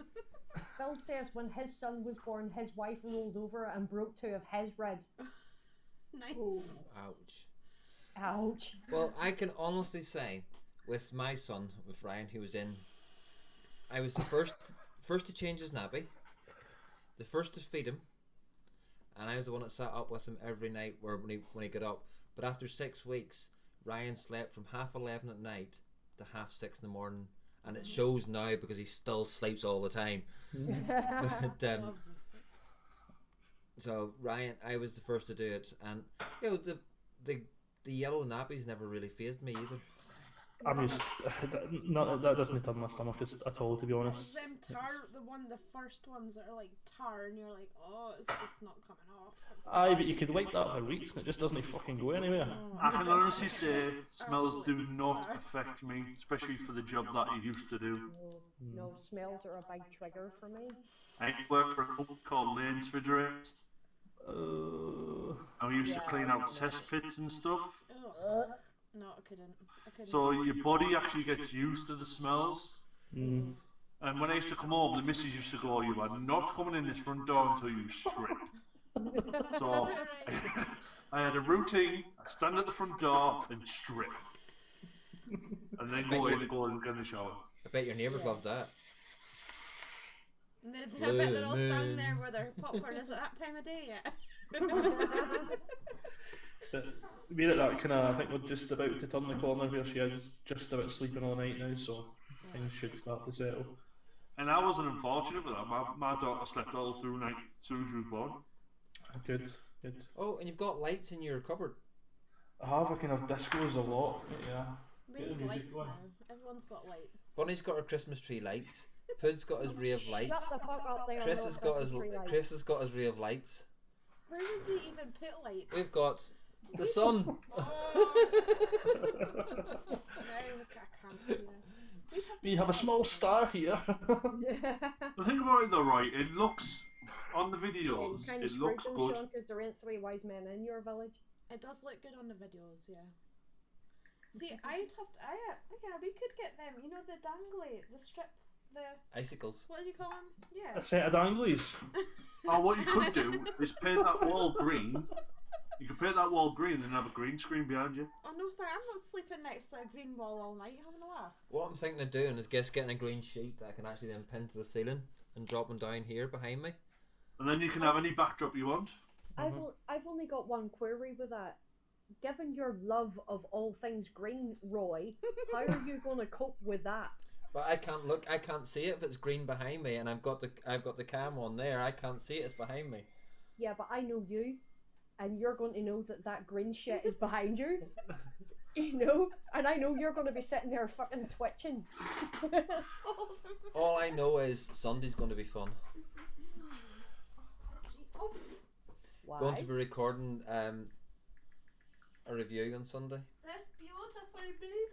Phil says when his son was born, his wife rolled over and broke 2 of his ribs. Nice. Ouch. Ouch. Well, I can honestly say, with my son, with Ryan, who was in, I was the first to change his nappy, the first to feed him, and I was the one that sat up with him every night when he got up. But after 6 weeks, Ryan slept from 11:30 at night to 6:30 in the morning, and it shows now because he still sleeps all the time. But, Loves this. so Ryan, I was the first to do it, and you know the yellow nappies never really fazed me either. I'm used. That doesn't turn my stomach at all, to be honest. It's them the first ones that are like tar, and you're like, oh, it's just not coming off. Aye, but you could wipe that for weeks and it just doesn't fucking go anywhere. I can honestly say smells do not affect me, especially for the job that I used to do. No, smells are a big trigger for me. I work for a company called Lane's Refrigerators. And we used to clean out test pits and stuff. No, I couldn't. So your body actually gets used to the smells. Mm. And when I used to come home, the missus used to go, "You are not coming in this front door until you strip." So I had a routine. I stand at the front door and strip, and then go in and get in the shower. I bet your neighbours love that. I bet they're all standing there with their popcorn. Is it that time of day yet? We're at that kind of, I think we're just about to turn the corner where she is just about sleeping all night now, so things should start to settle. And I wasn't unfortunate with that. My daughter slept all through night as soon as she was born. Good. Oh, and you've got lights in your cupboard. I have a kind of discos a lot, yeah. We need lights now. Everyone's got lights. Bonnie's got her Christmas tree lights. Pud's got his ray of lights. Shut the fuck up there. Chris has got his ray of lights. Where did we even put lights? We've got the sun. We have a small star here. The thing about it though, right, it looks, on the videos, it looks good. Because there ain't 3 wise men in your village. It does look good on the videos, yeah. See, we could get them, you know, the dangly, the strip, the... Icicles. What do you call them? Yeah. A set of danglies. Or what you could do is paint that wall green. You could paint that wall green and have a green screen behind you. Oh no, I'm not sleeping next to a green wall all night having a laugh. What I'm thinking of doing is just getting a green sheet that I can actually then pin to the ceiling and drop them down here behind me. And then you can have any backdrop you want. I've only got one query with that. Given your love of all things green, Roy, how are you going to cope with that? But I can't see it if it's green behind me, and I've got the cam on there. I can't see it, it's behind me. Yeah, but I know you, and you're going to know that green shit is behind you. You know, and I know you're going to be sitting there fucking twitching. All I know is Sunday's going to be fun. Why? Going to be recording a review on Sunday. That's beautiful, baby.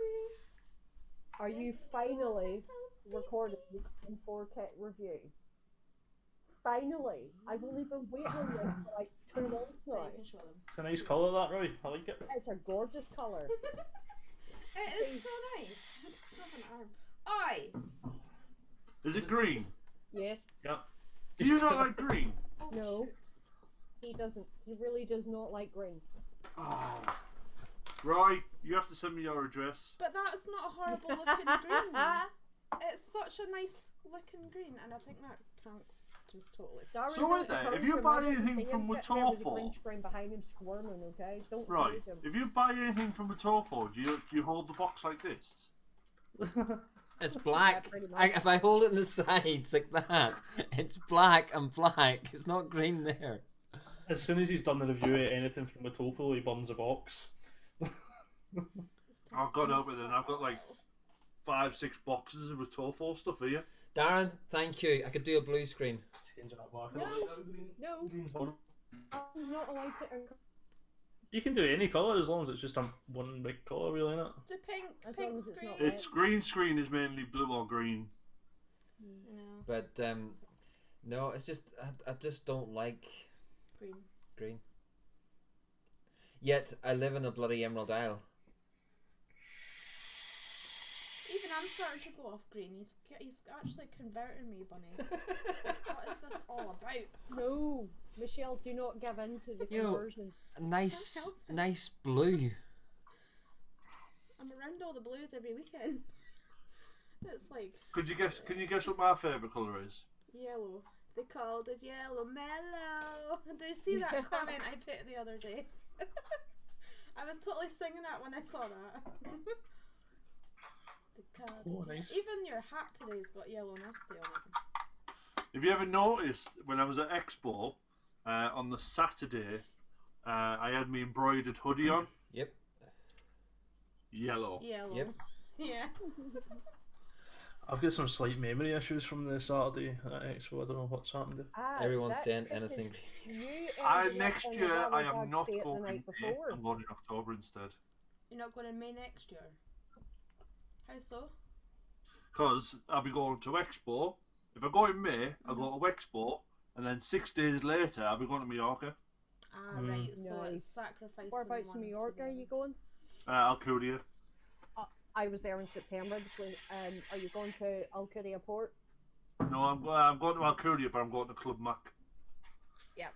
Are you finally recording in 4K review? Finally! I've only been waiting on this for like 2 months now. It's a nice colour that, Roy. I like it. It's a gorgeous colour. It is so nice. I don't have an arm. Is it green? Yes. Yeah. Do you not like green? Oh, No. shoot. He doesn't. He really does not like green. Oh. Right, you have to send me your address. But that's not a horrible looking green. It's such a nice looking green, and I think that tank's just totally. Darren's So really wait there, if encouraged you him buy now. anything See him from sitting there with the Watofo- green screen behind him squirming, okay? Don't Right, encourage him. if you buy anything from a Watofo, do you hold the box like this? It's black. Yeah, pretty much. If I hold it in the sides like that, it's black and black. It's not green there. As soon as he's done the review of anything from the tofu, he burns a box. I've gone over there and I've got like 5-6 boxes of Watofo stuff here. Darren, thank you. I could do a blue screen. No, I'm not allowed to encourage. You can do any colour as long as it's just one big colour, really, innit? To pink As long as it's screen. not It's green screen is mainly blue or green. No, But no, it's just I just don't like green. green. Yet I live in a bloody Emerald Isle. Even I'm starting to go off green. He's actually converting me, Bunny. What is this all about? No, Michelle, do not give in to the conversion. Nice blue. I'm around all the blues every weekend. It's like Can you guess what my favourite colour is? yellow. They called it yellow mellow. Do you see that comment I put the other day? I was totally singing that when I saw that. Oh, nice. Even your hat today's got yellow nasty on it. Have you ever noticed when I was at Expo on the Saturday, I had my embroidered hoodie on? Yep. Yellow. Yellow. Yep. Yeah. I've got some slight memory issues from the Saturday at Expo. I don't know what's happened. Everyone's that's saying 'cause anything. You ended up Next in the year, I Valley am Dog not State the going night in May. before. I'm going in October instead. You're not going in May next year? How so? Because I'll be going to Expo. If I go in May, I'll go to Expo, and then 6 days later, I'll be going to Mallorca. Ah, right. So Nice. it's sacrificing. Whereabouts one in for Mallorca the are you going? Alcudia. I was there in September. Are you going to Alcudia Port? No, I'm going to Alcudia, but I'm going to Club Mac. Yep.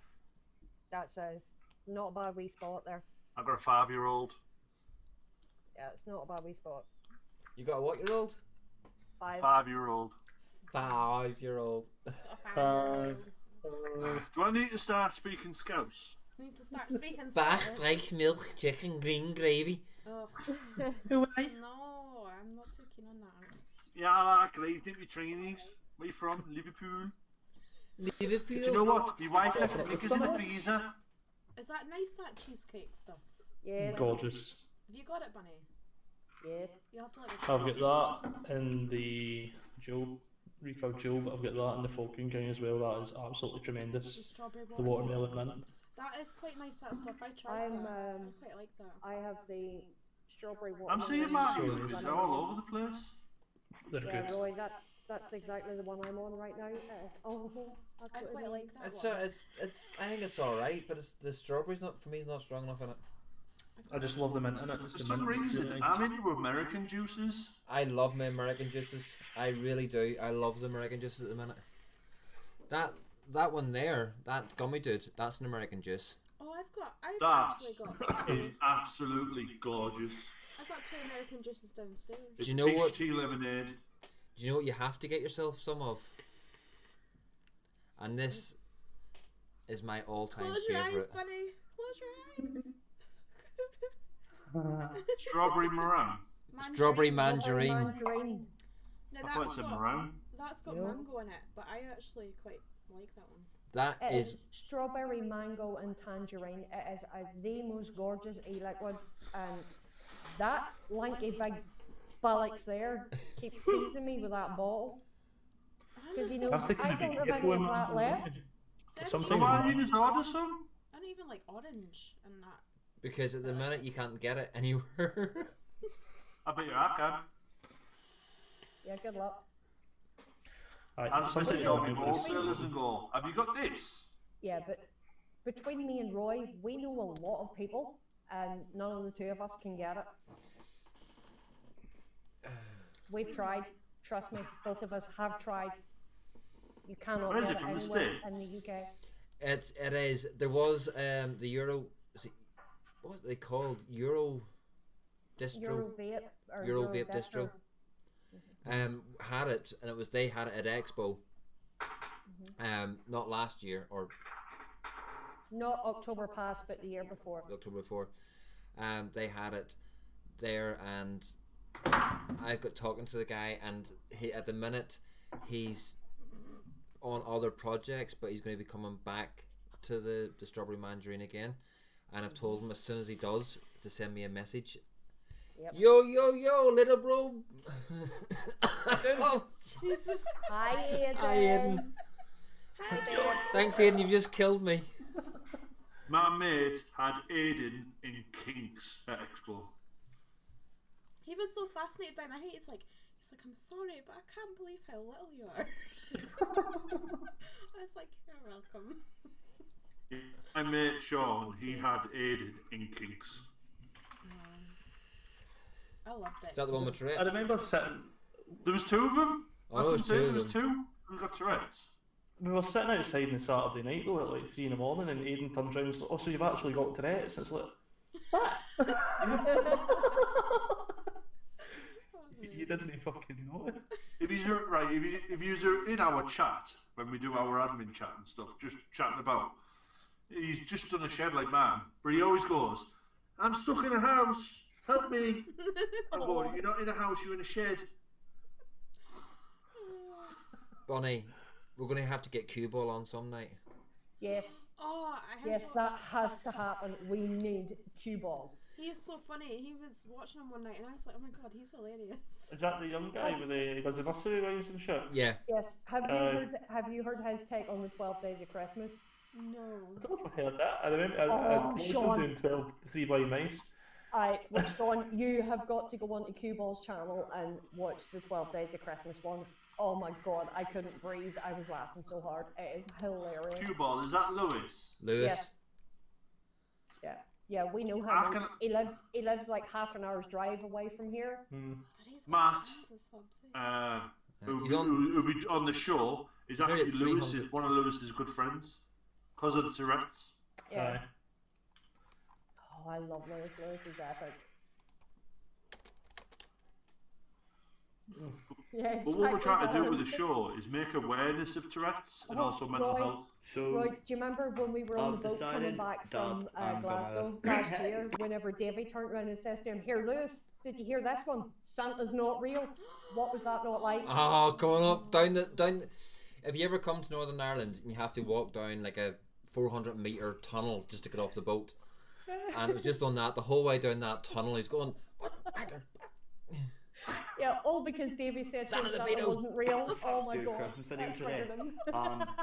That's not a bad wee spot there. I've got a 5-year-old. Yeah, it's not a bad wee spot. You got a what-year-old? 5-year-old. 5-year-old. Do I need to start speaking Scouse? Need to start speaking. Back, Scottish. rice, milk, chicken, green gravy. Ugh. Who I? No, I'm not too keen on that. Yeah, I like raised in my trainees. Where you from? Liverpool. Liverpool. But you know what? My wife left knickers in the freezer. Is that nice, that cheesecake stuff? Yes. Gorgeous. Have you got it, Bunny? Yes. You'll have to let me I've got that in the Joe, Rico Joe, but I've got that in the Falcon King as well. That is absolutely The tremendous. strawberry The watermelon mint. That is quite nice, that stuff. I tried that. I quite like that. I have the strawberry water. I'm seeing Mario's all over the place. They're Yeah, good. Roy, that's exactly the one I'm on right now. I quite like that It's, one. it's. I think it's all right, but it's the strawberries not for me. Is not strong enough in it. I just love the mint in it. It's For the some mint. It's reason, really nice. I'm into American juices. I love my American juices. I really do. I love the American juices at the minute. That one there, that gummy dude, that's an American juice. Oh, I've That actually got two. is absolutely gorgeous. I've got 2 American juices downstairs. It's you know peach what- tea lemonade. Do you know what you have to get yourself some of? And this is my all-time Close your eyes, favorite. Bunny. Close your eyes. Strawberry meringue. Strawberry mandarin. Mandarin. Now I thought it said meringue. that's got No. mango in it, but I actually quite like that one. That It is is strawberry, mango, and tangerine. It is the most gorgeous e-liquid, and that lanky big bollocks there keeps teasing me with that bottle. Because you know, I think I it'd don't be have good any when of that left. So Something- So why don't you just order some? I don't even like orange and that. because at the minute you can't get it anywhere. I bet you I can. Yeah, good luck. As Alright, a something message I'll on do the with this. wholesalers and go, have you got this? Yeah, but between me and Roy, we know a lot of people, and none of the two of us can get it. We've tried. Trust me, both of us have tried. You cannot Where is get it, it from the anywhere in States? the UK. It is. There was the Euro. What was they called? Euro distro. Eurovape or Eurovape distro. Eurodistro. Had it, and it was they had it at Expo. Not last year or Not October past, but the year before. the October before. They had it there, and I got talking to the guy, and he at the minute he's on other projects, but he's going to be coming back to the strawberry mandarin again, and I've told him as soon as he does to send me a message. Yep. Yo, little bro. Oh, Jesus. Hi, Aidan. Hi, Aidan. Thanks, Aidan. You've just killed me. My mate had Aiden in Kinks at Expo. He was so fascinated by my height. He's like, I'm sorry, but I can't believe how little you are. I was like, you're welcome. My mate Sean, he had Aiden in Kinks. I loved it. Is that the one with Tourette's? I remember sitting. There was 2 of them. Oh, That's there what was I'm saying, two there of was 2 who got Tourette's. We were sitting outside on Saturday night though at like 3 in the morning, and Aidan turns around and is like, "Oh, so you've actually got Tourette's?" It's like, what? You didn't fucking know it. If you're in our chat when we do our admin chat and stuff, just chatting about, he's just done a shed like man, but he always goes, "I'm stuck in a house, help me." I'm going, "You're not in a house, you're in a shed." Bonnie, we're going to have to get cue ball on some night. Yes. Oh, I have Yes, watched- that has to happen. We need cue ball. He is so funny. He was watching him one night, and I was like, "Oh my god, he's hilarious." Is that the young guy with the does the nursery rhymes and shit? Yeah. Yes. Have you heard his take on the 12 Days of Christmas? No. I don't know if I heard that. I remember I listened Sean. to 3 Blind Mice. Well, Sean, you have got to go onto Cue Ball's channel and watch the 12 Days of Christmas one. Oh my god, I couldn't breathe. I was laughing so hard. It is hilarious. Cue Ball, is that Lewis? Lewis. Yeah, we know him. He lives like half an hour's drive away from here. God, he's got Matt, tons of subs, who'll be on the show, is actually Lewis, one of Lewis's good friends, because of the Tourette's. Yeah. Oh, I love Lewis. Lewis is epic. Yeah, But what we're trying to do with the show is make awareness of Tourette's and also mental health. So, Right, do you remember when we were on the boat coming back from Glasgow last year, whenever Davey turned around and says to him, "Here, Lewis, did you hear this one? Santa's not real." What was that not like? Oh, going up down. If you ever come to Northern Ireland and you have to walk down like a 400-meter tunnel just to get off the boat, and it was just on that the whole way down that tunnel, he's going, "What? Yeah, all because Davey said Santa's a Santa pedo." wasn't real. Oh my do a god. Christmas video That today. triggered him.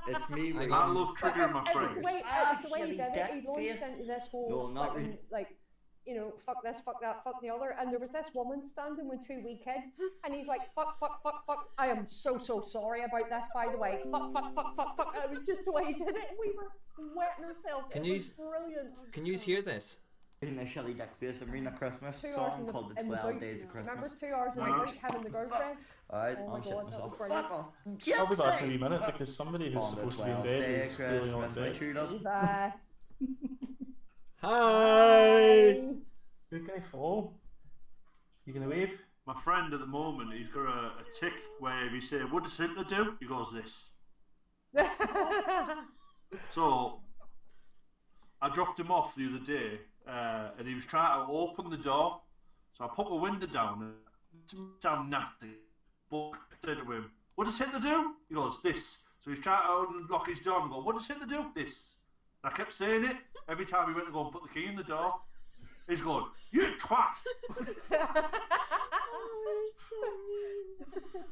It's me. I I love triggering my It's friends. the way he did it. He launched into this whole No, not fucking, really. like, you know, fuck this, fuck that, fuck the other. And there was this woman standing with 2 wee kids, and he's like, fuck, fuck, fuck, fuck. I am so sorry about this, by the way. Fuck, fuck, fuck, fuck, fuck. And it was just the way he did it. We were wetting ourselves. Can It you was brilliant. Can you hear this?" Initially, Dick Face and reading a Christmas 2 hours song in the, called The in the 12 boot. Days of Remember Christmas. 2 hours in the boot having the girlfriend? Alright, Oh my I'm shitting God, that myself. was brilliant. Fuck off. I'll be back in a wee Gypsy! minute because somebody who's On the supposed to be in 12th bed day is of clearly not Christmas, in my bed. true love. Bye. Hi. Who can I follow? You gonna wave? My friend at the moment, he's got a tick where if you say, "What does Hitler do?" he goes, "This." So I dropped him off the other day, and he was trying to open the door. So I put my window down and damn nasty. But I said to him, "What does Hitler do?" He goes, "This." So he's trying to unlock his door and go, "What does Hitler do?" "This." And I kept saying it every time he went to go and put the key in the door. He's going, "You twat!" Oh, you're so mean.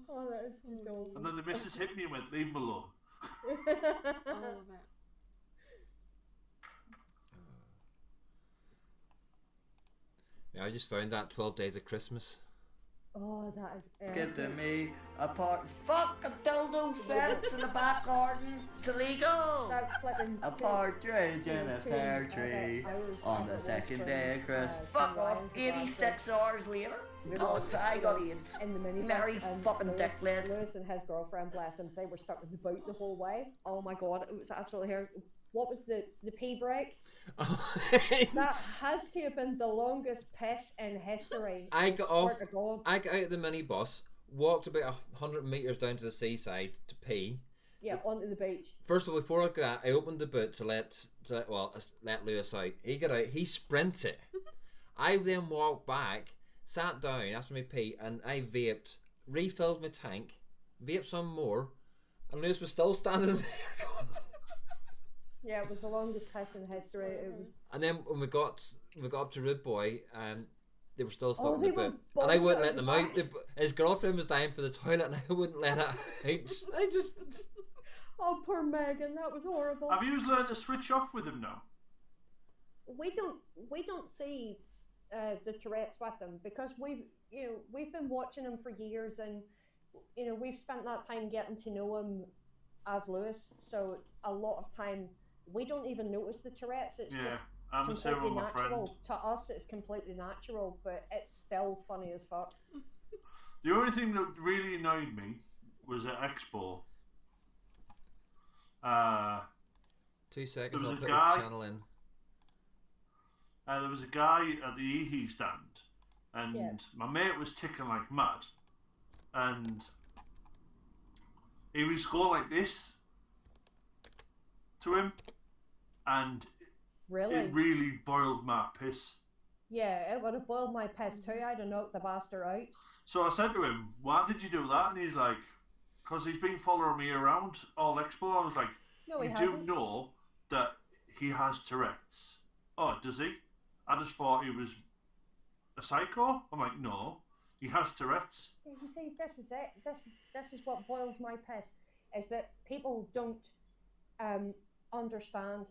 Oh, that is just awful. And then the missus hit me and went, "Leave him alone." All of it. Yeah, I just found that 12 Days of Christmas. Oh, that is Give to me a part. Fuck a dildo fence in the back garden. It's illegal. That flipping A partridge in a pear tree on the second day of Christmas. Fuck off. 86 hours later. Oh, I got AIDS. in the minibus, Merry and fucking Lewis, dickhead. Lewis and his girlfriend, bless him, they were stuck in the boat the whole way. Oh my god, it was absolutely hilarious. What was the pee break? That has to have been the longest piss in history. I got off. Swear to God. I got out of the minibus, walked about 100 meters down to the seaside to pee. Yeah, onto the beach. First of all, before I got that, I opened the boot to let Lewis out. He got out. He sprinted. I then walked back, sat down after my pee, and I vaped, refilled my tank, vaped some more, and Lewis was still standing there going. Yeah, it was the longest piss in history. It was... And then when we got up to Rude Boy, they were still stuck in they the were boot, and I both wouldn't out let them the out. back. His girlfriend was dying for the toilet, and I wouldn't let her out. I just. Oh, poor Megan, that was horrible. Have you learned to switch off with him now? We don't see the Tourette's with him because we've been watching him for years, and we've spent that time getting to know him as Lewis. So a lot of time we don't even notice the Tourette's. It's just I'm the same completely with my friend. natural. To us, it's completely natural, but it's still funny as fuck. The only thing that really annoyed me was at Expo. 2 seconds, There I'll was put a guy- his channel in. There was a guy at the EHE stand, and Yeah. my mate was ticking like mad, and he was going like this to him, and Really? it really boiled my piss. Yeah, it would have boiled my piss too. I'd have knocked the bastard out. So I said to him, "Why did you do that?" And he's like, "Because he's been following me around all Expo." I was like, No, he "You do hasn't. know that he has Tourette's?" "Oh, does he?" I just thought he was a psycho. I'm like, no, he has Tourette's. You see, this is it. This is what boils my piss, is that people don't understand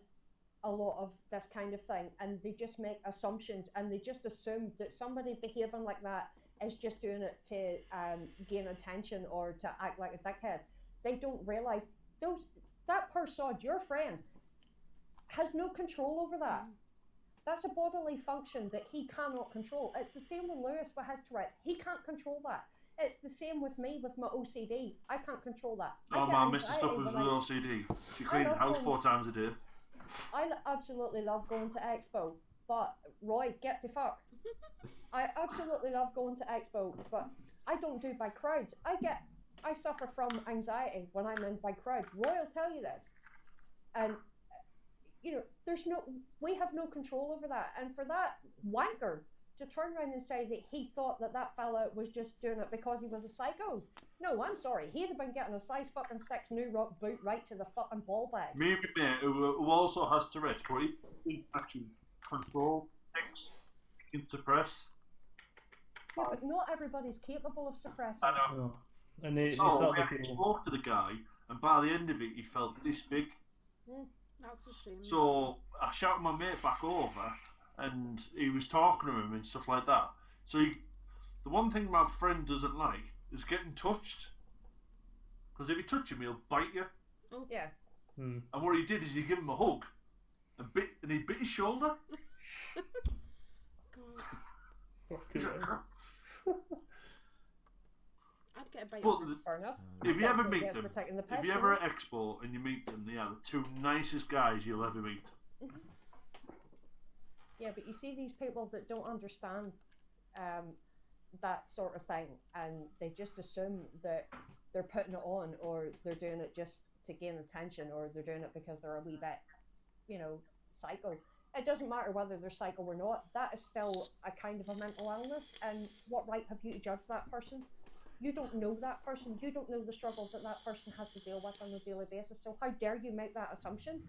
a lot of this kind of thing, and they just make assumptions, and they just assume that somebody behaving like that is just doing it to gain attention or to act like a dickhead. They don't realise that person, your friend, has no control over that. That's a bodily function that he cannot control. It's the same with Lewis with his Tourette's. He can't control that. It's the same with me with my OCD. I can't control that. Oh man, Mr. Stuff was with OCD. She cleaned the house 4 times a day. I absolutely love going to Expo, but Roy, get to fuck. I absolutely love going to Expo, but I don't do by crowds. I suffer from anxiety when I'm in by crowds. Roy will tell you this. And you know, we have no control over that. And for that wanker to turn around and say that he thought that fella was just doing it because he was a psycho. No, I'm sorry. He'd have been getting a size fucking 6 New Rock boot right to the fucking ball bag. Maybe mate who also has Tourette's, but he actually control things. He can suppress. Yeah, but not everybody's capable of suppressing. I know. No. And they So start we looking. spoke to the guy, and by the end of it, he felt this big. That's a shame. So I shouted my mate back over, and he was talking to him and stuff like that. So the one thing my friend doesn't like is getting touched, because if you touch him, he'll bite you. Oh yeah. And what he did is he gave him a hug, and he bit his shoulder. God. He's like, I'd get a bite. but Fair enough. if you ever meet Yeah, them, protecting the if pet, you ever at Expo and you meet them, they are the 2 nicest guys you'll ever meet. Yeah, but you see these people that don't understand that sort of thing, and they just assume that they're putting it on, or they're doing it just to gain attention, or they're doing it because they're a wee bit, psycho. It doesn't matter whether they're psycho or not. That is still a kind of a mental illness, and what right have you to judge that person? You don't know that person. You don't know the struggles that person has to deal with on a daily basis. So how dare you make that assumption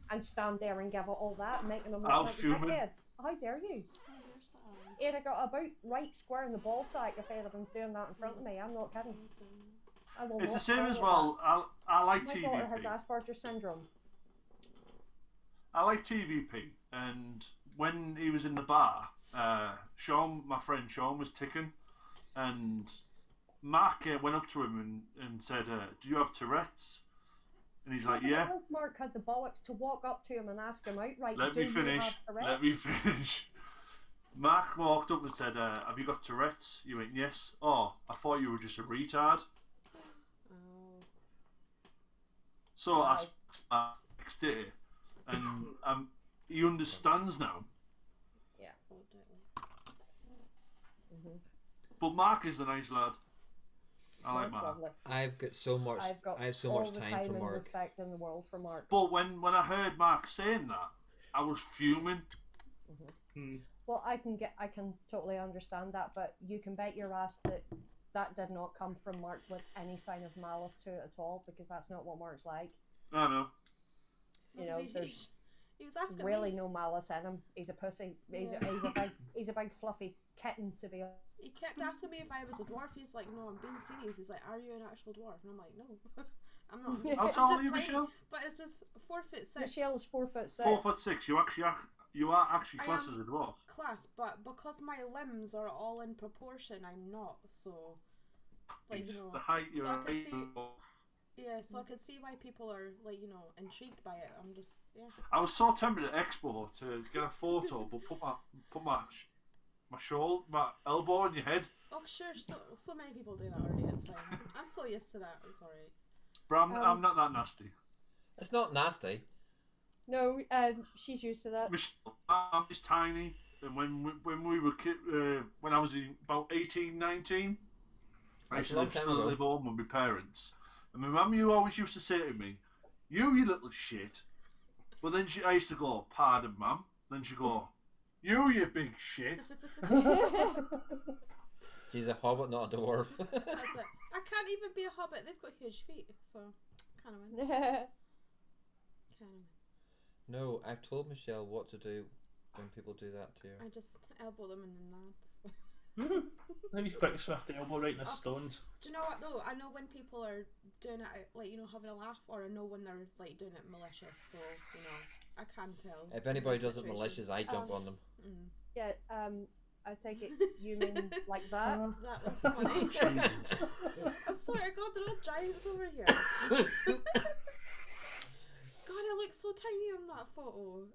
and stand there and give it all that, making them look like a dickhead? How dare you? He'd have got about right square in the ball sack if I'd have been doing that in front of me. I'm not kidding. It's the same as well. I like My TVP. daughter has Asperger's syndrome. I like TVP, and when he was in the bar, Sean, my friend Sean, was ticking, and Mark went up to him and said, "Do you have Tourette's?" And he's like, "Yeah." Mark had the bollocks to walk up to him and ask him outright. Let me finish. Mark walked up and said, "Have you got Tourette's?" He went, "Yes." "Oh, I thought you were just a retard." So I next day, and he understands now. Yeah. But Mark is a nice lad. I like Mark. Lovely. I've got so much. I have so much time for and Mark. respect in the world for Mark. But when I heard Mark saying that, I was fuming. Well, I can totally understand that, but you can bet your ass that did not come from Mark with any sign of malice to it at all, because that's not what Mark's like. I know. You know, there's he was asking really me. no malice in him. He's a pussy. He's a big fluffy kitten, to be honest. He kept asking me if I was a dwarf. He's like, "No, I'm being serious." He's like, "Are you an actual dwarf?" And I'm like, "No, I'm not." I'm just, How I'm tall just are you, tiny, Michelle? But it's just 4'6". Michelle's 4'6". 4'6". You are actually classed as a dwarf. Class, but because my limbs are all in proportion, I'm not. So, like, The height you're so I can see. dwarf. Yeah, so I can see why people are intrigued by it. I'm just I was so tempted at Expo to get a photo, but put my elbow on your head. Oh sure, so many people do that already. It's fine. I'm so used to that. It's alright. But I'm not that nasty. It's not nasty. No, she's used to that. Michelle, I'm just tiny, and when we were when I was about 18, 19, I used to live home with my parents. And my mum, you always used to say to me, you little shit." But then I used to go, "Pardon, mum." Then she'd go, you big shit." She's a hobbit, not a dwarf. That's it. I can't even be a hobbit. They've got huge feet, so kind of win. No, I've told Michelle what to do when people do that to you? I just elbow them in the nads. Maybe quick swift elbow right in the stones. Do you know what though? I know when people are doing it, like, you know, having a laugh, or I know when they're like doing it malicious. So you know, I can tell. If anybody in that does it situation. malicious, I jump on them. Yeah, I take it you mean like that? That was funny. I swear to God, they're all giants over here. God, I look so tiny on that photo.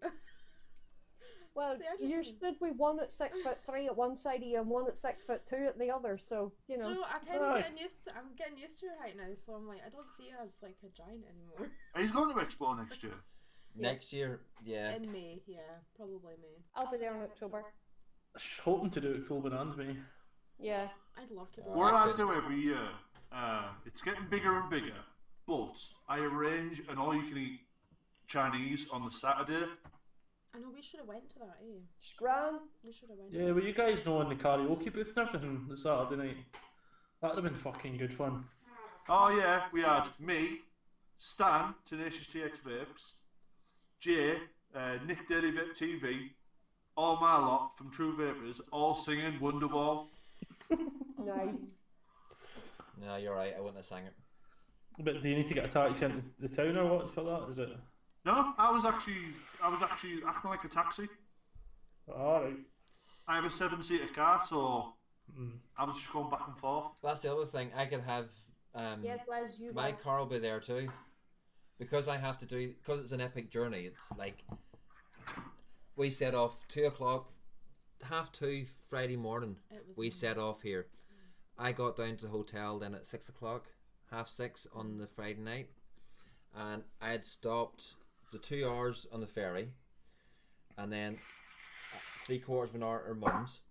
Well, See, you stood with one at 6'3" at one side of you and one at 6'2" at the other, so you know. So I kind of getting used to. I'm getting used to your height now, so I'm like, I don't see you as like a giant anymore. He's going to Expo next year. Next year, yeah. In May, yeah, probably May. I'll be there in October. Hoping to do October and May. Yeah. I'd love to go. What I do every year, it's getting bigger and bigger, but I arrange an all-you-can-eat Chinese on the Saturday. I know we should have went to that, eh? Scram. We should have went. Yeah, well, you guys know in the karaoke booth and everything the Saturday night. That'd have been fucking good fun. Oh yeah, we had me, Stan, Tenacious TX Vapes, Jay, Nick Daily Vape TV, all my lot from True Vapors, all singing Wonderwall. Nice. No, you're right. I wouldn't have sang it. But do you need to get a taxi into the town or what for that? Is it? No, I was actually acting like a taxi. Alright. I have a 7-seater car, so I was just going back and forth. That's the other thing. I could have Yes, Les, you my go. car will be there too, because I have to do, because it's an epic journey. It's like we set off 2:00, 2:30 Friday morning. We set off here. I got down to the hotel then at 6:00, 6:30 on the Friday night, and I had stopped for 2 hours on the ferry, and then 3/4 of an hour at her mum's,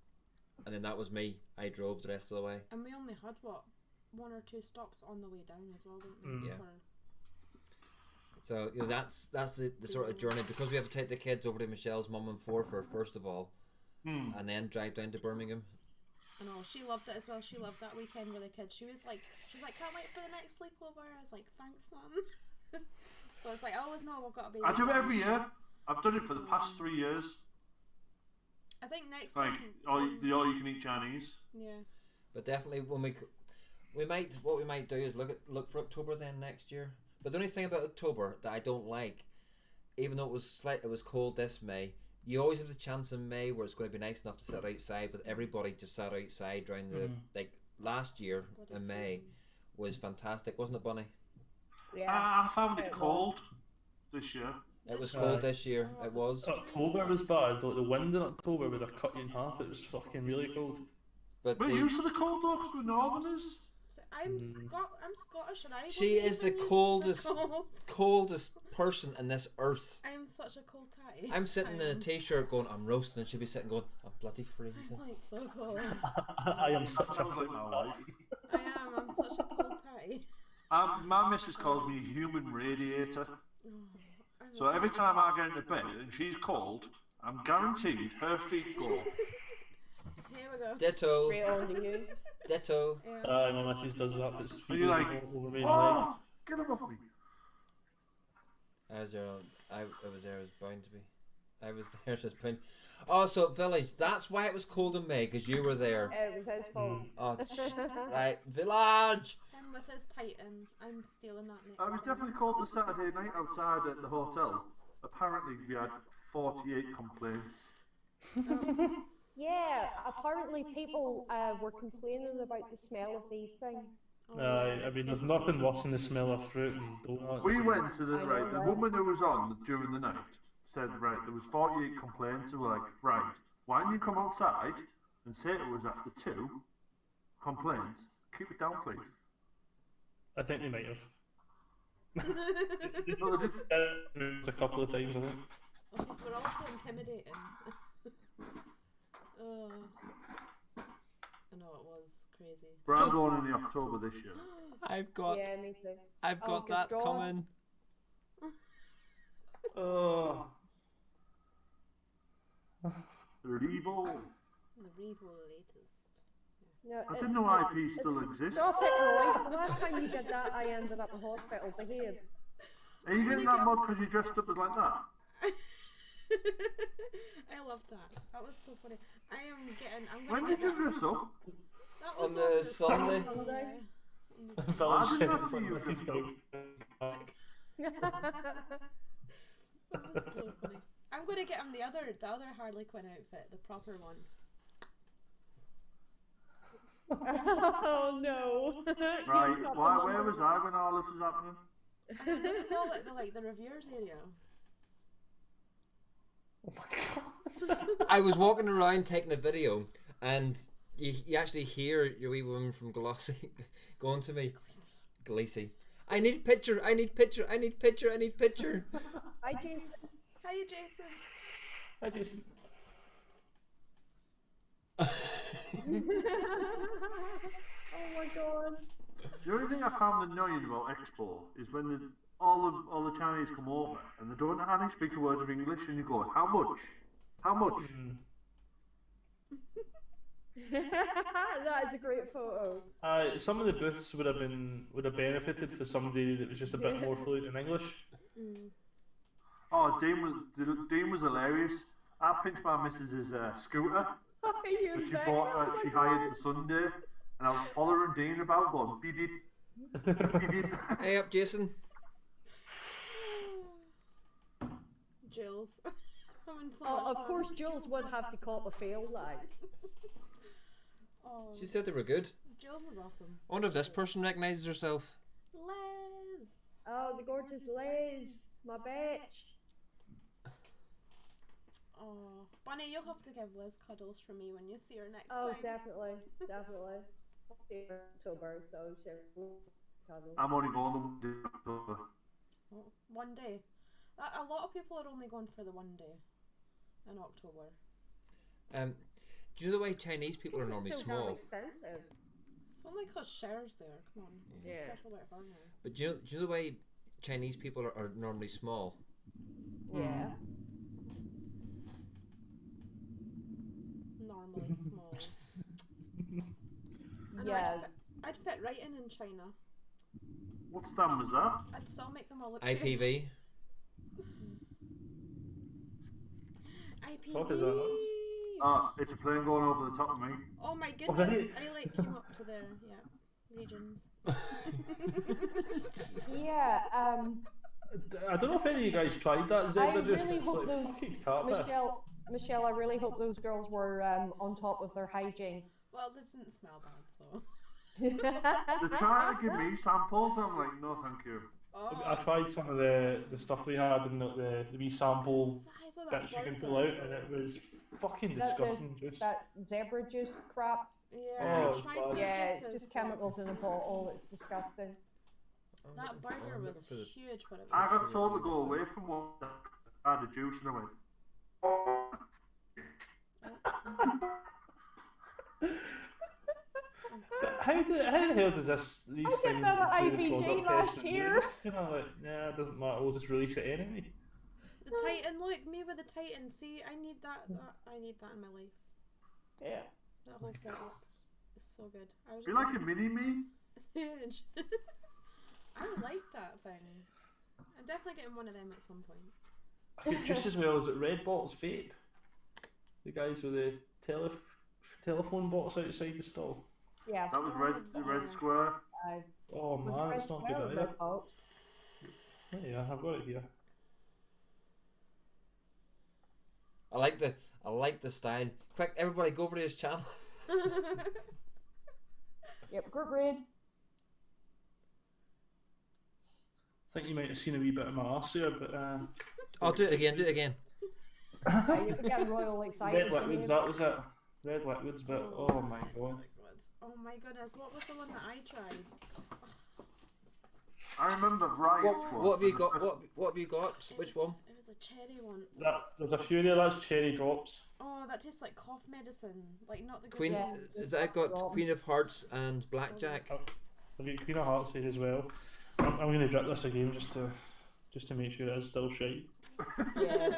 and then that was me. I drove the rest of the way. And we only had what, 1 or 2 stops on the way down as well, didn't we? Yeah. So you know, that's the sort of journey, because we have to take the kids over to Michelle's mum and Forfar first of all, and then drive down to Birmingham. I know, she loved it as well. She loved that weekend with the kids. She's like, can't wait for the next sleepover. I was like, thanks, mum. So it's like, I always know we've got a baby. I do it every year. I've done it for the past 3 years. I think next Like the all-you-can-eat Chinese. Yeah. But definitely when we might do is look for October then next year. But the only thing about October that I don't like, even though it was cold this May, you always have the chance in May where it's going to be nice enough to sit outside, but everybody just sat outside during the like last year in May was fantastic, wasn't it, Bunny? Yeah. I found it cold this year. It was cold this year. It was. October was bad. Like the wind in October would have cut you in half. It was fucking really cold. But we're used to the cold though, because we're Northerners. So I'm Scottish, and I. She is the coldest person in this earth. I'm such a cold tatty. I'm sitting in a t-shirt going, I'm roasting, and she'll be sitting going, I'm bloody freezing. I'm like so cold. I am such a Sounds like my wife. I am. I'm such a cold tatty. My missus calls me a human radiator. So every time I get into bed and she's cold, I'm guaranteed her feet go. Here we go. Ditto. Straight on to you. Ditto. Yeah. My missus does that. It's Are you like, over me oh, get him off me. I was there. I was there. I was bound to be. I was there. Just bound. Oh, so Village. That's why it was cold in May, because you were there. It was his fault. Oh, right, Village. I'm with his Titan. I'm stealing that next. I was definitely cold the Saturday night outside at the hotel. Apparently we had 48 complaints. Yeah, apparently people were complaining about the smell of these things. I mean, there's nothing worse than the smell of fruit and donuts. We went to the woman who was on during the night said, right, there was 48 complaints, so we're like, right, why don't you come outside and say it was after 2 complaints, keep it down please. I think they might have. No, they didn't. It was a couple of times, I think. Because we're also intimidating. I know it was crazy. But I'm going in the October this year. I've got. Yeah, me too. I've got that good job. coming. Oh. The Revo. The Revo latest. No, I didn't know IP still exists. Stop it, Roy. The last time you did that, I ended up in hospital. Behave. Are you getting that mod because you dressed up as like that? I loved that. That was so funny. I'm When gonna did get you dress up? that On was the on Sunday? Sunday. Village did said not it's see like you Mrs. dressed Dog. That was so funny. I'm gonna get him the other Harley Quinn outfit, the proper one. Oh no. Right, where was I when all this was happening? I mean, this is all like the reviewers area. Oh my god. I was walking around taking a video, and you actually hear your wee woman from Glossy going to me, Gleesy. I need picture. I need picture. I need picture. I need picture. Hi, Jason. Hi, Jason. Hi, Jason. Oh my god. The only thing I found annoying about Expo is when all the Chinese come over and they don't know how to speak a word of English, and you go, how much? How much? That is a great photo. Some of the booths would have benefited for somebody that was just a bit more fluent in English. Oh, Dean was hilarious. I pinched my missus's scooter Oh, you that she bet. bought. Oh my She God. hired the Sunday, and I was following Dean about going beep beep beep beep. Hey up, Jason. Jules. Having so Oh, much of fun. course, Jules would have to cop a fail, like. Oh, She said they were good. Jules was awesome. I wonder if this person recognises herself. Les. Oh, the gorgeous Liz, my bitch. Oh, Bunny, you'll have to give Liz cuddles from me when you see her next Oh, time. definitely, definitely. October, so she'll cuddle. I'm only going to October. Oh, one day. A lot of people are only going for the one day in October. Do you know the way Chinese people are normally It's so small? damn expensive. It's only because Cher's there. Come on. What's so Yeah. special about her now? But do you know the way Chinese people are normally small? Yeah. Normally small. I know, Yeah. I'd fit right in China. What stand was that? I'd still make them all look IPV. huge. IPV. Fuck is that? It's a plane going over the top of me. Oh my goodness! really? I like came up to their regions. Yeah, I don't know if any of you guys tried that. Zebra I just really it's hope like those fucking cat piss. Michelle, I really hope those girls were on top of their hygiene. Well, this didn't smell bad, so. They're trying to give me samples. I'm like, no, thank you. Oh, I tried some of the stuff they had and the wee sample the size of that bits you can burger. pull out, and it was fucking disgusting. Just That zebra juice crap. Yeah, Oh, I tried the Yeah, it's juices, just but chemicals in a bottle. It's disgusting. That burger was huge, but it I was. got told to go away from one. I had a juice and I went, oh. how the hell does these I did things that go at through the IVG product last testing? year. They're just, you know, like, yeah, it doesn't matter. We'll just release it anyway. The Titan, look, me with the Titan. See, I need that I need that in my life. Yeah. That whole setup is so good. I was Be just like a mini me. it's huge. I like that thing. I'm definitely getting one of them at some point. I could just as well as at Red Bottle's vape. The guys with the telephone box outside the stall. Yeah. That was the red square. Oh man, it's not good either. Oh. Yeah, I've got it here. I like the style. Quick, everybody, go over to his channel. Yep, group read. I think you might have seen a wee bit of my arse here, but Oh, do it again. Do it again. You're getting royal excited. Red liquids, that was it. Red liquids, but oh my god. Oh my goodness, what was the one that I tried? I remember Riot's one. What have you got? What have you got? Which one? It was a cherry one. There's a few there. That's cherry drops. Oh, that tastes like cough medicine. Like not the good Queen. one. I've got Queen of Hearts and Blackjack. I've got Queen of Hearts here as well. I'm going to drip this again just to make sure it's still shite. Yeah,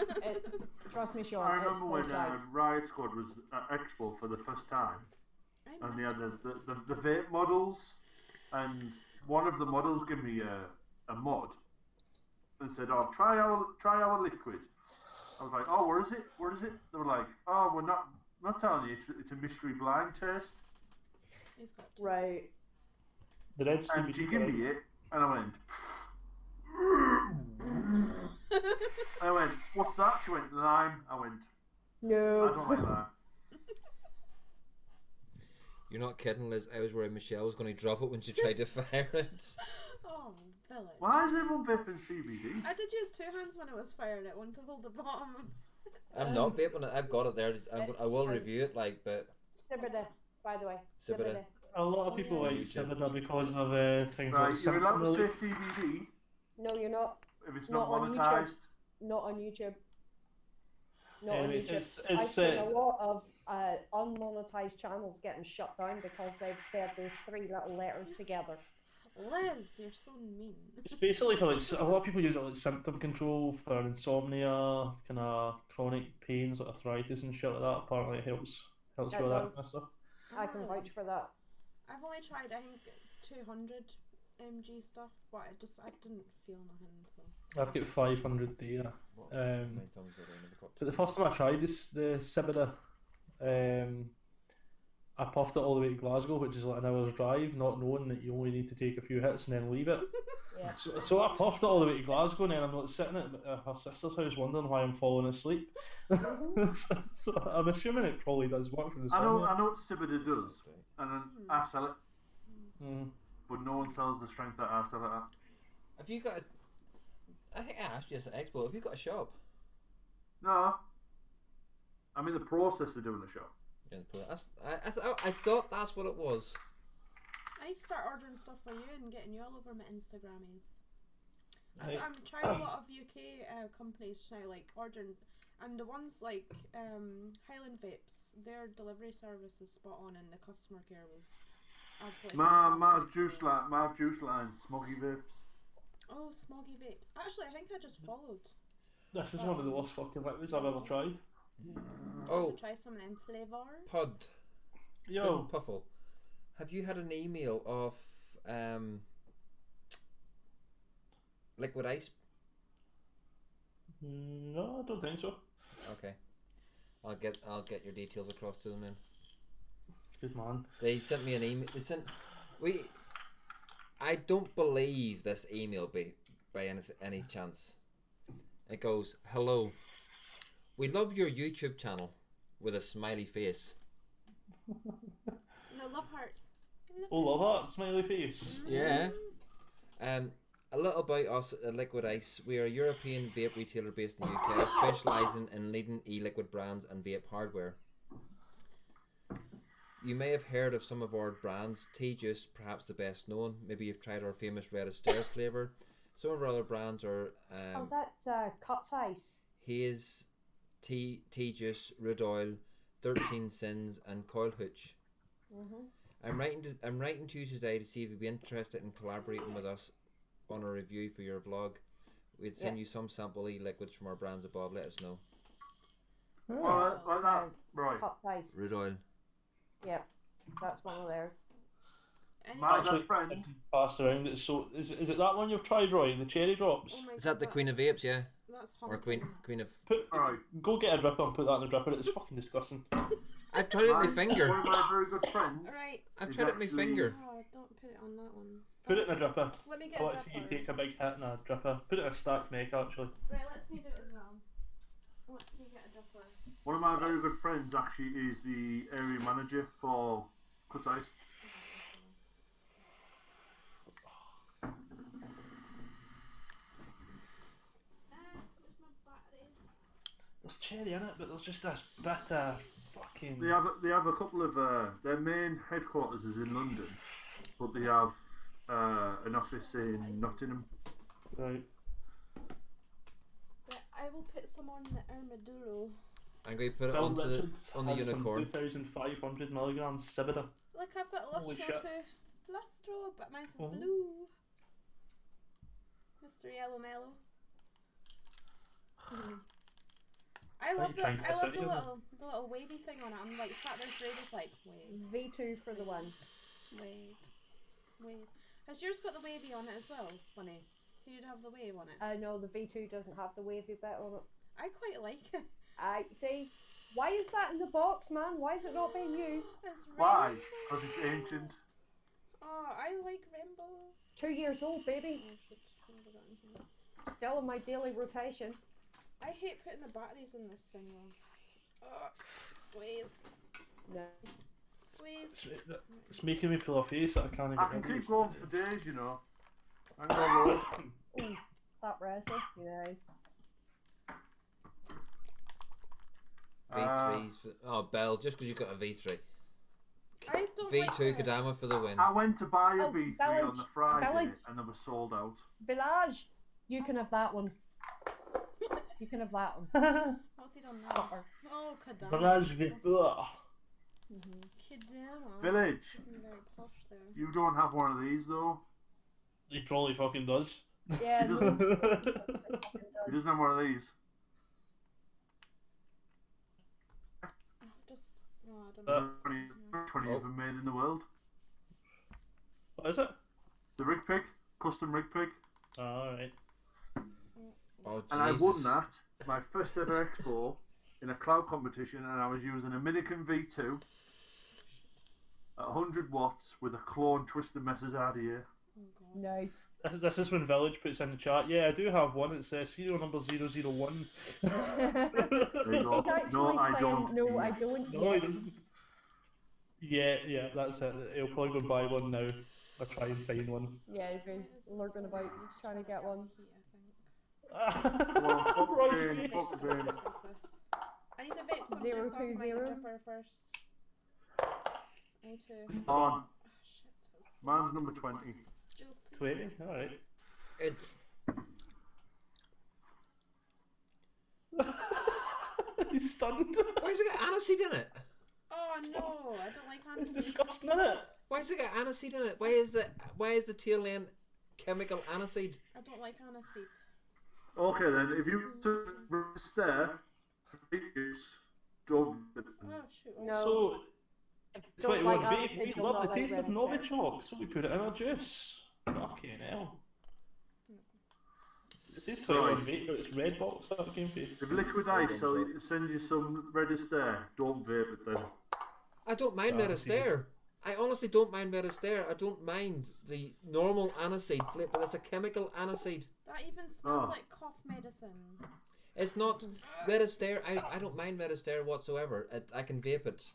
trust me, Sean. I remember when it's so Riot Squad was at Expo for the first time, I and they missed had the vape models, and one of the models gave me a mod and said, "Oh, try our liquid." I was like, oh, what is it? What is it? They were like, oh, we're not telling you. It's a mystery blind taste. He's got two. Right. The red And she CBD. gave me it, and I went. I went, what's that? She went, lime. I went, I No. don't like that. You're not kidding, Liz. I was worried Michelle was going to drop it when she tried to fire it. Oh, village. Why is everyone vaping CBD? I did use 2 hands when I was firing it, one to hold the bottom of. I'm not vaping it. I've got it there. I will review it, like, but... Sibida, by the way. Sibida. A lot of people yeah. like Sibida because of things Right, like you're allowed to symptom say relief. CBD No, you're not. if it's Not not on monetized. Not on YouTube. Not Anyway, on YouTube. it's, I've seen a lot of unmonetized channels getting shut down because they've said those 3 little letters together. Liz, you're so mean. It's basically for like a lot of people use it like symptom control for insomnia, kind of chronic pains like arthritis and shit like that. Apparently, it helps It with that kind of does. stuff. I can vouch for that. I've only tried, I think, 200 mg stuff, but I didn't feel nothing, so. I've got 500 there. What? How many times have I never got But the first time I tried the Sibida, I puffed it all the way to Glasgow, which is like an hour's drive, not knowing that you only need to take a few hits and then leave it. Yeah. So I puffed it all the way to Glasgow, and then I'm like sitting at her sister's house wondering why I'm falling asleep. So I'm assuming it probably does work for the I know insomnia. what Sibida does, and then I sell it, Mm. but no one sells the strength that I sell it at. Have you got I think I asked you this at Expo, have you got a shop? No. I'm in the process of doing a shop. Yeah, I thought that's what it was. I need to start ordering stuff for you and getting you all over my Instagrammies. That's Right. what I'm trying a lot of UK companies now, like ordering, and the ones like Highland Vapes, their delivery service is spot on, and the customer care was absolutely My fantastic. juice line, Smoggy Vapes. Oh, Smoggy Vapes. Actually, I think I just followed. This is one of the worst fucking liquids I've ever tried. Oh, Try some of them flavours. Pod. Yo, Puffle. Have you had an email of liquid ice? no, I don't think so. Okay. I'll get your details across to them then. Good man. They sent me an email. I don't believe this email by any chance. It goes, "Hello. We love your YouTube channel," with a smiley face. No, love hearts. Oh, love that smiley face. Yeah. A little about us at Liquid Ice. We are a European vape retailer based in the UK, specialising in leading e-liquid brands and vape hardware. You may have heard of some of our brands. T-Juice, perhaps the best known. Maybe you've tried our famous Red Astaire flavour. Some of our other brands are Oh, that's Cuts Ice. Haze, T-Juice, Rude Oil, 13 Sins, and Coil Hooch. I'm writing to you today to see if you'd be interested in collaborating with us on a review for your vlog. We'd send you some sample e-liquids from our brands above. Let us know. Well, like that, right. Cuts Ice. Rude Oil. Yep, that's one of theirs. My Anything? best friend. Passed around. It's so is it that one you've tried, Roy? The cherry drops. Oh my Is that the God, Queen of Vapes? Yeah, That's or honking. Queen of. Alright. Go get a dripper and put that in the dripper. It's fucking disgusting. I tried it with my One finger. of my very good friends. Alright. I've is tried it with my actually- finger. Oh, don't put it on that one. Put it in a dripper. Let me get I a want to see you dripper. take a big hit in a dripper. Put it in a stacked make actually. Right, let's me do it as well. Let's me get a dripper. One of my very good friends actually is the area manager for Cut Ice. Where's my battery? There's cherry in it, but there's just this bit of fucking. They have a couple of their main headquarters is in London, but they have an office in Nottingham. Right. Right, I will put some on the armadillo. I'm going to put it Bill on the Richards has unicorn. Some 2,500 milligrams Sibida. Look, I've got Holy Lustro shit. too. Lustro, but mine's Oh. blue. Mr. Yellow Mellow. I love the trying to I love sit here? the little wavy thing on it. I'm like sat there for ages like wave, V2 for the one. wave, wave. Has yours got the wavy on it as well, Bunny? You'd have the wave on it. No, the V2 doesn't have the wavy bit on it. I quite like it. I see. Why is that in the box, man? Why is it not being used? It's Why? rainbow. Because it's ancient. Oh, I like rainbow. 2 years old, baby. Oh shit, what have I got in here? Still in my daily rotation. I hate putting the batteries in this thing though. Oh, squeeze. No. Squeeze. It's making me feel a face that I can't I get can rid of. keep going for days, you know. I'm gonna roll. Ooh, that wrestle. Nice. V3's oh Bell, just because you got a V3. I don't V2 like Kadama for the win. I went to buy a Oh, V3 Village, on the Friday Village. and they were sold out. Village, you can have that one. You can have that one. What's he done now? Copper. Oh, Kadama. Village Vipur. Kadama. Village, Looking very posh there. you don't have one of these though. He probably fucking does. Yeah, He no. He doesn't have one of these. I've just. No, I don't know. There's 20 of them made in the world. What is it? The rig pig, custom rig pig. Alright. Oh And I won Jesus. that, my first ever expo, in a cloud competition, and I was using a Minikin V2 at 100 watts with a clone twisting messes out of here. Oh god. Nice. This is when Village puts in the chat. Yeah, I do have one. It says serial number 001. He's There you go. actually No, I saying, don't. no, I don't. No, he doesn't. Yeah, that's it. He'll probably go buy one now. Or try and find one. Yeah, he's been lurking about trying to get one. Well, Right, fucking, Jesus. fucking. I need to vape some 020. juice off my dipper first. I need to. On. Oh shit. That's Man's number 20. juicy. 20? Alright. It's He's stunned. why's it got aniseed in it? Oh no, I don't like It's aniseed. disgusting, isn't it? Why's it got aniseed in it? Why is the tail end chemical aniseed? I don't like aniseed. Okay then, if you stare, don't. Oh shoot. No. So, Don't 21 like vape. aniseed, We don't love the like taste of red Novichok, so we put it in our juice. Fucking hell. It says 21 vape, but it's red box that came for. If Liquid Ice sends you some Redistar, don't vape it then. I don't mind Ah, Metastair. I honestly don't mind Metastair. I don't mind the normal aniseed flip, but it's a chemical aniseed. That even smells Oh. like cough medicine. It's not Metastair. I don't mind Metastair whatsoever. I can vape it.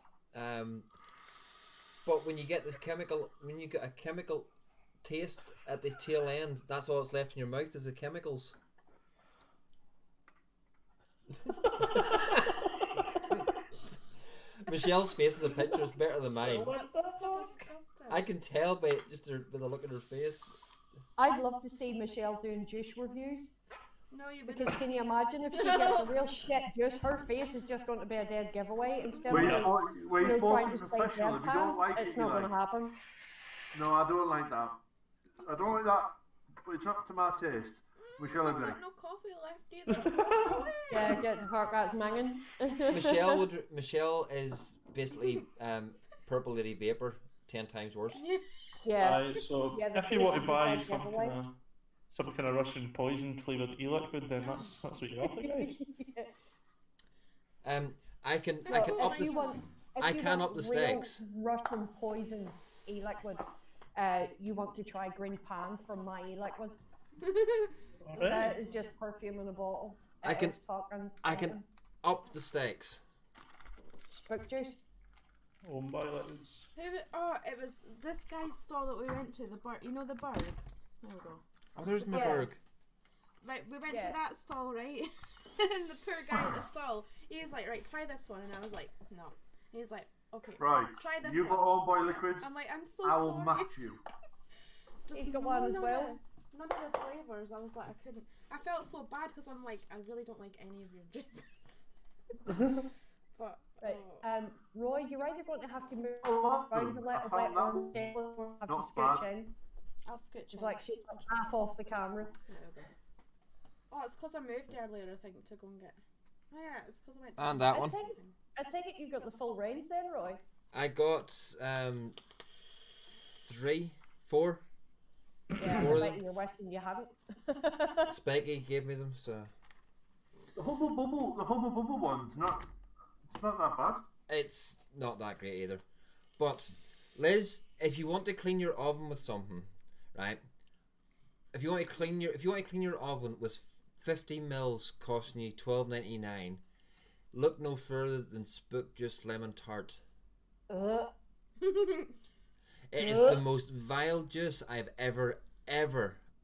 But when you get this chemical, when you get a chemical taste at the tail end, that's all that's left in your mouth is the chemicals. Michelle's face is a picture is better than mine. That's so disgusting. I can tell by just by the look at her face. I'd love to see Michelle doing juice reviews. No, you Because wouldn't. can you imagine if she gets a real shit juice, her face is just going to be a dead giveaway. Instead Where of you're just, where you're trying supposed to to stay be professional. If you don't deadpan, like it's it, you not going like. to happen. No, I don't like that. I don't like that. But it's not to my taste. Michelle I've would be got like, no coffee left either. Wash away. Yeah, get the fuck out manging. Michelle is basically Purple Lady Vapor 10 times worse. Yeah. Aye, so Yeah, the if you want to face is buy a giveaway. some kind of Russian poison flavoured e-liquid, then that's what you're after, guys. I can So up if the you want, if I you can want up the real stakes. Russian poison e-liquid. You want to try Green Pan from my e-liquids. Alright. That is just perfume in a bottle. I can- It is fucking I can awesome. up the stakes. Spook juice. Owned by liquids. Oh, it was this guy's stall that we went to. The bar, you know the burg. There we go. Oh, there's my Yeah. burg. Right, we went Yeah. to that stall, right? And the poor guy at the stall, he was like, right, try this one, and I was like, no. And he's like, okay, right, try this you got one. All Boy Liquids, I'm like, I'm so I will sorry. match you. Just He's got one as none of well. None of the flavors. I was like, I couldn't. I felt so bad because I'm like, I really don't like any of your juices. But Right. oh. Roy, you're either going to have to move Oh, around a little I bit found that or one. we'll have Not to scooch bad. in. I'll scooch. Just in. like she's half off the camera. There we go. Oh, it's because I moved earlier, I think, to go and get. Oh yeah, it's because I went. To And that I one. think, I take it you got the full range then, Roy. I got 3, 4. Yeah, Four I of bet them. you're wishing you hadn't. Spiky gave me them, so The Hubble Bubble one's not. It's not that bad. It's not that great either. But Liz, if you want to clean your oven with something, right? If you want to clean your oven with 50 mils costing you $12.99, look no further than Spook Juice Lemon Tart. It is the most vile juice I've ever.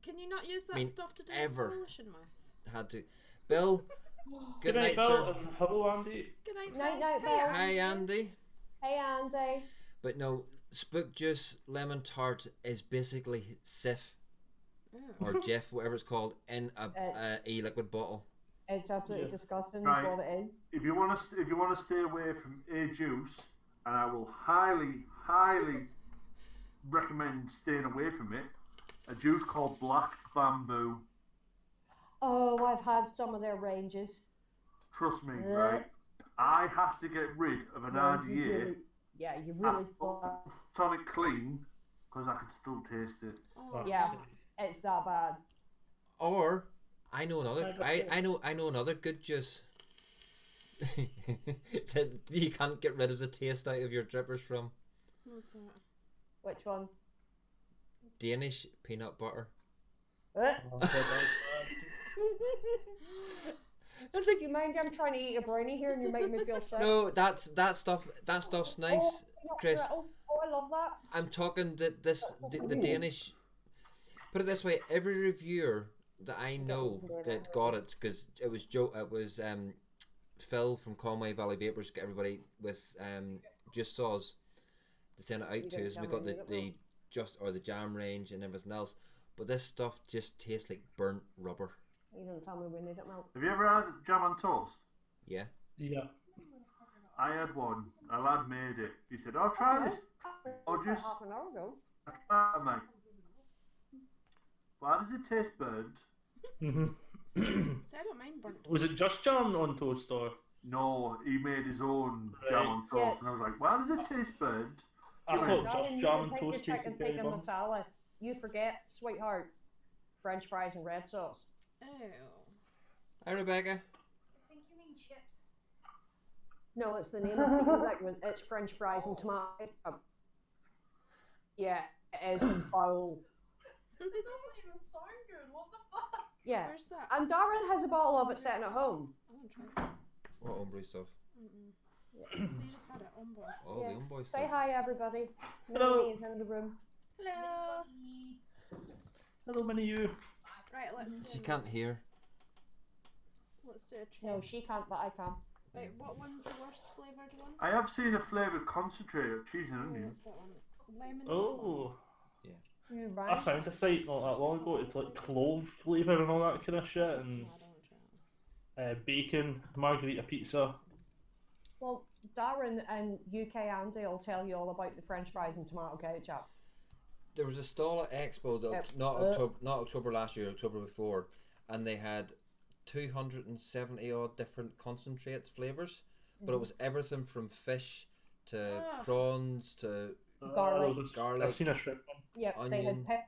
Can you not use that stuff to do coalition with? Had to. Bill, good night, Bill, sir. and hello, Andy. Good night, Night, Bill. Bill. Hi, Andy. Hey, Andy. But no, Spook Juice Lemon Tart is basically Sif or Jif, whatever it's called, in a e-liquid bottle. It's absolutely disgusting. Right. Is what it is. If you want to stay away from a juice, and I will highly recommend staying away from it, a juice called Black Bamboo. Oh, I've had some of their ranges. Trust me, right? I have to get rid of an RDA. You really. Tonic clean, because I can still taste it. Yeah, it's that bad. Or I know another good juice that you can't get rid of the taste out of your drippers from. What's that? Which one? Danish peanut butter. It's like, you mind I'm trying to eat a brownie here and you're making me feel sick? No, that stuff's nice, Chris. Oh, I love that. I'm talking that the Danish. Put it this way: every reviewer that I know that got it, because it was Phil from Conway Valley Vapors, got everybody with Just Saws to send it out to us. We got the jam range and everything else, but this stuff just tastes like burnt rubber. You don't tell me we need it, Mel. Have you ever had jam on toast? Yeah. Yeah. I had one. A lad made it. He said, "I'll try this." Or just Half an hour ago. I'm like, why does it taste burnt? See, I don't mind burnt. Was it just jam on toast or? No, he made his own jam on toast, and I was like, why does it taste burnt? I thought just Darling, jam you and take toast your tasted chicken very tikka good. masala. You forget, sweetheart, French fries and red sauce. Ew. Hi, Rebecca. I think you mean chips. No, it's the name of the liquid. It's French fries and tomato ketchup. Yeah, it is foul. It doesn't even sound good. What the fuck? Yeah. Where's that? And Darren has a bottle of it sitting at home. I want to try some. What homebrew stuff? They just had it on board. Oh, Yeah. the homeboy Say stuff. hi, everybody. Hello. Melanie is in the room. Hello. Hello, many you. Right, let's do. She can't hear. Let's do a cheese. No, she can't, but I can. Right, what one's the worst flavoured one? I have seen a flavoured concentrate of cheese and Oh, onion. what's that one? Lemon. Oh. You I right? found a site not that long ago. It's like clove flavour and all that kind of shit, and No, I don't want to try that. bacon, margarita pizza. Well, Darren and UK Andy will tell you all about the French fries and tomato ketchup. There was a stall at Expo, that, Yep. not October last year, October before, and they had 270 odd different concentrates flavours, but it was everything from fish to Ah. prawns to Garlic. garlic. I've seen a shrimp one. Yep, they Onion. had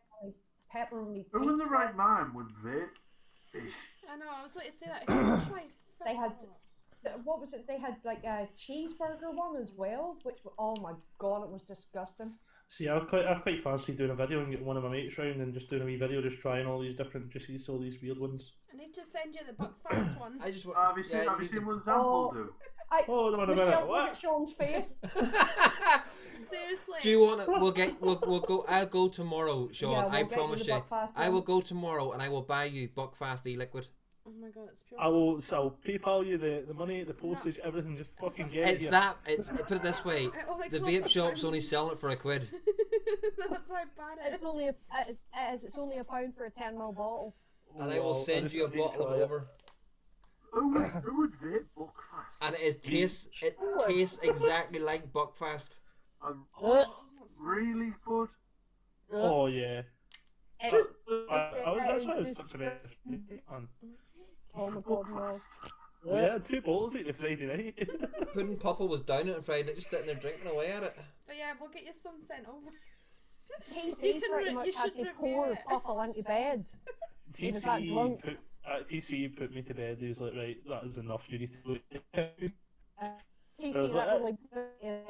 pepperoni Who in the pizza. right mind would vape fish? I know, I was going to say that. Who would try They had- fish? What was it? They had like a cheeseburger one as well, which, oh my god, it was disgusting. See, I've quite fancy doing a video and getting one of my mates round and just doing a wee video, just trying all these different juices, all these weird ones. I need to send you the Buckfast one. I just Have you seen, have you seen what Zample do? Oh, no, a minute, Michelle, look at what? Sean's face. Seriously. Do you want to? We'll go. I'll go tomorrow, Sean. Yeah, we'll I get you promise the you. Buckfast I one. will go tomorrow and I will buy you Buckfast e-liquid. Oh my god, it's pure. I'll PayPal you the money, the postage, everything. Just fucking get It's it. that. Put it this way. It only The costs vape a shop's pound. only selling it for £1. That's how bad it It's is. only it's only a pound for a 10ml bottle. And I will send you a bottle over. Who would vape Buckfast? And it tastes exactly like Buckfast. Really good. Oh yeah. It's, That's why I was such an man. oh my god, no. We had 2 bottles eating Friday night. Puddin' Puffle was down it on Friday, just sitting there drinking away at it. But yeah, we'll get you some sent over. Casey You can pretty you much should had to review pour it. Puffle into bed. He was that drunk. put TC put me to bed. He was like, right, that is enough. You need to go. TC, was that like, really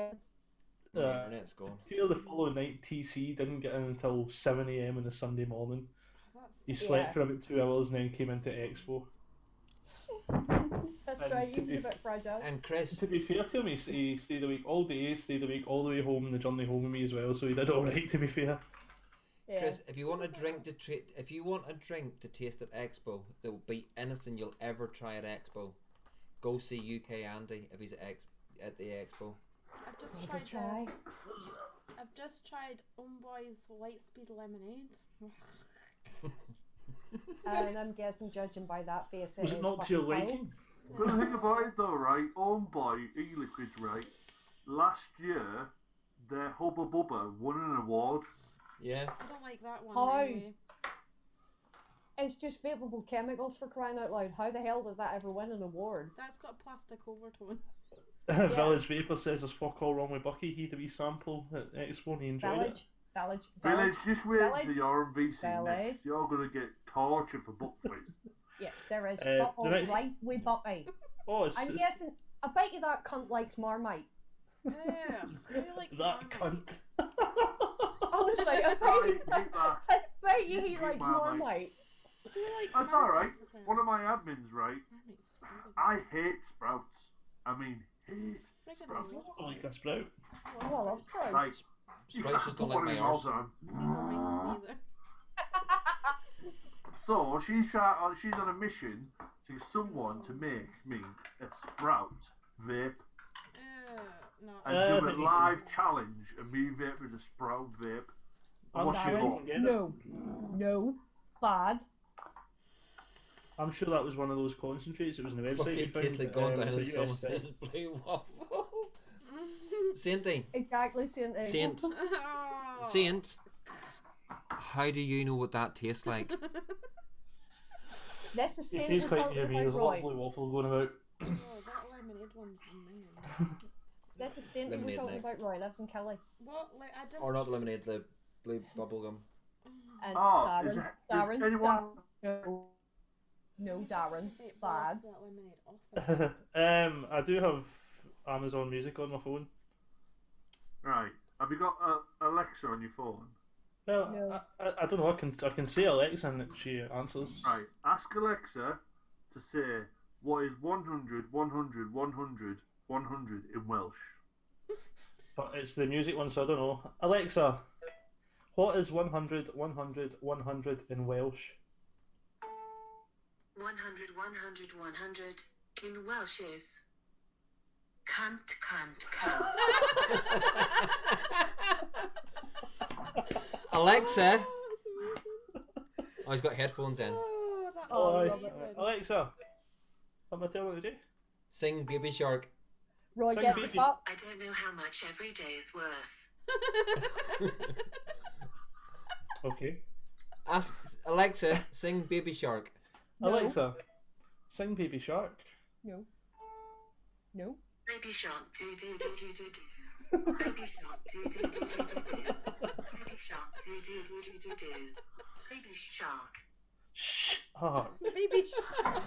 The internet's gone. Here the following night, TC didn't get in until 7 a.m. on the Sunday morning. That's He slept for about 2 hours and then came into Expo. That's And right, to he's be- a bit fragile. And Chris, To be fair to him, he stayed awake all day, stayed awake all the way home, and the journey home with me as well. So he did all right. To be fair. Yeah. Chris, if you want a drink to if you want a drink to taste at Expo that will beat anything you'll ever try at Expo, go see UK Andy if he's at the Expo. I've just Give it a tried. try. I've just tried Boy's Lightspeed Lemonade. And I'm guessing, judging by that face, Was it is not to your fucking liking? But the thing about it though, right, Own Boy e-liquids, right, last year, their Hubba Bubba won an award. Yeah. I don't like that one. How? Anyway. It's just vapable chemicals for crying out loud. How the hell does that ever win an award? That's got a plastic overtone. Village Vapor says there's fuck all wrong with Bucky. He had a wee sample at Expo and he enjoyed it. Village, just wait Village. until you're on VC Village. next. You're gonna get tortured for buckface. Yeah, there is. The Buttholes next- right with Bucky. Oh, it's, I'm guessing. I bet you that cunt likes Marmite. Yeah, who likes that Marmite? cunt. Honestly, I I bet, hate that. I bet you he Hate likes Marmite. Marmite. Who likes That's Marmite alright. for crying One of my admins, right, Marmite's good. I hate sprouts. I mean, hate Friggin' sprouts. love I like a sprout. Oh, I love Sprouts. Like, you Sprouts have just to don't put like one in my your arse. mouth, No, mine's neither. So she's on a mission to get someone to make me a sprout vape No. and do a live challenge and me vape with a sprout vape. I'm What's sure your you law? can get it. No. Bad. I'm sure that was one of those concentrates. It was on the website. Fucking you found, tastes like gone down it in was a someone US else's blue waffle. Sainty. Exactly, Saint. Saint. Oh. Saint. How do you know what that tastes like? This is It Saint tastes we're quite talking near me. about, There's a lot Roy. of blue waffle going about. Oh, that lemonade one's minging. This is Saint we're Lemonade talking next. about, Roy. Lives in Kelly. What? Like, I just. Or not lemonade, the blue bubblegum. And Oh, Darren. is Darren. anyone? Darren. No, I Darren. have to vape Bad. the rest of that lemonade off it. I do have Amazon Music on my phone. Right. Have you got Alexa on your phone? Well, No. I don't know. I can say Alexa and she answers. Right. Ask Alexa to say what is 100, 100, 100, 100 in Welsh. But it's the music one, so I don't know. Alexa, what is 100, 100, 100 in Welsh? 100, 100, 100 in Welsh is cunt, cunt, cunt. Alexa. Oh, that's amazing. Oh, he's got headphones in. Oh, that's Oh, I amazing. love it. Alexa, what am I telling you to do? Sing Baby Shark. Roy, Sing get the Baby. cup. I don't know how much every day is worth. Okay. Ask Alexa, sing Baby Shark. No. Alexa, sing Baby Shark. No. No. Baby shark, do do do do do do. Baby shark, do do do do do do. Baby shark, do do do do do do. Baby shark. Shh. Ah. Baby shark.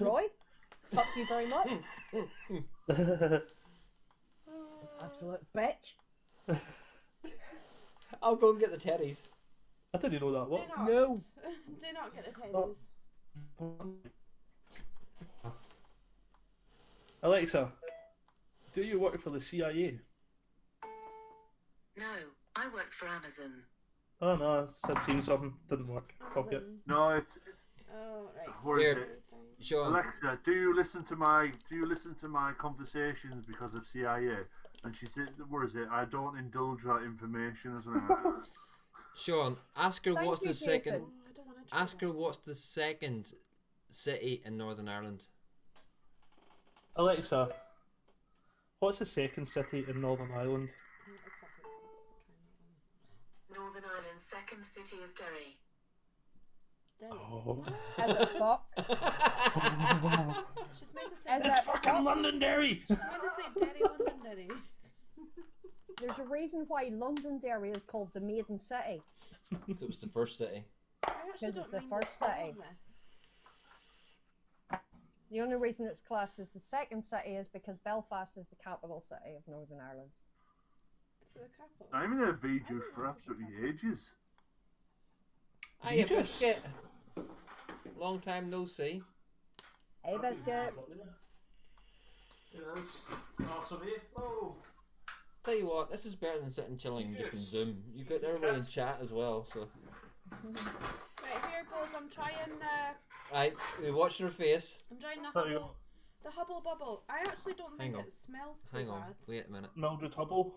Roy, fuck you very much. Absolute bitch. I'll go and get the teddies. I didn't know that. Do What? not. No. Do not get the teddies. Alexa, do you work for the CIA? No, I work for Amazon. Oh no, I'd seen something. Didn't work. Fuck it. Amazon. No, it's Oh, right. what is Here. it? Sean. Alexa, do you listen to my conversations because of CIA? And she said, "What is it? I don't indulge that information." Or something like that. Sean, ask her Thank what's you, the second. Jason. Oh, I don't want to try Ask that. her what's the second city in Northern Ireland. Alexa, what's the second city in Northern Ireland? Northern Ireland's second city is Derry. Derry. Oh. As a fuck. She's meant to say. As It's a fucking fuck. Londonderry! She's meant to say Derry, Londonderry. There's a reason why Londonderry is called the Maiden City. It was the first city. I actually Because don't it's the mind first the smell city. of this. The only reason it's classed as the second city is because Belfast is the capital city of Northern Ireland. It's the capital. I'm in a V I juice don't for know if it's absolutely ages. Hiya, Biscuit. Long time no see. Hey, Biscuit. Oh. Tell you what, this is better than sitting chilling just on Zoom. You got everybody in chat as well, so. Right, here goes. I'm trying. Right, we watch your face. I'm trying the There you Hubble. The Hubble Bubble. I actually don't think it smells too Hang on, bad. wait a minute. Mildred Hubble.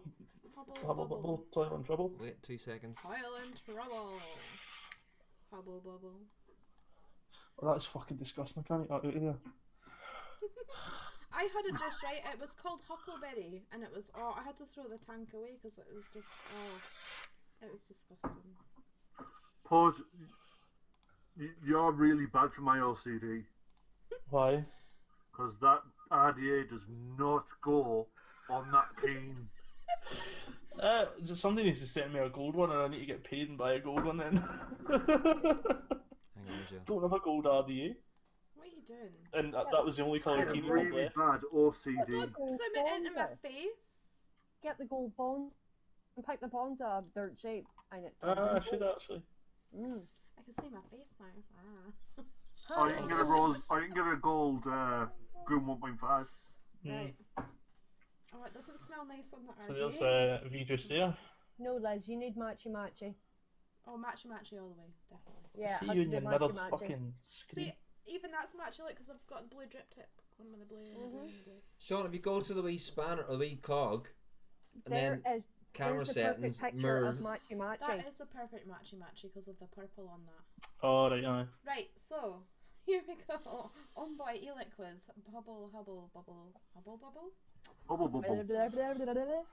Hubble Bubble. Toilet in trouble. Wait 2 seconds. Toil in trouble. Hubble Bubble. Oh, that's fucking disgusting. I can't eat that out of here. I had it just right. It was called Huckleberry, and it was. Oh, I had to throw the tank away because it was just. Oh, it was disgusting. Pause. You're really bad for my OCD. Why? Because that RDA does not go on that peen. Somebody needs to send me a gold one, and I need to get paid and buy a gold one then. Hang on, Joe. Don't have a gold RDA. What are you doing? And that was the only colour It's peen I really left. bad OCD. Don't zoom it into my face. Get the gold bonds and pick the bonds up. They're cheap. And it I should actually. I can see my face now. Or you can get a rose. Or you can get a gold Groom 1.5. Right. Oh, it doesn't smell nice on that So RDA. there's V-Juice there. No, Liz, you need matchy matchy. Oh, matchy matchy all the way, definitely. Yeah, it See has you to in be your matchy mirrored matchy. fucking screen. See, even that's matchy, look, because I've got the blue drip tip. One with the blue. And the blue and the blue. Sean, if you go to the wee spanner or the wee cog, and then There's camera the settings, perfect picture mirror. of matchy matchy. That is a perfect matchy matchy because of the purple on that. Oh, right, aye. Right, so here we go. On boy e-liquids. Hubble, hubble, bubble, hubble, bubble. Bubble bubble.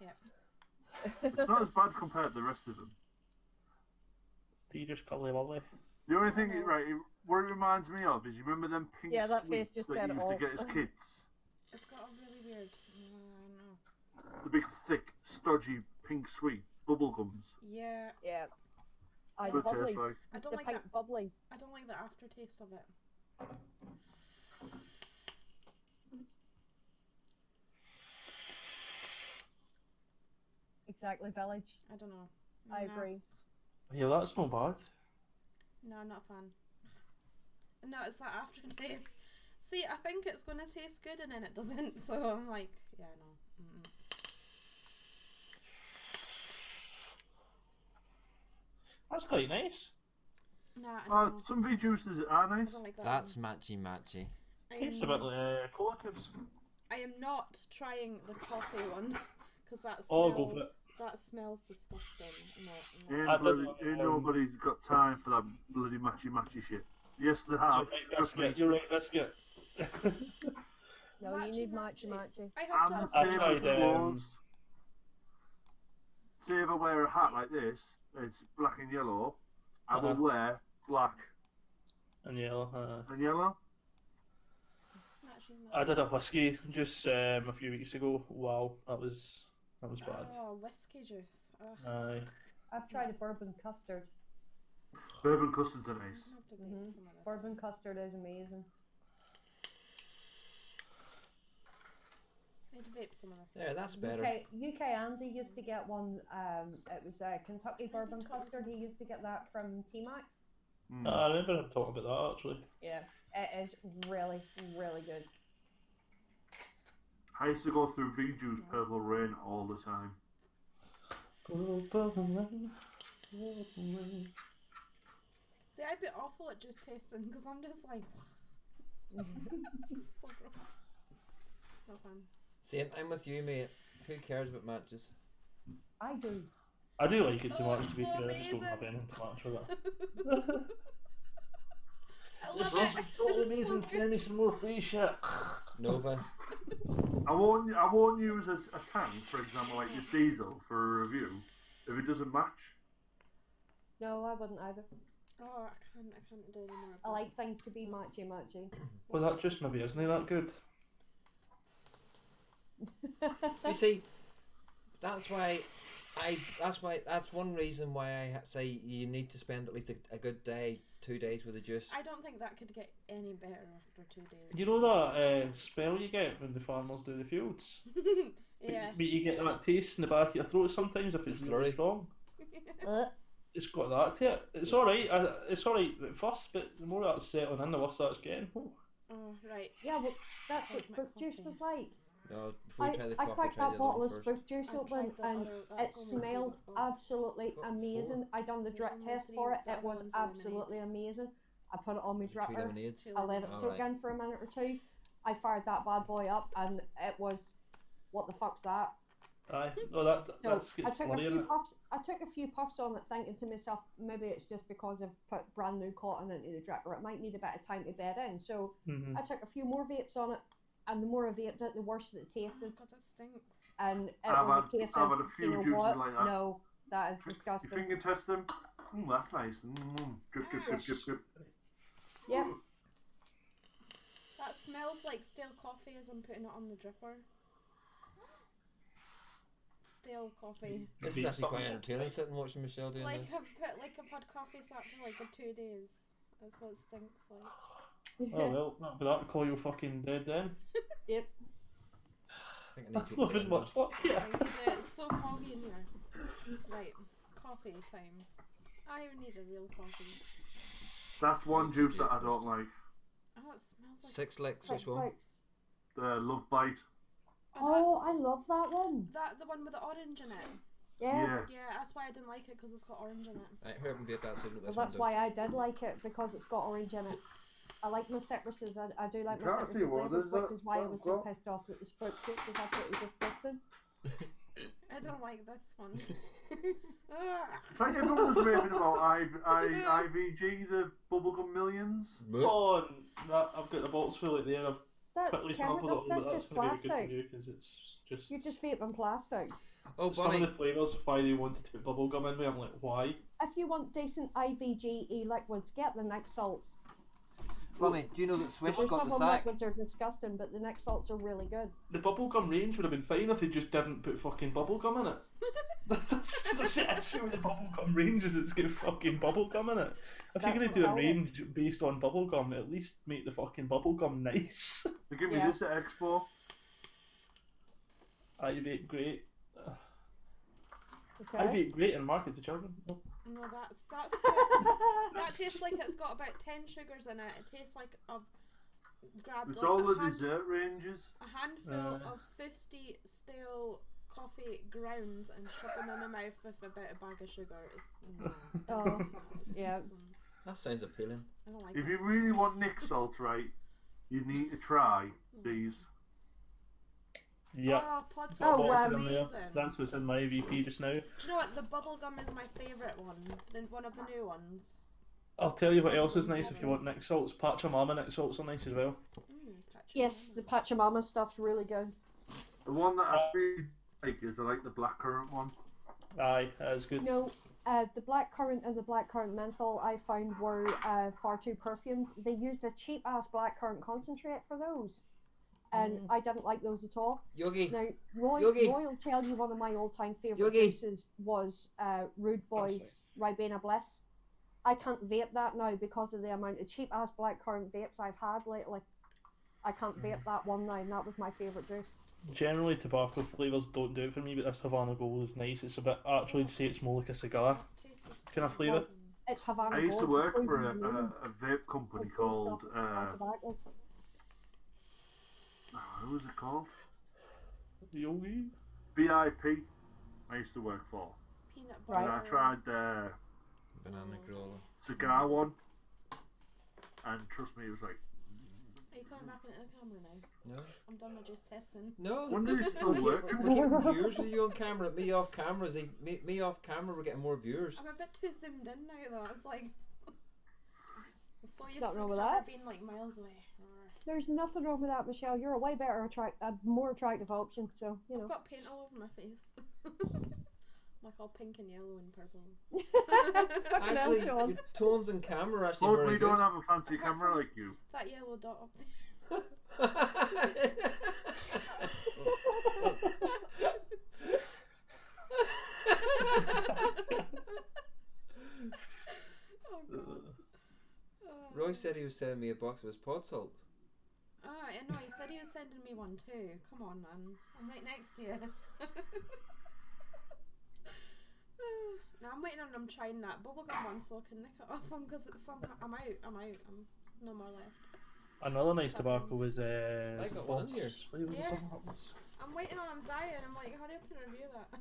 Yep. It's not as bad compared to the rest of them. V-Juice Cuddly Wally. The only thing, right, what it reminds me of is you remember them pink Yeah, that face sweets just that said you it used to all. get as kids? It's got a really weird. No. The big, thick, stodgy pink sweet bubble gums. Yeah. Yeah. What it Bubblies. tastes like. I don't The like pink that. bubblies. I don't like the aftertaste of it. Exactly, village. I don't know. I No. agree. Yeah, that's not bad. No, not a fan. No, it's that aftertaste. See, I think it's going to taste good and then it doesn't, so I'm like, yeah, no. Mm-mm. That's quite nice. Nah, I don't know. Some V juices are I nice. don't like that That's one. matchy matchy. Tastes a bit like cola cubes. I am not trying the coffee one because that Oh, smells. go for it. That smells disgusting. No. Ain't, I did, ain't nobody's got time for that bloody matchy shit. Yes, they have. Trust me. You're right, Biscuit. No, you need matchy matchy. I have to And have I save tried, clothes. Say if I wear a hat like this, it's black and yellow, I will wear black And yellow. and yellow. I did a whiskey just a few weeks ago. Wow, that was bad. Oh, whiskey juice. Ugh. Aye. I've tried a bourbon custard. Bourbon custards are nice. I'm gonna have to make some of this. Bourbon custard is amazing. I need to vape some of this. There, that's better. UK Andy used to get one. It was a Kentucky bourbon custard. He used to get that from T-Max. I remember him talking about that actually. Yeah, it is really, really good. I used to go through V Juice Purple Rain all the time. See, I'd be awful at just tasting because I'm just like, so gross. No fun. See, I'm with you, mate. Who cares about matches? I do. I do like it too Oh, much to be it's so fair. I just don't have amazing. anything to match with it. I love It's it. totally It's so amazing. good. Send me some more free shit. Nova. I won't use a tank, for example, like this diesel for a review if it doesn't match. No, I wouldn't either. Oh, I can't do anymore. I like things to be matchy matchy. Well, that just maybe isn't he that good? You see, that's why that's one reason why I say you need to spend at least a good day, 2 days with the juice. I don't think that could get any better after 2 days. You know that smell you get when the farmers do the fields? Yeah. But you get that taste in the back of your throat sometimes if it's really strong. It's got that to it. It's alright. It's alright at first, but the more that's settling in, the worse that's getting. Oh, right. Yeah, well, that's what That's my fruit juice coffee. was like. No, before you try the I coffee, cracked try that the bottle other of one first. fruit juice I open tried the and other- it that's only smelled three before. absolutely Got amazing. I done the There's drip only test three, for it. the It other was one's lemonade. absolutely amazing. I put it on my Was it 2 dripper. lemonades? I let it Oh, soak right. in for a minute or two. I fired that bad boy up and it was, what the fuck's that? Aye. No, that So gets I took slurry a in few it. puffs. I took a few puffs on it, thinking to myself, maybe it's just because I've put brand new cotton into the dripper. It might need a bit of time to bed in. So Mhm. I took a few more vapes on it, and the more I vaped it, the worse it Oh my tasted. god, that stinks. And it I've was had- a case I've of, had a few you know juices what? like that. No, that is You disgusting. finger test them. That's nice. Drip, drip, drip, drip, drip. Yep. That smells like stale coffee as I'm putting it on the dripper. Stale coffee. This is actually quite entertaining, sitting and watching Michelle doing Like this. I've had coffee sat for like 2 days. That's what it stinks like. Oh well, that'd be that. Call you fucking dead then. Yep. I think I need to Not open the been window. much luck here. I need it. It's so foggy in here. Right, coffee time. I need a real coffee. That's one juice that I don't like. Oh, it smells like 6 licks, which one? Like, The Love Bite. oh, I love that one. that the one with the orange in it. Yeah. Yeah, that's why I didn't like it because it's got orange in it. Right, hurry up and vape that so look Well, this that's window. why I did like it, because it's got orange in it. I like my citruses. I do like my Can't citrus see what flavours, is which that? is why I was so What? pissed off that the fruit juice was absolutely disgusting. I don't like this one. Ugh. It's like everyone was raving about IVG, the Bubblegum Millions. Oh, I've got the box full right there. I've That's quickly sampled it chemical. all, That's but that's just going to be good for plastic. you because it's just You're just vaping plastic. Oh, some of Bonnie. the flavours of why they wanted to put bubblegum in me. I'm like, why? If you want decent IVGE liquids, get the Nick salts. Bonnie, do you know that Swish The got the southern sack? liquids are disgusting, but the Nick salts are really good. The bubblegum range would have been fine if they just didn't put fucking bubblegum in it. That's the issue with the bubblegum range, is it's got fucking bubblegum in it. If That's you're going what to do a I like. range based on bubblegum, at least make the fucking bubblegum nice. They give me Yeah. this at Expo. I vape great. Okay. I vape great and market to children. Oh. No, that's that tastes like it's got about 10 sugars in it. It tastes like I've grabbed It's like all a, the dessert ranges. handful of fusty stale coffee grounds and shoved them in my mouth with about a bag of sugar. It's, Oh, it's yeah. That sounds appealing. I don't like If it. you really want Nick salt right, you need to try these. Yeah. Oh, pods Oh, are wow. amazing. That's what's in my EVP just now. Do you know what? The bubblegum is my favourite one. One of the new ones. I'll tell you what else is nice if you want Nick salts. Pachamama Nick salts are nice as well. Yes, the Pachamama stuff's really good. The one that I really like is I like the blackcurrant one. Aye, that is good. No, the blackcurrant and the blackcurrant menthol I found were far too perfumed. They used a cheap ass blackcurrant concentrate for those, and I didn't like those at all. Yogi. Now, Roy Yogi. will tell you one of my all-time favourite Yogi. juices was Rude Boy's Ribena Bliss. I can't vape that now because of the amount of cheap ass blackcurrant vapes I've had lately. I can't vape that one now, and that was my favourite juice. Generally, tobacco flavours don't do it for me, but this Havana Gold is nice. It's a bit, actually, to say it's more like a cigar kind of flavour. It's Havana I used to Gold, work it's for poison amazing. a vape company It's called. tobacco. What was it called? Yogi? BIP. I used to work for. Peanut And I butter. tried their Banana granola. cigar one, and trust me, it was like. Are you coming back into the camera now? No. I'm done with just testing. No. When did it still we're work? getting viewers with you on camera. Me off camera. Me off camera. We're getting more viewers. I'm a bit too zoomed in now though. It's like I'm so used Nothing to wrong the with camera that. being like miles away. There's nothing wrong with that, Michelle. You're a way better a more attractive option, so you know. I've got paint all over my face. Like all pink and yellow and purple. Fucking hell, Actually, Sean. your tones and camera are actually Hopefully, very you good. don't have a fancy camera like you. That yellow dot up there. Oh god. Roy said he was sending me a box of his pod salt. Oh, I know, he said he was sending me one too. Come on, man. I'm right next to you. Now I'm waiting on him trying that bubblegum one so I can nick it off him because it's some. I'm out. I'm no more left. Another nice Seven. tobacco was I got one in here. Yeah. I'm waiting on him dying. I'm like, hurry up and review that.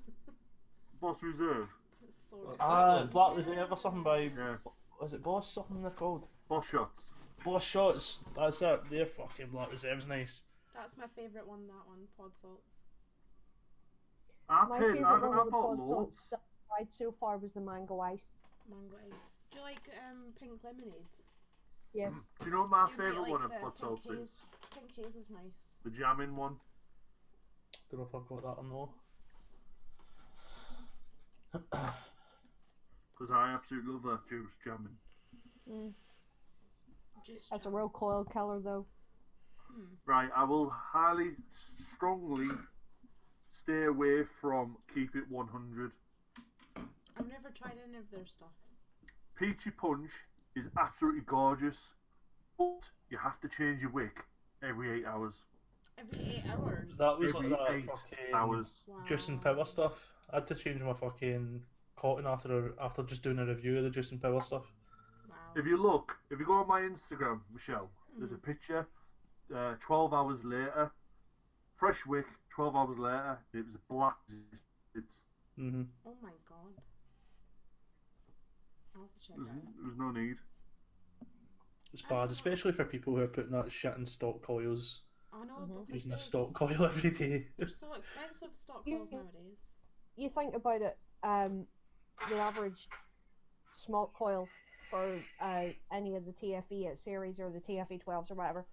Boss Reserve. It's so Well, good. Black Reserve or something by. Yeah. Was it Boss something they're called? Boss Shots. Boss Shots. That's it. Their fucking Black Reserve's nice. That's my favourite one. That one, pod salts. I My paid. favourite one I of the bought pod loads. salts that I've tried so far was the mango ice. Mango ice. Do you like pink lemonade? Yes. Do you know what my You might favourite like one of the pod salts pink is? haze. Pink haze is nice. The jamming one. Don't know if I've got that or no. Because I absolutely love that juice jamming. Just That's a real coil killer though. Right, I will highly, strongly stay away from Keep It 100. I've never tried any of their stuff. Peachy Punch is absolutely gorgeous, but you have to change your wick every 8 hours. Every 8 hours. That was Every like that 8 fucking hours. Wow. juice and power stuff. I had to change my fucking cotton after just doing a review of the juice and power stuff. Wow. If you go on my Instagram, Michelle, there's a picture, 12 hours later, fresh wick, 12 hours later, it was black. It's, Oh my god. I'll have to check that out. there was no need. It's bad, especially for people who are putting that shit in stock coils, I know, because using a there's- stock coil every day. they're so expensive, stock coils nowadays. You think about it, the average smoke coil for any of the TFE series or the TFE 12s or whatever,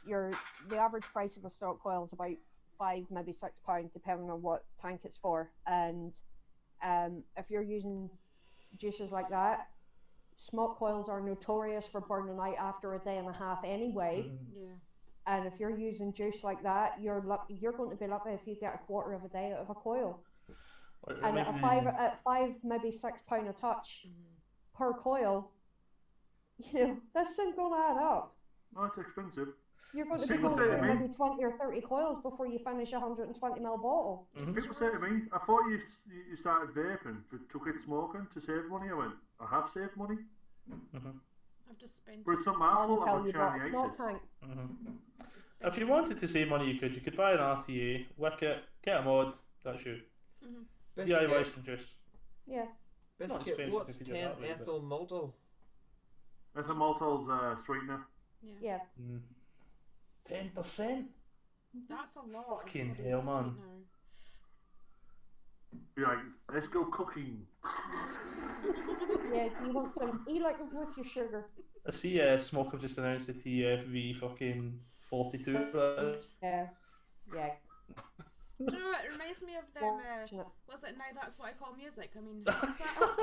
the average price of a stock coil is about £5, maybe £6, depending on what tank it's for. And if you're using juices like that, smoke coils are notorious for burning out after a day and a half anyway. Yeah. And if you're using juice like that, you're going to be lucky if you get a quarter of a day out of a coil. And at five, maybe £6 a touch per coil, that's soon going to add up. Oh, it's expensive. You're going to be People going say to through me- maybe 20 or 30 coils before you finish a 120ml bottle. People say to me, I thought you started vaping to quit smoking to save money. I went, I have saved money. I've just spent But it's not my fault Until I've you got bought a shiny smoke 80s. tank. If you wanted to save money, you could buy an RTA, wick it, get a mod. That's you. Biscuit, DIY some juice. Yeah. Not biscuit expensive what's if you do 10 it that way, but- ethyl maltol? Ethyl maltol's sweetener. Yeah. 10%? That's a lot. Fucking of bloody hell, man. sweetener. Be like, let's go cooking. Yeah, you want some, you like it with your sugar. I see Smoke have just announced the TFV fucking 42. Yeah. Yeah. Do you know what? It reminds me of them. Fortunate. Was it Now That's What I Call Music? I mean, what's that up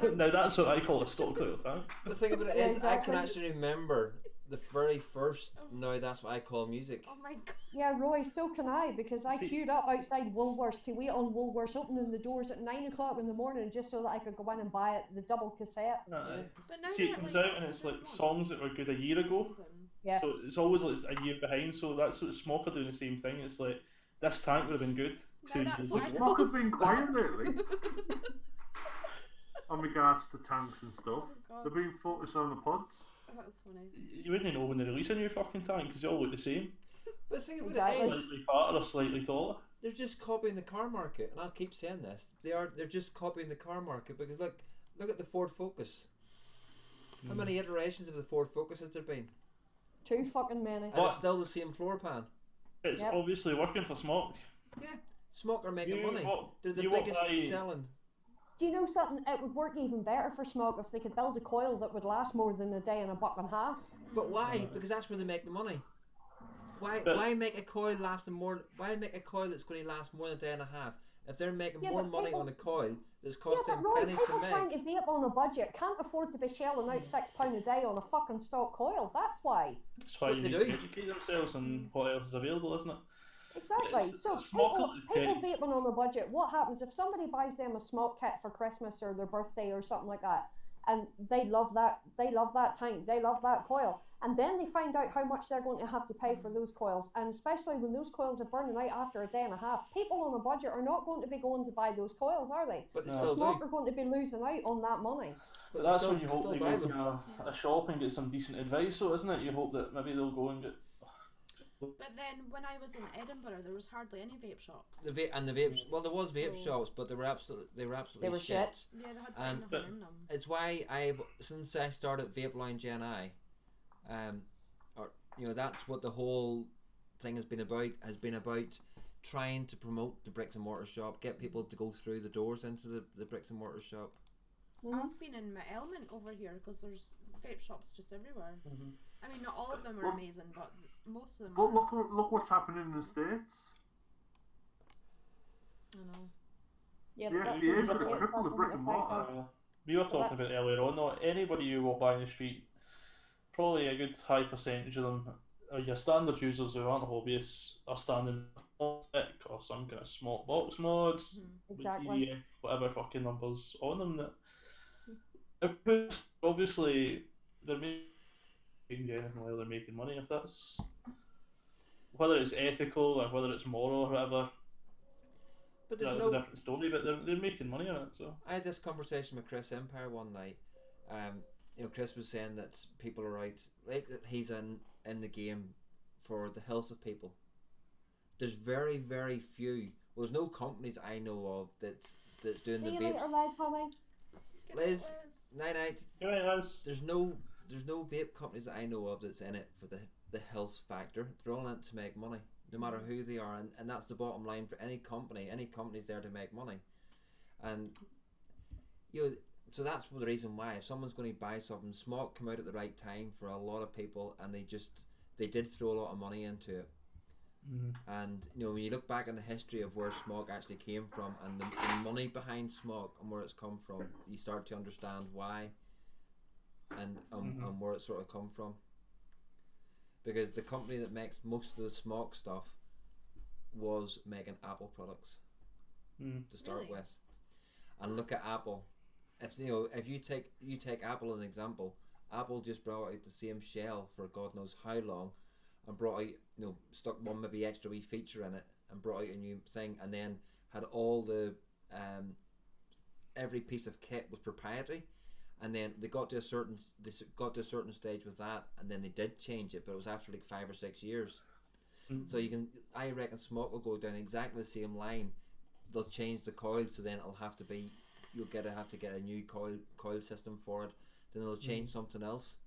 to now? Now that's what I call a stock coil tank. The thing about it Yeah, is, I can exactly. actually remember the very first Now That's What I Call Music. Oh my god. Yeah, Roy, so can I, because I See- queued up outside Woolworths to wait on Woolworths opening the doors at 9 o'clock in the morning just so that I could go in and buy it, the double cassette. But now See, they're it comes like out and it's like 101. songs that were good a year ago. Yeah. So it's always like a year behind. So that's what Smoke are doing the same thing. It's like this tank would have been good. No, that's what I ago. call Smoke has been quiet lately on regards to tanks and stuff. Oh, God. They've been focused on the pods. That's funny. You wouldn't know when they release a new fucking tank because they all look the same. But the thing about Exactly. it is, Slightly fatter or slightly taller. they're just copying the car market, and I'll keep saying this. They're just copying the car market because look at the Ford Focus. How many iterations of the Ford Focus has there been? Too fucking many. And What? it's still the same floor pan. It's Yep. obviously working for Smoke. Yeah, Smoke are making You money. what- They're the you what biggest buy- selling. Do you know something? It would work even better for Smoke if they could build a coil that would last more than a day and a buck and a half. But why? Because that's where they make the money. But- Why make a coil lasting more? Why make a coil that's going to last more than a day and a half? If they're making Yeah, more but money people- on a coil that's Yeah, costing but Roy, pennies to people trying make. to vape on a budget can't afford to be shelling out £6 a day on a fucking stock coil. That's why. That's why But you they need do. to educate themselves on what else is available, isn't it? Exactly. It's- So it's more people complicated. vaping on a budget. What happens if somebody buys them a smoke kit for Christmas or their birthday or something like that, and they love that tank, they love that coil, and then they find out how much they're going to have to pay for those coils, and especially when those coils are burning out after a day and a half, people on a budget are not going to be going to buy those coils, are they? But they No. still Smoke do. are going to be losing out on that money. But they that's still, when you hope still they buy go to them. a shop and get some decent advice, so isn't it? You hope that maybe they'll go and get. But then when I was in Edinburgh, there was hardly any vape shops. The vapes. Well, there was vape So- shops, but they were absolutely They were shit. Yeah, they had And- nothing in them. It's why since I started Vape Lounge NI, that's what the whole thing has been about trying to promote the bricks and mortar shop, get people to go through the doors into the bricks and mortar shop. I've been in my element over here because there's vape shops just everywhere. Mm-hmm. I mean, not all of them are amazing, but most of them But are. look what's happening in the States. I know. Yeah, The but that's FDA the should have States, crippled the that brick doesn't and affect mortar. us. We were talking about earlier on, though, anybody you walk by in the street, probably a good high percentage of them are your standard users who aren't hobbyists, are standing on stick or some kind of smoke box mods, with Exactly. TDF, whatever fucking numbers on them. That obviously they're making anything while they're making money. If that's whether it's ethical or whether it's moral or whatever, But that's a different story. But they're making money on it, so. I had this conversation with Chris Empire one night. Chris was saying that people are out, like that he's in the game for the health of people. There's very, very few. Well, there's no companies I know of that's doing See the you vapes. later, Les, honey. Liz, night. Good night, Liz. There's no vape companies that I know of that's in it for the health factor. They're all in it to make money, no matter who they are, and that's the bottom line for any company. Any company's there to make money, and so that's the reason why if someone's going to buy something, Smog come out at the right time for a lot of people, and they did throw a lot of money into it. And when you look back on the history of where Smog actually came from and the money behind Smog and where it's come from, you start to understand why and where it sort of come from. Because the company that makes most of the Smog stuff was making Apple products to start with. And look at Apple. If you take Apple as an example, Apple just brought out the same shell for God knows how long, and brought out stuck one maybe extra wee feature in it, and brought out a new thing, and then had all the every piece of kit was proprietary, and then they got to a certain stage with that, and then they did change it, but it was after like 5 or 6 years. So I reckon Smoke will go down exactly the same line. They'll change the coil, so then it'll have to be you'll have to get a new coil system for it. Then they'll change something else.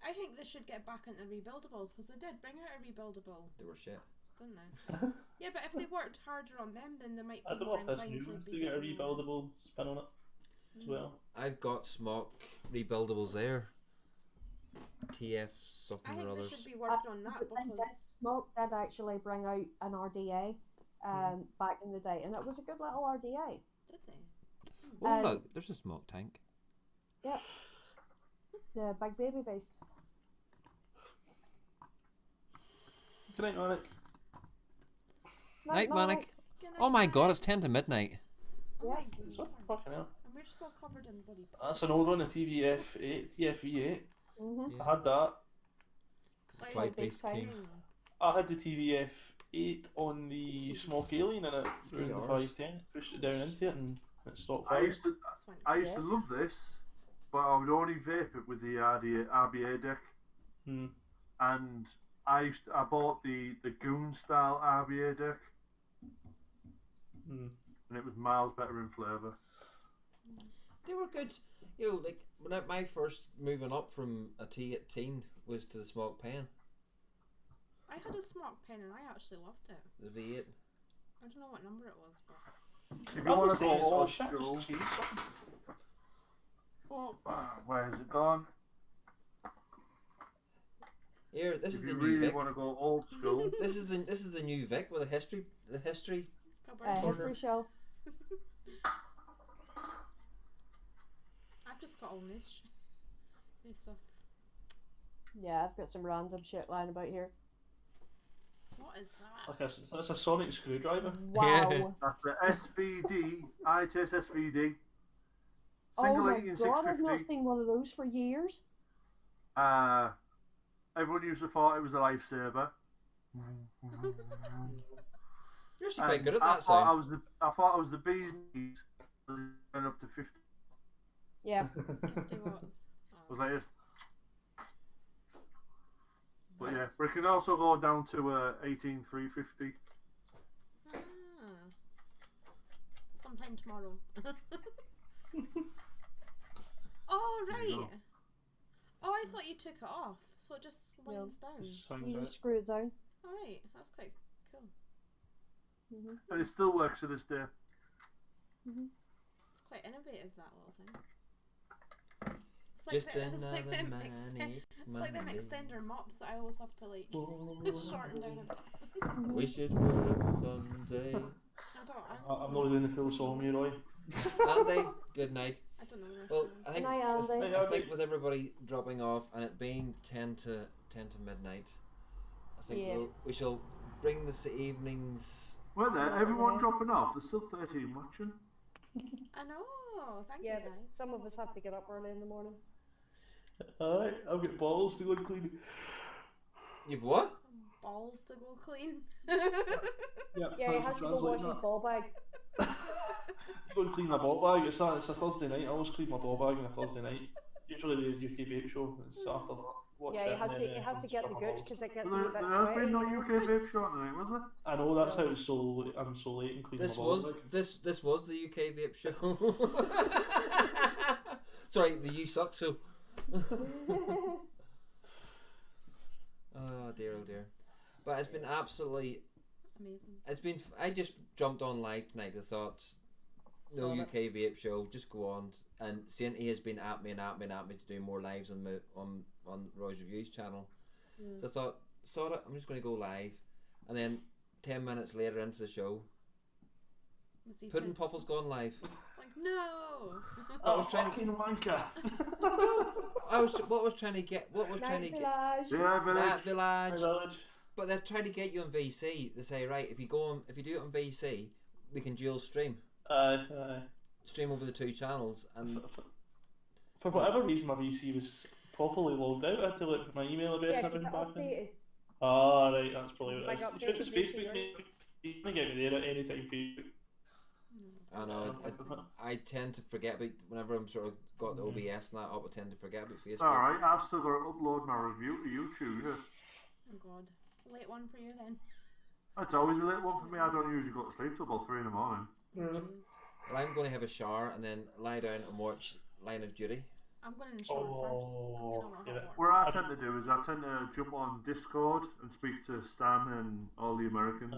I think they should get back into rebuildables because they did bring out a rebuildable. They were shit, didn't they? Yeah, but if they worked harder on them, then they might be I don't more know if this inclined new to to be get a getting more. rebuildable spin on it as well. I've got Smoke rebuildables there. TF something I or think they others. should be working on that because Smoke did actually bring out an RDA back in the day, and it was a good little RDA. did they? Oh look, there's a Smoke tank. Yep. The big baby based. Good night, Manic. Night, Manic. Good night, Oh my Mike. god, it's 10 to midnight. Oh my Yeah. God. Fucking hell. And we're still covered in bloody. That's an old one, the TVF8, TFE8. Mm-hmm. I had that. Cloud Base King. I had the TVF8 on the Smoke Alien in it. 3 Around the hours. 510, pushed it down into it and it stopped I fire. used to love this, but I would only vape it with the RBA deck. And I bought the Goon style RBA deck, and it was miles better in flavour. They were good. Like when my first moving up from a T18 was to the Smoke Pen, I had a smoke pen and I actually loved it. the V8. I don't know what number it was, but If you want to go saying, old shit, school, just change something. where has it gone? Here, this If is you the new really Vic. want to go old school, This is the new Vic with the history. cupboard. Corner. History show. I've just got all this stuff. Yeah, I've got some random shit lying about here. What is that? Like that's a sonic screwdriver. Wow. That's the SVD, IHS SVD. Oh Single my 18 god, I've not 650. seen one of those for years. Everyone used to thought it was a lifesaver. You're actually quite good at I that thought sound. I thought I was the bee's knees. Went up to 50. Yeah. 50 watts. Was like this. But yeah, but it can also go down to 18350. Ah. Sometime tomorrow. Oh, right. Oh, I thought you took it off, so it just winds down. You just screw it down. Alright, that's quite cool. And it still works to this day. It's quite innovative, that little thing. It's Just it's like another them money. it's like them extender mops that I always have to like shorten down a bit. We should work someday. I'm not doing the full song, you Roy. Andy, good night. I don't know. Well, I think, Good night, Andy. I think with everybody dropping off and it being 10 to midnight, I think we shall bring this evening's. Well, there, everyone dropping off. There's still 13 watching. I know. Thank you Yeah, guys. but some of us have to get up early in the morning. Alright, I've got balls to go and clean. You've what? Balls to go clean. Yeah, Yeah, he has to go wash his ball bag. Go and clean my ball bag. It's a Thursday night. I always clean my ball bag on a Thursday night. Usually the UK vape show. It's after that. Watch Yeah, it you have and to then, you have to get the stuff my gooch balls. because it gets a There bit has sweaty. been no UK vape show tonight, was there? I know, that's how it's I'm so late in cleaning This my ball was bag. this was the UK vape show. Sorry, the you suck show. Oh dear, oh dear. But it's been absolutely amazing. It's been. I just jumped on live tonight. I thought, no UK vape show. Just go on. And Sainty has been at me to do more lives on Roy's Reviews channel. So I thought, sort it. I'm just going to go live, and then 10 minutes later into the show, Puddin' Puffle's gone live. It's like no. Oh, fucking wanker! What was trying to get? That village. But they're trying to get you on VC. They say, right, if you do it on VC, we can dual stream. Stream over the two channels, and for whatever reason, my VC was properly logged out. I had to look at my email address and everything back then. Ah, right, that's probably what it is. You should just Facebook me. You can get me there at any time. Facebook. I know. I tend to forget about whenever I'm sort of got the OBS and that up. I tend to forget about Facebook. All right, I've still got to upload my review to YouTube. Yeah. Oh God, late one for you then. It's always a late one for me. I don't usually go to sleep till about 3 in the morning. Well, I'm going to have a shower and then lie down and watch Line of Duty. I'm going to shower first. What I tend to do is I tend to jump on Discord and speak to Stan and all the Americans.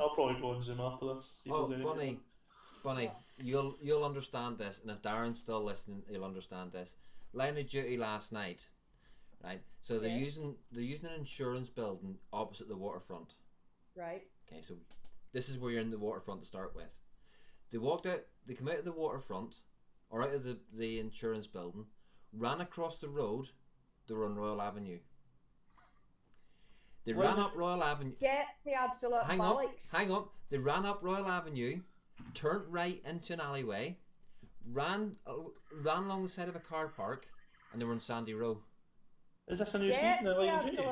I'll probably go on Zoom after this. Oh, Bunny, you'll understand this, and if Darren's still listening, he'll understand this. Line of Duty last night, right? So they're using an insurance building opposite the waterfront. Right. Okay, so this is where you're in the waterfront to start with. They walked out. They come out of the waterfront, or out of the insurance building, ran across the road. They were on Royal Avenue. They ran up Royal Avenue. Get the absolute bollocks. Hang on. They ran up Royal Avenue, turned right into an alleyway, ran along the side of a car park, and they were in Sandy Row. Is this a new season of Line of Duty?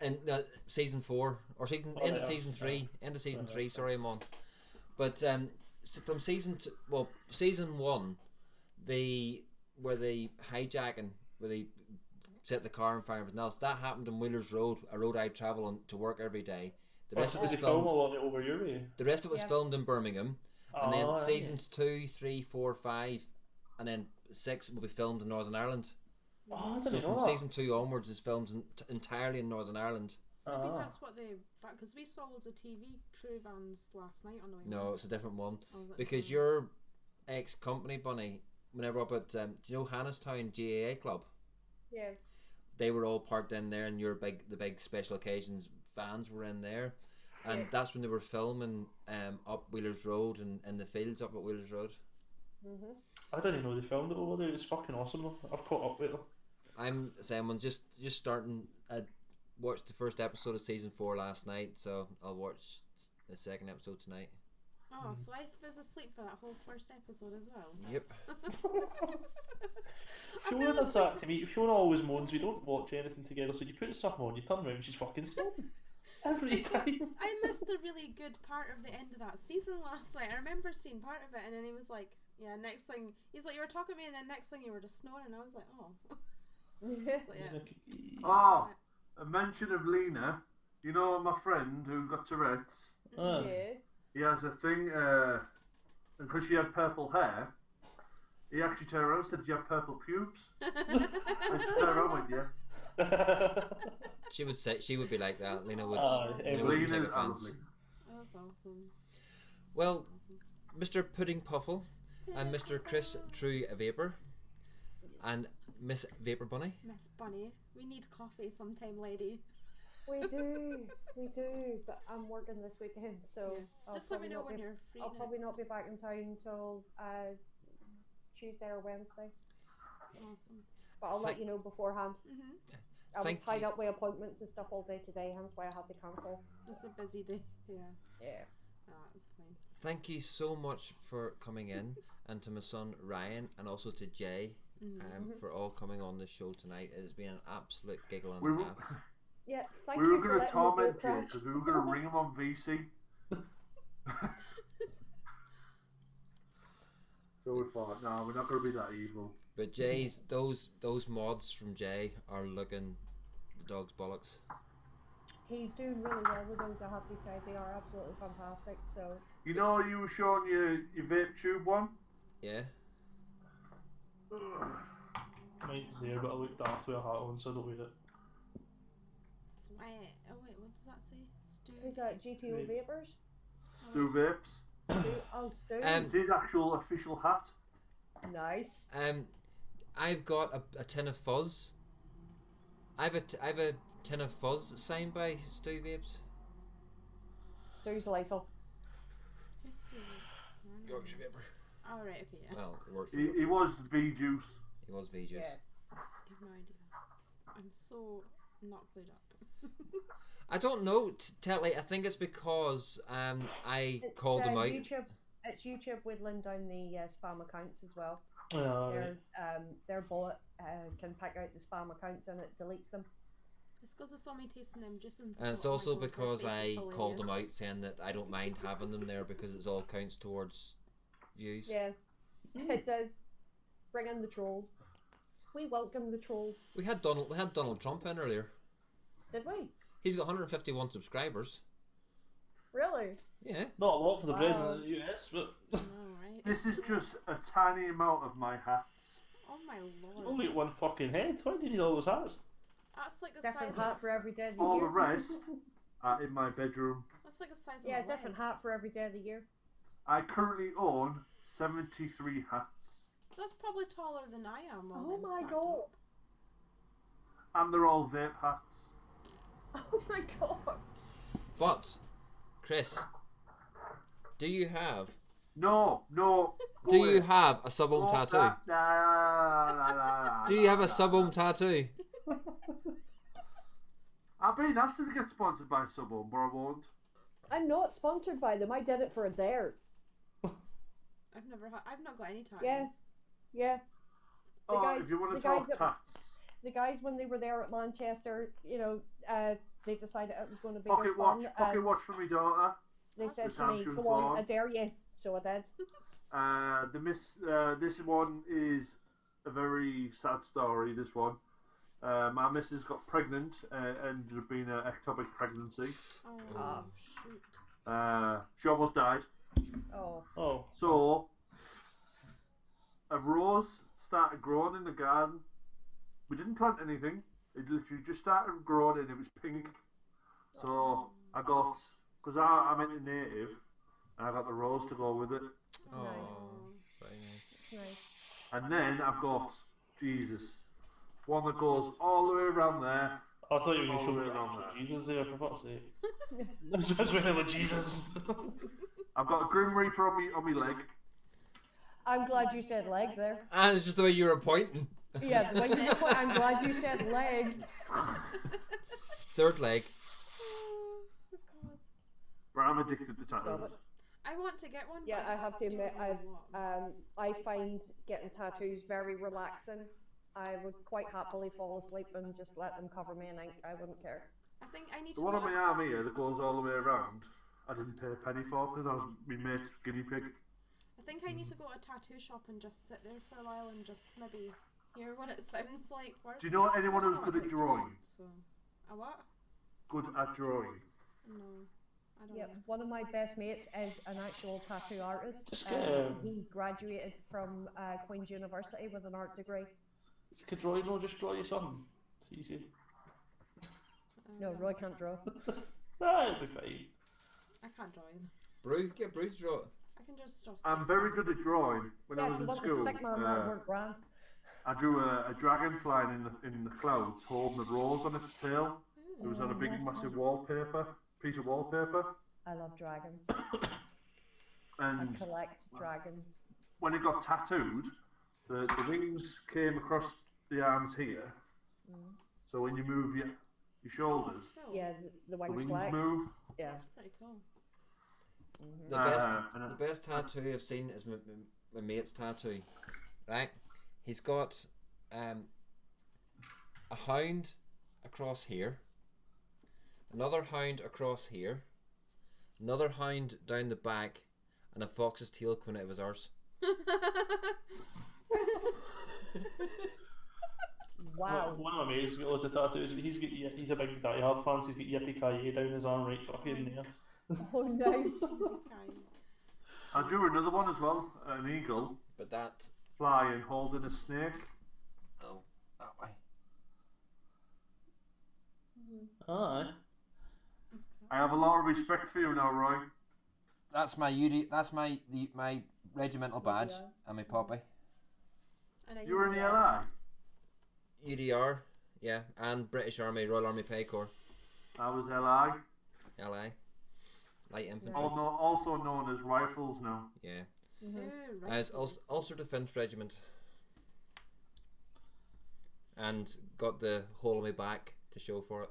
In season 4 or end of season 3. End of season 3. Sorry, I'm on. But from season 1, where they hijacking, where they set the car on fire and everything else, that happened on Wheelers Road, a road I travel on to work every day. The rest of it was filmed. Over your way. The rest of it was filmed in Birmingham, and then seasons 2, 3, 4, 5, and then 6 will be filmed in Northern Ireland. So from season 2 onwards is filmed entirely in Northern Ireland. Maybe that's what because we saw loads of TV crew vans last night on the way. No, it's a different one. Because your ex-company, Bunny, whenever up at do you know Hannestown GAA Club? Yeah. They were all parked in there, and the big special occasions vans were in there, and that's when they were filming up Wheelers Road and in the fields up at Wheelers Road. I didn't know they filmed it over there. It's fucking awesome though. I've caught up with them. I'm saying, just starting watched the first episode of season 4 last night, so I'll watch the second episode tonight. Oh, so I was asleep for that whole first episode as well. Yep. Fiona does that to me. Fiona always moans we don't watch anything together, so you put something on, you turn around and she's fucking snoring. Every time. I missed a really good part of the end of that season last night. I remember seeing part of it, and then he was like, yeah, next thing, he's like, you were talking to me, and then next thing you were just snoring, and I was like, oh. So, yeah. Oh, a mention of Lena. You know my friend who's got Tourette's? Yeah. He has a thing, and because she had purple hair, he actually turned around and said, do you have purple pubes? And she turned around and went, yeah. She would be like that. Lena would. Lena's wouldn't take lovely. offense. That's awesome. Well, Mr. Pudding Puffle and Mr. Chris True Vapor and Miss Vapor Bunny. Miss Bunny, we need coffee sometime, lady. We do, but I'm working this weekend, so yeah. Just let me know when you're free. I'll probably not be back in town until Tuesday or Wednesday. Awesome. But I'll let you know beforehand. Mm-hmm. I was tied up with appointments and stuff all day today, hence why I had to cancel. Just a busy day. Yeah. Yeah. It's fine. Thank you so much for coming in, and to my son Ryan, and also to Jay, for all coming on the show tonight. It's been an absolute giggle and a half. Yeah, thank we you. were going to torment you because we were going to ring him on VC. So we thought, no, we're not going to be that evil. But Jay's those mods from Jay are looking the dog's bollocks. He's doing really well with those, I have to say. They are absolutely fantastic. So you know, you were showing your vape tube one. Yeah. Mine's there, but I looked after a hat on, so I don't wear it. Sweat. Oh wait, what does that say? Stu. Who's that? GTO Vapors? Stu Vapes. Stu. It's his actual official hat. Nice. I've got a tin of fuzz. I've a tin of fuzz signed by Stu Vapes. Stu's Lysol. Who's Stu? Yorkshire Vapor. Oh right, okay, yeah. Well, it works for He was V Juice. He was V Juice. Yeah. I have no idea. I'm so not clued up. I don't know. Like, I think it's because I called him out. It's YouTube whittling down the spam accounts as well. Their bullet can pick out the spam accounts and it deletes them. It's because I saw me tasting them just in. And it's also because I called them out saying that I don't mind having them there because it all counts towards views. Yeah, it does. Bring in the trolls. We welcome the trolls. We had Donald Trump in earlier. Did we? He's got 151 subscribers. Really? Yeah. Not a lot for the president of the US, but. Right. This is just a tiny amount of my hats. Oh my lord. Only one fucking head. Why do you need all those hats? That's like the different size hat for every day of the All year. the rest are in my bedroom. That's like the size of Yeah, my different leg. hat for every day of the year. I currently own 73 hats. That's probably taller than I am. Oh my god. And they're all vape hats. Oh my god. But, Chris, do you have... No. Do you have a sub-home tattoo? Do you have a sub-home tattoo? I've been asked to get sponsored by Subhome, but I won't. I'm not sponsored by them. I did it for a dare. I've not got any tattoos. Yeah. If you want to talk tats. The guys, when they were there at Manchester, they decided it was going to be Pocket fun. watch for my daughter. They said to me, "Go on, I dare you." So I did. This one is a very sad story. This one, my missus got pregnant and ended up being an ectopic pregnancy. Oh shoot! She almost died. Oh. So a rose started growing in the garden. We didn't plant anything. It literally just started growing and it was pink. So I got, because I'm into native, and I got the rose to go with it. Oh, very nice. And then I've got Jesus, one that goes all the way around there. I thought you were going to show me around with Jesus there, for fuck's sake. That's with him with Jesus. I've got a Grim Reaper on my leg. I'm glad you said leg there. And it's just the way you were pointing. Yeah, the way you were pointing, I'm glad you said leg. Third leg. Oh God. But I'm addicted to Stop tattoos. it. I want to get one. Yeah, but I just have to don't admit, know what. I find getting tattoos very relaxing. I would quite happily fall asleep and just let them cover me in ink. I wouldn't care. I think I need The to one go. on my arm here that goes all the way around, I didn't pay a penny for because I was my mate's guinea pig. I think I need to go to a tattoo shop and just sit there for a while and just maybe hear what it sounds like first. Do you know anyone I don't who's know good what at to drawing? expect, So, a what? Good at drawing. No, I don't Yeah, know. one of my best mates is an actual tattoo artist. Just get, He graduated from Queen's University with an art degree. If you could draw, you know, just draw you something. It's easy. No, Roy can't draw. It'll be fine. I can't draw either. Get Bruce to draw it. I can just draw. I'm very good at drawing. When I Yeah, was if you in want to school, stick my man work grand. I drew a dragonfly in the clouds holding a rose on its tail. It was on a big massive piece of wallpaper. I love dragons. I And collect dragons. when it got tattooed, the wings came across the arms here. So when you move your shoulders, Yeah, the the wings wings flex. move. Yeah. That's pretty cool. The best tattoo I've seen is my mate's tattoo. Right, he's got a hound across here, another hound across here, another hound down the back, and a fox's tail coming out of his arse. Wow. One of my mates has got loads of tattoos. He's a big Die Hard fan, so he's got Yippee-Ki-Yay down his arm right fucking there. Oh, nice. I drew another one as well, an eagle But that flying holding a snake. that way. Aye. I have a lot of respect for you now, Roy. That's my my regimental badge and my poppy. You were in the LI? UDR, yeah, and British Army, Royal Army Pay Corps. I was LI. LA. Light Infantry. Also known as Rifles now. Yeah. Ooh, As rifles. Ulster Defence Regiment. And got the hole in my back to show for it.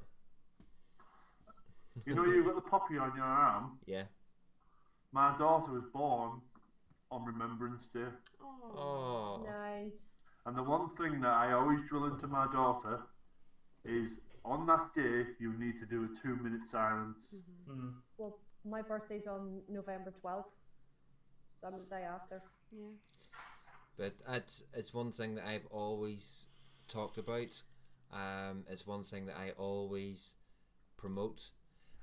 You know you've got the poppy on your arm? Yeah. My daughter was born on Remembrance Day. Oh. Nice. And the one thing that I always drill into my daughter is on that day you need to do a 2-minute silence. Well, my birthday's on November 12th. So I'm the day after. Yeah. But it's one thing that I've always talked about. It's one thing that I always promote.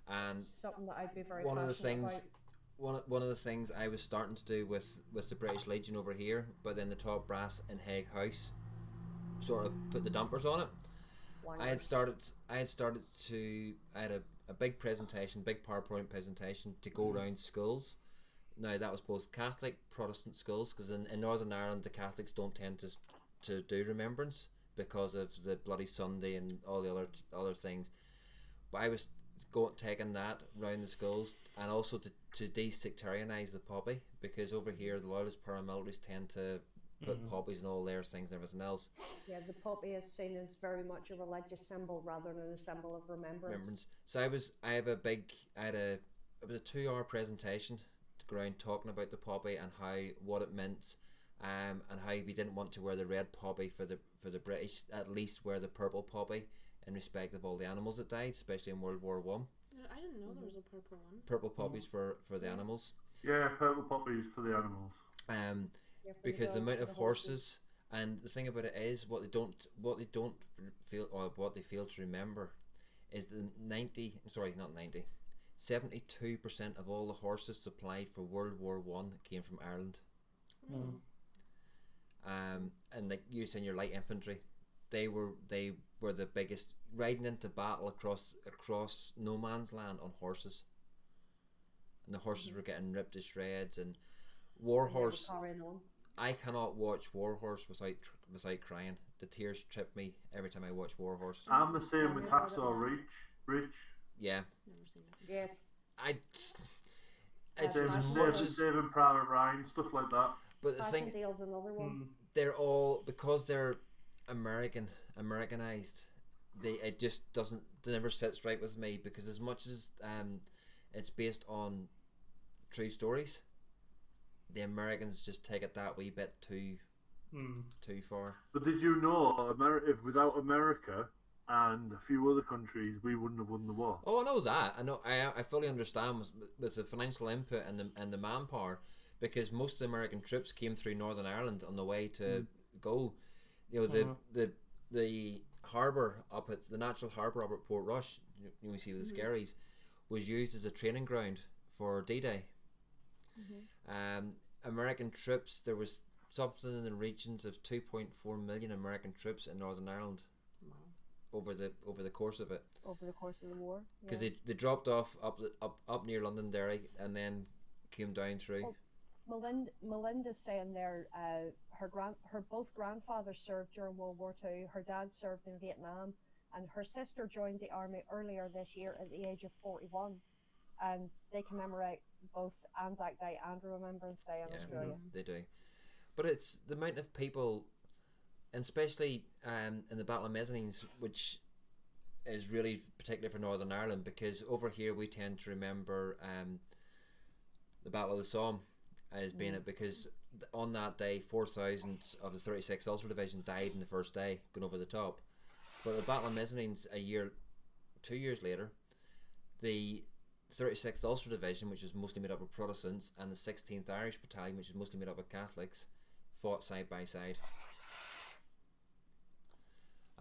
And Something that I'd be very one of the passionate things one of the things I was starting to do with the British Legion over here, but then the top brass in Hague House sort of put the dampers on it. Why I had started to I had a big presentation, big PowerPoint presentation to go around schools. Now that was both Catholic, Protestant schools, because in Northern Ireland the Catholics don't tend to do remembrance because of the Bloody Sunday and all the other things. But I was taking that round the schools, and also to de-sectarianise the poppy, because over here the loyalist paramilitaries tend to put poppies and all their things and everything else. Yeah, the poppy is seen as very much a religious symbol rather than a symbol of remembrance. So it was a 2-hour presentation to go around talking about the poppy and what it meant, and how we didn't want to wear the red poppy for the British, at least wear the purple poppy in respect of all the animals that died, especially in World War One. I didn't know there was a purple one. Purple poppies for the animals. Yeah, purple poppies for the animals. Because the amount of horses, and the thing about it is what they don't feel, or what they fail to remember, is the 72% of all the horses supplied for World War One came from Ireland. And like you said, your light infantry, they were the biggest, riding into battle across no man's land on horses, and the horses were getting ripped to shreds. And Warhorse, I cannot watch Warhorse without crying. The tears trip me every time I watch Warhorse. I'm the same with Hacksaw Ridge. Yeah. Never seen it. Yes. It's as much as Saving Private Ryan, stuff like that. But the thing, Passendale's another one. they're all, because they're Americanized. it just doesn't, it never sits right with me, because as much as it's based on true stories, the Americans just take it that wee bit too far. But did you know, if without America and a few other countries, we wouldn't have won the war? Oh, I know that. I know. I fully understand with the financial input and the manpower, because most of the American troops came through Northern Ireland on the way to go. You know, the harbour up at the natural harbour up at Portrush, you see with the Skerries, was used as a training ground for D-Day. American troops, there was something in the regions of 2.4 million American troops in Northern Ireland. Over the course of it. Over the course of the war. Because they dropped off up near Londonderry and then came down through. Well, Melinda's saying there, her both grandfathers served during World War II. Her dad served in Vietnam, and her sister joined the army earlier this year at the age of 41. And they commemorate both Anzac Day and Remembrance Day in Australia. They do, but it's the amount of people, and especially in the Battle of Mezzanines, which is really particular for Northern Ireland, because over here we tend to remember the Battle of the Somme as being it, because on that day 4,000 of the 36th Ulster Division died in the first day going over the top. But the Battle of Mezzanines 2 years later, the 36th Ulster Division, which was mostly made up of Protestants, and the 16th Irish Battalion, which was mostly made up of Catholics, fought side by side.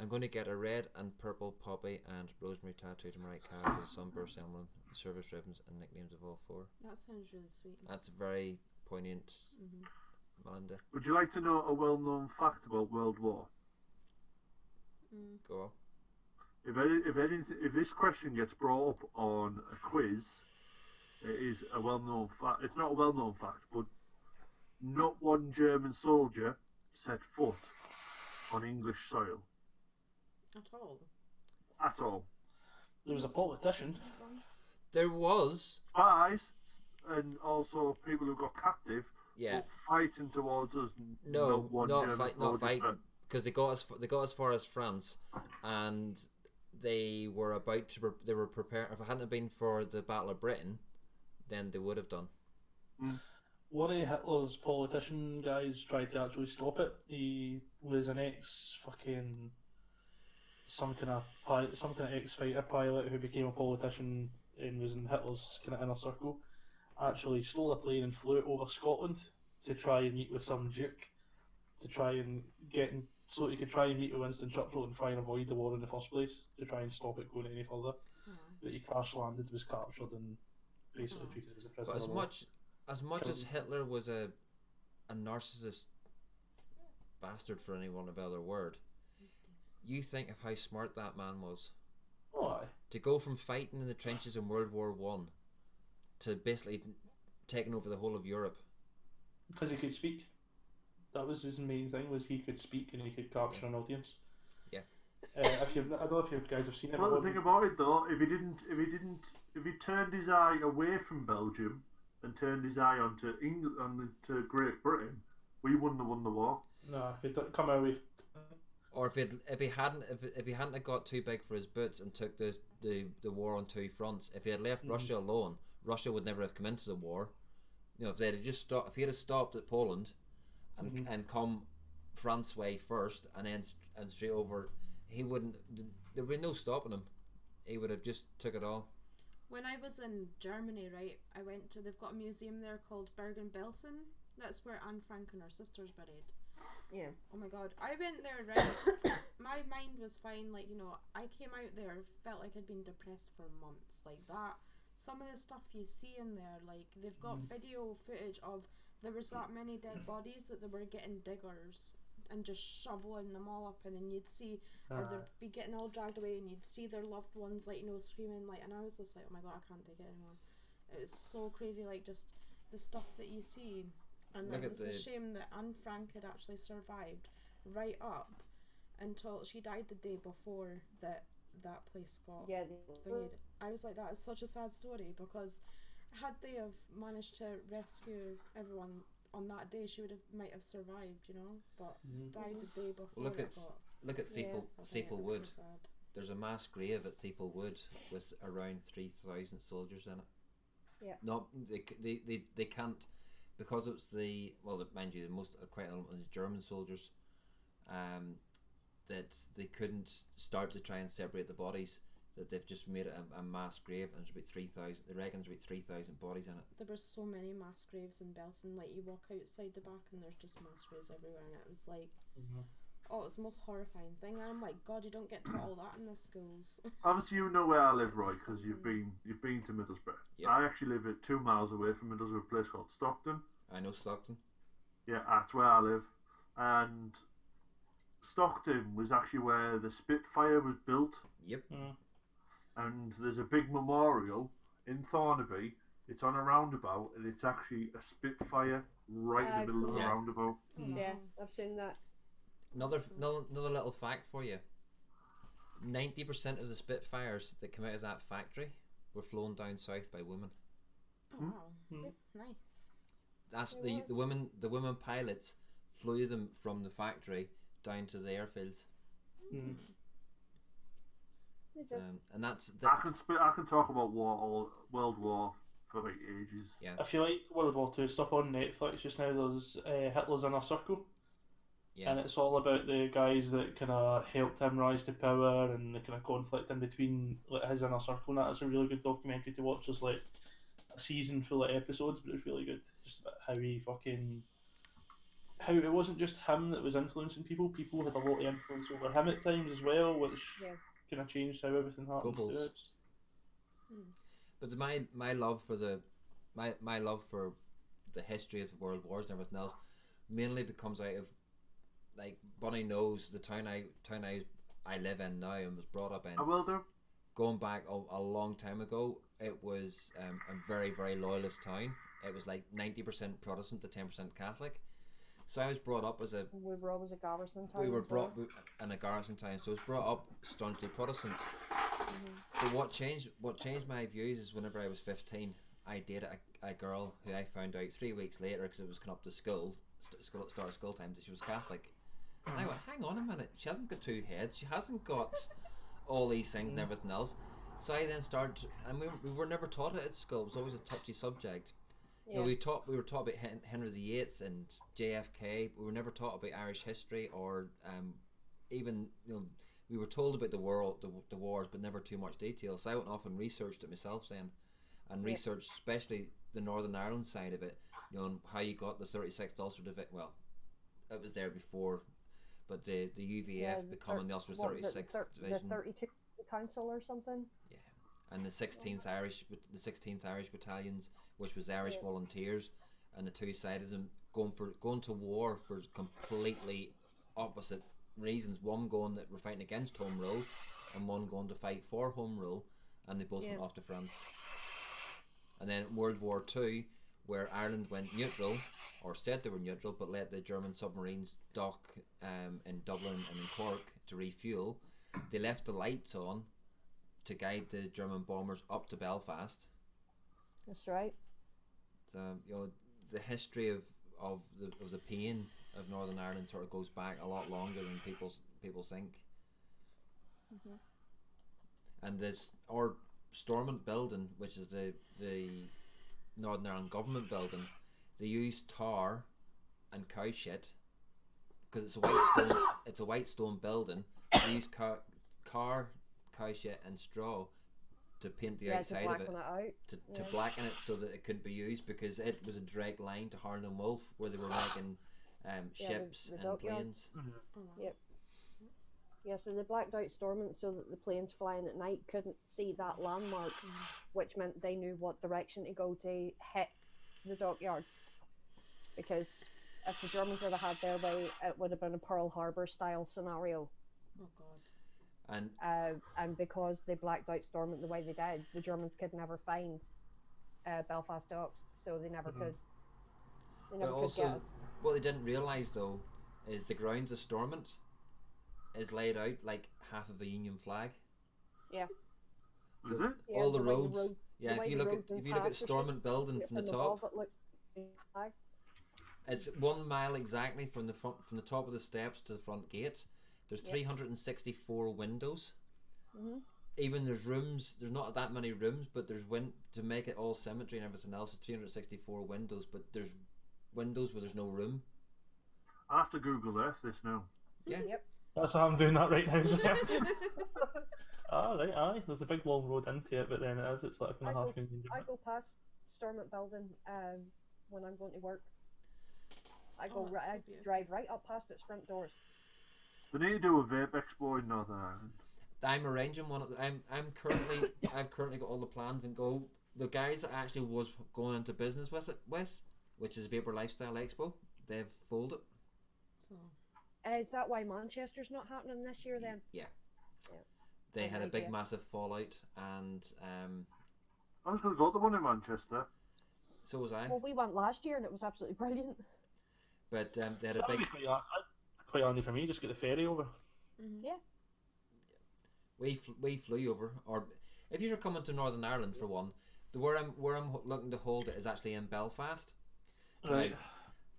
I'm going to get a red and purple poppy and rosemary tattooed on my right calf with a sunburst emblem, service ribbons, and nicknames of all four. That sounds really sweet. That's very poignant, Melinda. Would you like to know a well-known fact about World War? Go on. If this question gets brought up on a quiz, it is a well-known fact. It's not a well-known fact, but not one German soldier set foot on English soil. At all? At all. There was a politician. There was. Spies, and also people who got captive, Yeah. fighting towards us. No, not soldier fighting, because they got as far as France, and they were about to. They were prepared. If it hadn't been for the Battle of Britain, then they would have done. One of Hitler's politician guys tried to actually stop it. He was an some kind of ex-fighter pilot who became a politiciin and was in Hitler's kind of inner circle. Actually stole a plane and flew it over Scotland to try and meet with some duke, to try and so he could try and meet with Winston Churchill and try and avoid the war in the first place, to try and stop it going any further. But he crash landed, was captured, and basically treated as a prisoner. But as much as Hitler was a narcissist bastard, for any want of a better word, you think of how smart that man was. Oh, aye. To go from fighting in the trenches in World War One to basically taking over the whole of Europe. Because he could speak. That was his main thing, was he could speak and he could capture an audience. Yeah. I don't know if you guys have seen it. Well, the thing about it though, if he turned his eye away from Belgium and turned his eye onto England, to Great Britain, we wouldn't have won the war. No, if he'd come away. Or if he hadn't have got too big for his boots and took the war on two fronts, if he had left Russia alone, Russia would never have come into the war. You know, if they had just stopped, if he had stopped at Poland, and come France way first, and then straight over, he wouldn't. There would be no stopping him. He would have just took it all. When I was in Germany, right, I went to. They've got a museum there called Bergen-Belsen. That's where Anne Frank and her sister's buried. Yeah. Oh my god. I went there, right? My mind was fine, like, you know, I came out there, felt like I'd been depressed for months. Like that. Some of the stuff you see in there, like, they've got video footage of there was that many dead bodies that they were getting diggers and just shoveling them all up, and then you'd see, or they'd be getting all dragged away, and you'd see their loved ones, like, you know, screaming, like, and I was just like, oh my god, I can't take it anymore. It was so crazy, like, just the stuff that you see. And it was a shame that Anne Frank had actually survived right up until she died the day before that place got thingied. I was like, that is such a sad story, because had they have managed to rescue everyone on that day, she might have survived, you know, but died the day before. Look at Cecil Wood. So there's a mass grave at Thiefel Wood with around 3,000 soldiers in it. Yeah. Not they can't, because it's the, well, mind you, most quite a lot of German soldiers, that they couldn't start to try and separate the bodies. That they've just made it a mass grave, and there's about 3,000. They reckon there's about 3,000 bodies in it. There were so many mass graves in Belsen. Like, you walk outside the back and there's just mass graves everywhere, and it's like, oh, it's the most horrifying thing. And I'm like, God, you don't get taught all that in the schools. Obviously, you know where I live, Roy, because you've been to Middlesbrough. Yep. I actually live at 2 miles away from Middlesbrough, a place called Stockton. I know Stockton. Yeah, that's where I live. And Stockton was actually where the Spitfire was built. Yep. And there's a big memorial in Thornaby. It's on a roundabout, and it's actually a Spitfire right in the middle of the roundabout. Yeah, I've seen that. Another little fact for you. 90% of the Spitfires that come out of that factory were flown down south by women. Oh wow, nice. That's the women pilots flew them from the factory down to the airfields. And that's I can talk about World War for like ages. Yeah. If you like World War II stuff on Netflix just now, there's Hitler's Inner Circle. Yeah. And it's all about the guys that kind of helped him rise to power and the kind of conflict in between like his inner circle. And that's a really good documentary to watch. There's like a season full of episodes, but it's really good. Just about how how it wasn't just him that was influencing people. People had a lot of influence over him at times as well, which kind of changed how everything happened. But my love for my love for the history of world wars and everything else mainly becomes out of, like, Bonnie knows the town I live in now and was brought up in. I will do. Going back a long time ago, it was a very, very loyalist town. It was like 90% Protestant to 10% Catholic. So I was brought up as a... We were always a garrison town. We were brought in a garrison town, so I was brought up staunchly Protestant. But what changed my views is whenever I was 15, I dated a girl who I found out 3 weeks later, because it was coming up to start of school time, that she was Catholic. And I went, hang on a minute, she hasn't got two heads, she hasn't got all these things and everything else. So I then started, and we were never taught it at school. It was always a touchy subject. Yeah. You know, we were taught about Henry VIII and JFK. We were never taught about Irish history, or even, you know, we were told about the wars, but never too much detail. So I went off and researched it myself then, and researched especially the Northern Ireland side of it. You know, and how you got the 36th Ulster Division. Well, it was there before, but the UVF becoming the Ulster 36th Division. The 32 Council or something. Yeah, and the 16th Irish battalions, which was the Irish Volunteers, and the two sides of them going to war for completely opposite reasons. One going that we're fighting against home rule, and one going to fight for home rule, and they both went off to France. And then World War II, where Ireland went neutral, or said they were neutral, but let the German submarines dock in Dublin and in Cork to refuel. They left the lights on to guide the German bombers up to Belfast. That's right. So, you know, the history of the pain of Northern Ireland sort of goes back a lot longer than people think. And this our Stormont building, which is the Northern Ireland government building, they use tar and cow shit because it's a white stone. It's a white stone building. They use cow shit and straw to paint the outside of it, to blacken it so that it couldn't be used, because it was a direct line to Harland and Wolff, where they were making ships and planes. Yep. Yeah, so they blacked out Stormont so that the planes flying at night couldn't see that landmark, which meant they knew what direction to go to hit the dockyard. Because if the Germans would have had their way, it would have been a Pearl Harbor style scenario. Oh God. And because they blacked out Stormont the way they did, the Germans could never find Belfast docks, so they never could. They never could get it. What they didn't realise though is the grounds of Stormont is laid out like half of a Union flag. Yeah. So is it? All the roads. If you look at Stormont building from the top, it's 1 mile exactly from the top of the steps to the front gate. There's 364 windows, Even there's rooms. There's not that many rooms, but there's to make it all symmetry and everything else. It's 364 windows, but there's windows where there's no room. I have to Google Earth this now. Yeah. Yep. That's how I'm doing that right now. So. Aye. There's a big long road into it, but then it's like a half million. I go past Stormont Building when I'm going to work. I drive right up past its front doors. We need to do a vape expo in Northern Ireland. I'm arranging one. I've currently got all the plans and go. The guys that actually was going into business with it, which is Vapor Lifestyle Expo, they've folded. So. Is that why Manchester's not happening this year then? Yeah. They had a big massive fallout, and I was going to go to the one in Manchester. So was I. Well, we went last year and it was absolutely brilliant. But they had a big. Quite handy for me. Just get the ferry over. Yeah. We flew over, or if you're coming to Northern Ireland for one, where I'm looking to hold it is actually in Belfast. Right.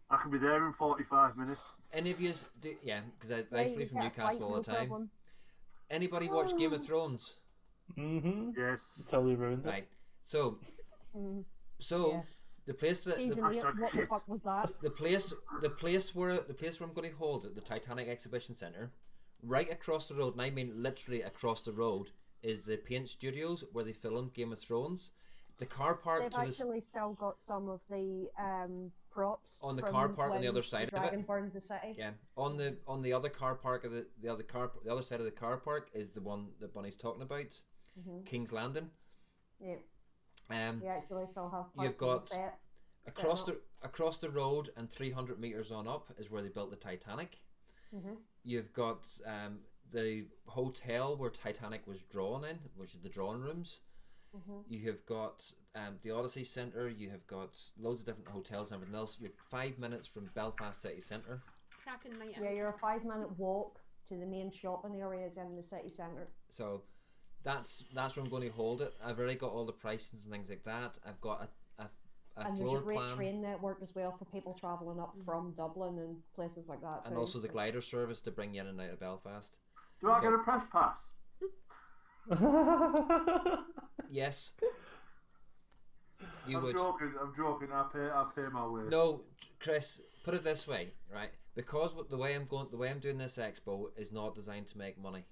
I can be there in 45 minutes. Any of yous do? Yeah, because I flew from Newcastle all the time. Problem. Anybody watch Game of Thrones? Yes. Until we ruined it. Right. So. The place that what the fuck was that? The place where I'm going to hold it, the Titanic Exhibition Centre, right across the road, and I mean literally across the road, is the paint studios where they filmed Game of Thrones. The car park. They've actually still got some of the props on the car park on the other side of it. Burned the city. Yeah, on the other car park of the other side of the car park is the one that Bunny's talking about, King's Landing. Yeah. You actually still have parts you've got of the set across the road and 300 meters on up is where they built the Titanic. You've got the hotel where Titanic was drawn in, which is the drawing rooms. You have got the Odyssey Centre. You have got loads of different hotels and everything else. You're 5 minutes from Belfast City Centre. Cracking night out. Yeah, you're a 5-minute walk to the main shopping areas in the city centre. So that's where I'm going to hold it. I've already got all the prices and things like that. I've got a and floor there's a great plan. Train network as well for people travelling up from Dublin and places like that. And also the glider service to bring you in and out of Belfast. Do I get a press pass? Yes. I'm joking. I pay my way. No, Chris. Put it this way, right? Because the way I'm doing this expo is not designed to make money.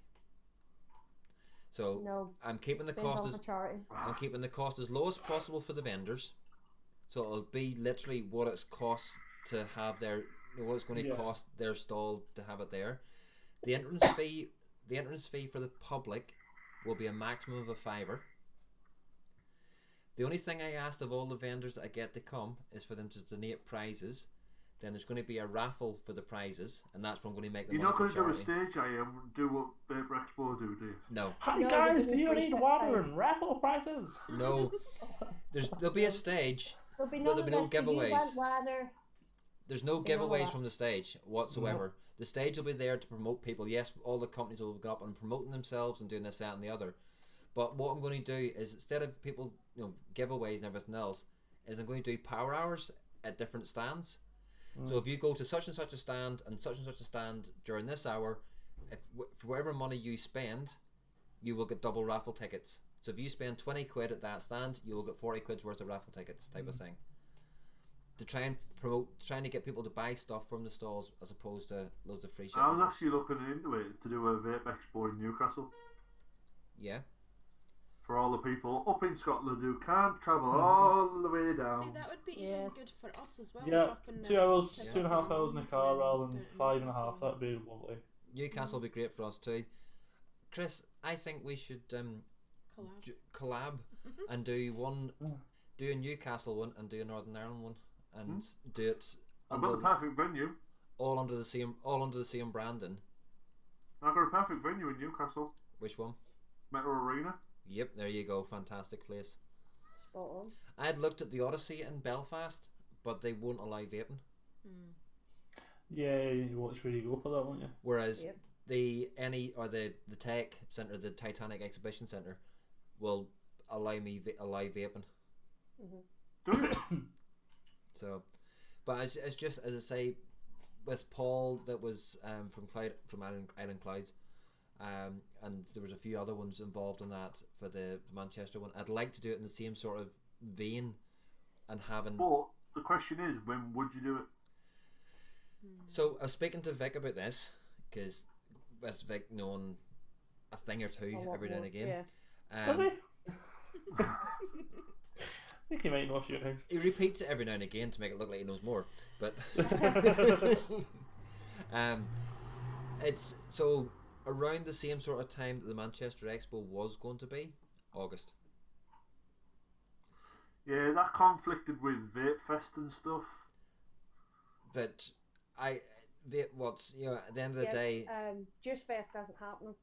So I'm keeping the cost as low as possible for the vendors. So it'll be literally what it's cost to have what it's going to cost their stall to have it there. The entrance fee for the public will be a maximum of £5. The only thing I asked of all the vendors that I get to come is for them to donate prizes. Then there's going to be a raffle for the prizes, and that's when I'm going to make the money for charity. You're not going to do a stage, are you, and do what Vapor Expo do you? No. Hi guys, do you need water and raffle prizes? No. There'll be a stage, but there'll be no giveaways. There's no giveaways from the stage whatsoever. The stage will be there to promote people. Yes, all the companies will go up and promoting themselves and doing this, that, and the other. But what I'm going to do is, instead of people, giveaways and everything else, is I'm going to do power hours at different stands. So if you go to such and such a stand and such a stand during this hour, for whatever money you spend, you will get double raffle tickets. So if you spend 20 quid at that stand, you will get 40 quid's worth of raffle tickets, type of thing. To try and promote, trying to get people to buy stuff from the stalls as opposed to loads of free shit. I was actually looking into it to do a vape expo in Newcastle. Yeah. For all the people up in Scotland who can't travel all the way down. See, that would be even good for us as well. Yeah, 2 hours, 2.5 hours in the car rather than 5.5. That'd be lovely. Newcastle would be great for us too. Chris, I think we should collab and do a Newcastle one and do a Northern Ireland one, and do it. I've got the perfect venue. All under the same branding. I've got a perfect venue in Newcastle. Which one? Metro Arena. Yep, there you go. Fantastic place. Spot on. I had looked at the Odyssey in Belfast, but they won't allow vaping. Yeah, you watch where you go for that, won't you? Whereas the tech centre, the Titanic Exhibition Centre, will allow vaping. Do it. So, but it's just as I say, with Paul that was from Island Clouds. and there was a few other ones involved in that for the Manchester one. I'd like to do it in the same sort of vein, and having. But the question is, when would you do it? So I was speaking to Vic about this because with Vic knowing a thing or two every now and again. Does he? I think he might know a few things. He repeats it every now and again to make it look like he knows more, but it's so around the same sort of time that the Manchester Expo was going to be, August. Yeah, that conflicted with Vape Fest and stuff. But at the end of the day, Juice Fest isn't happening.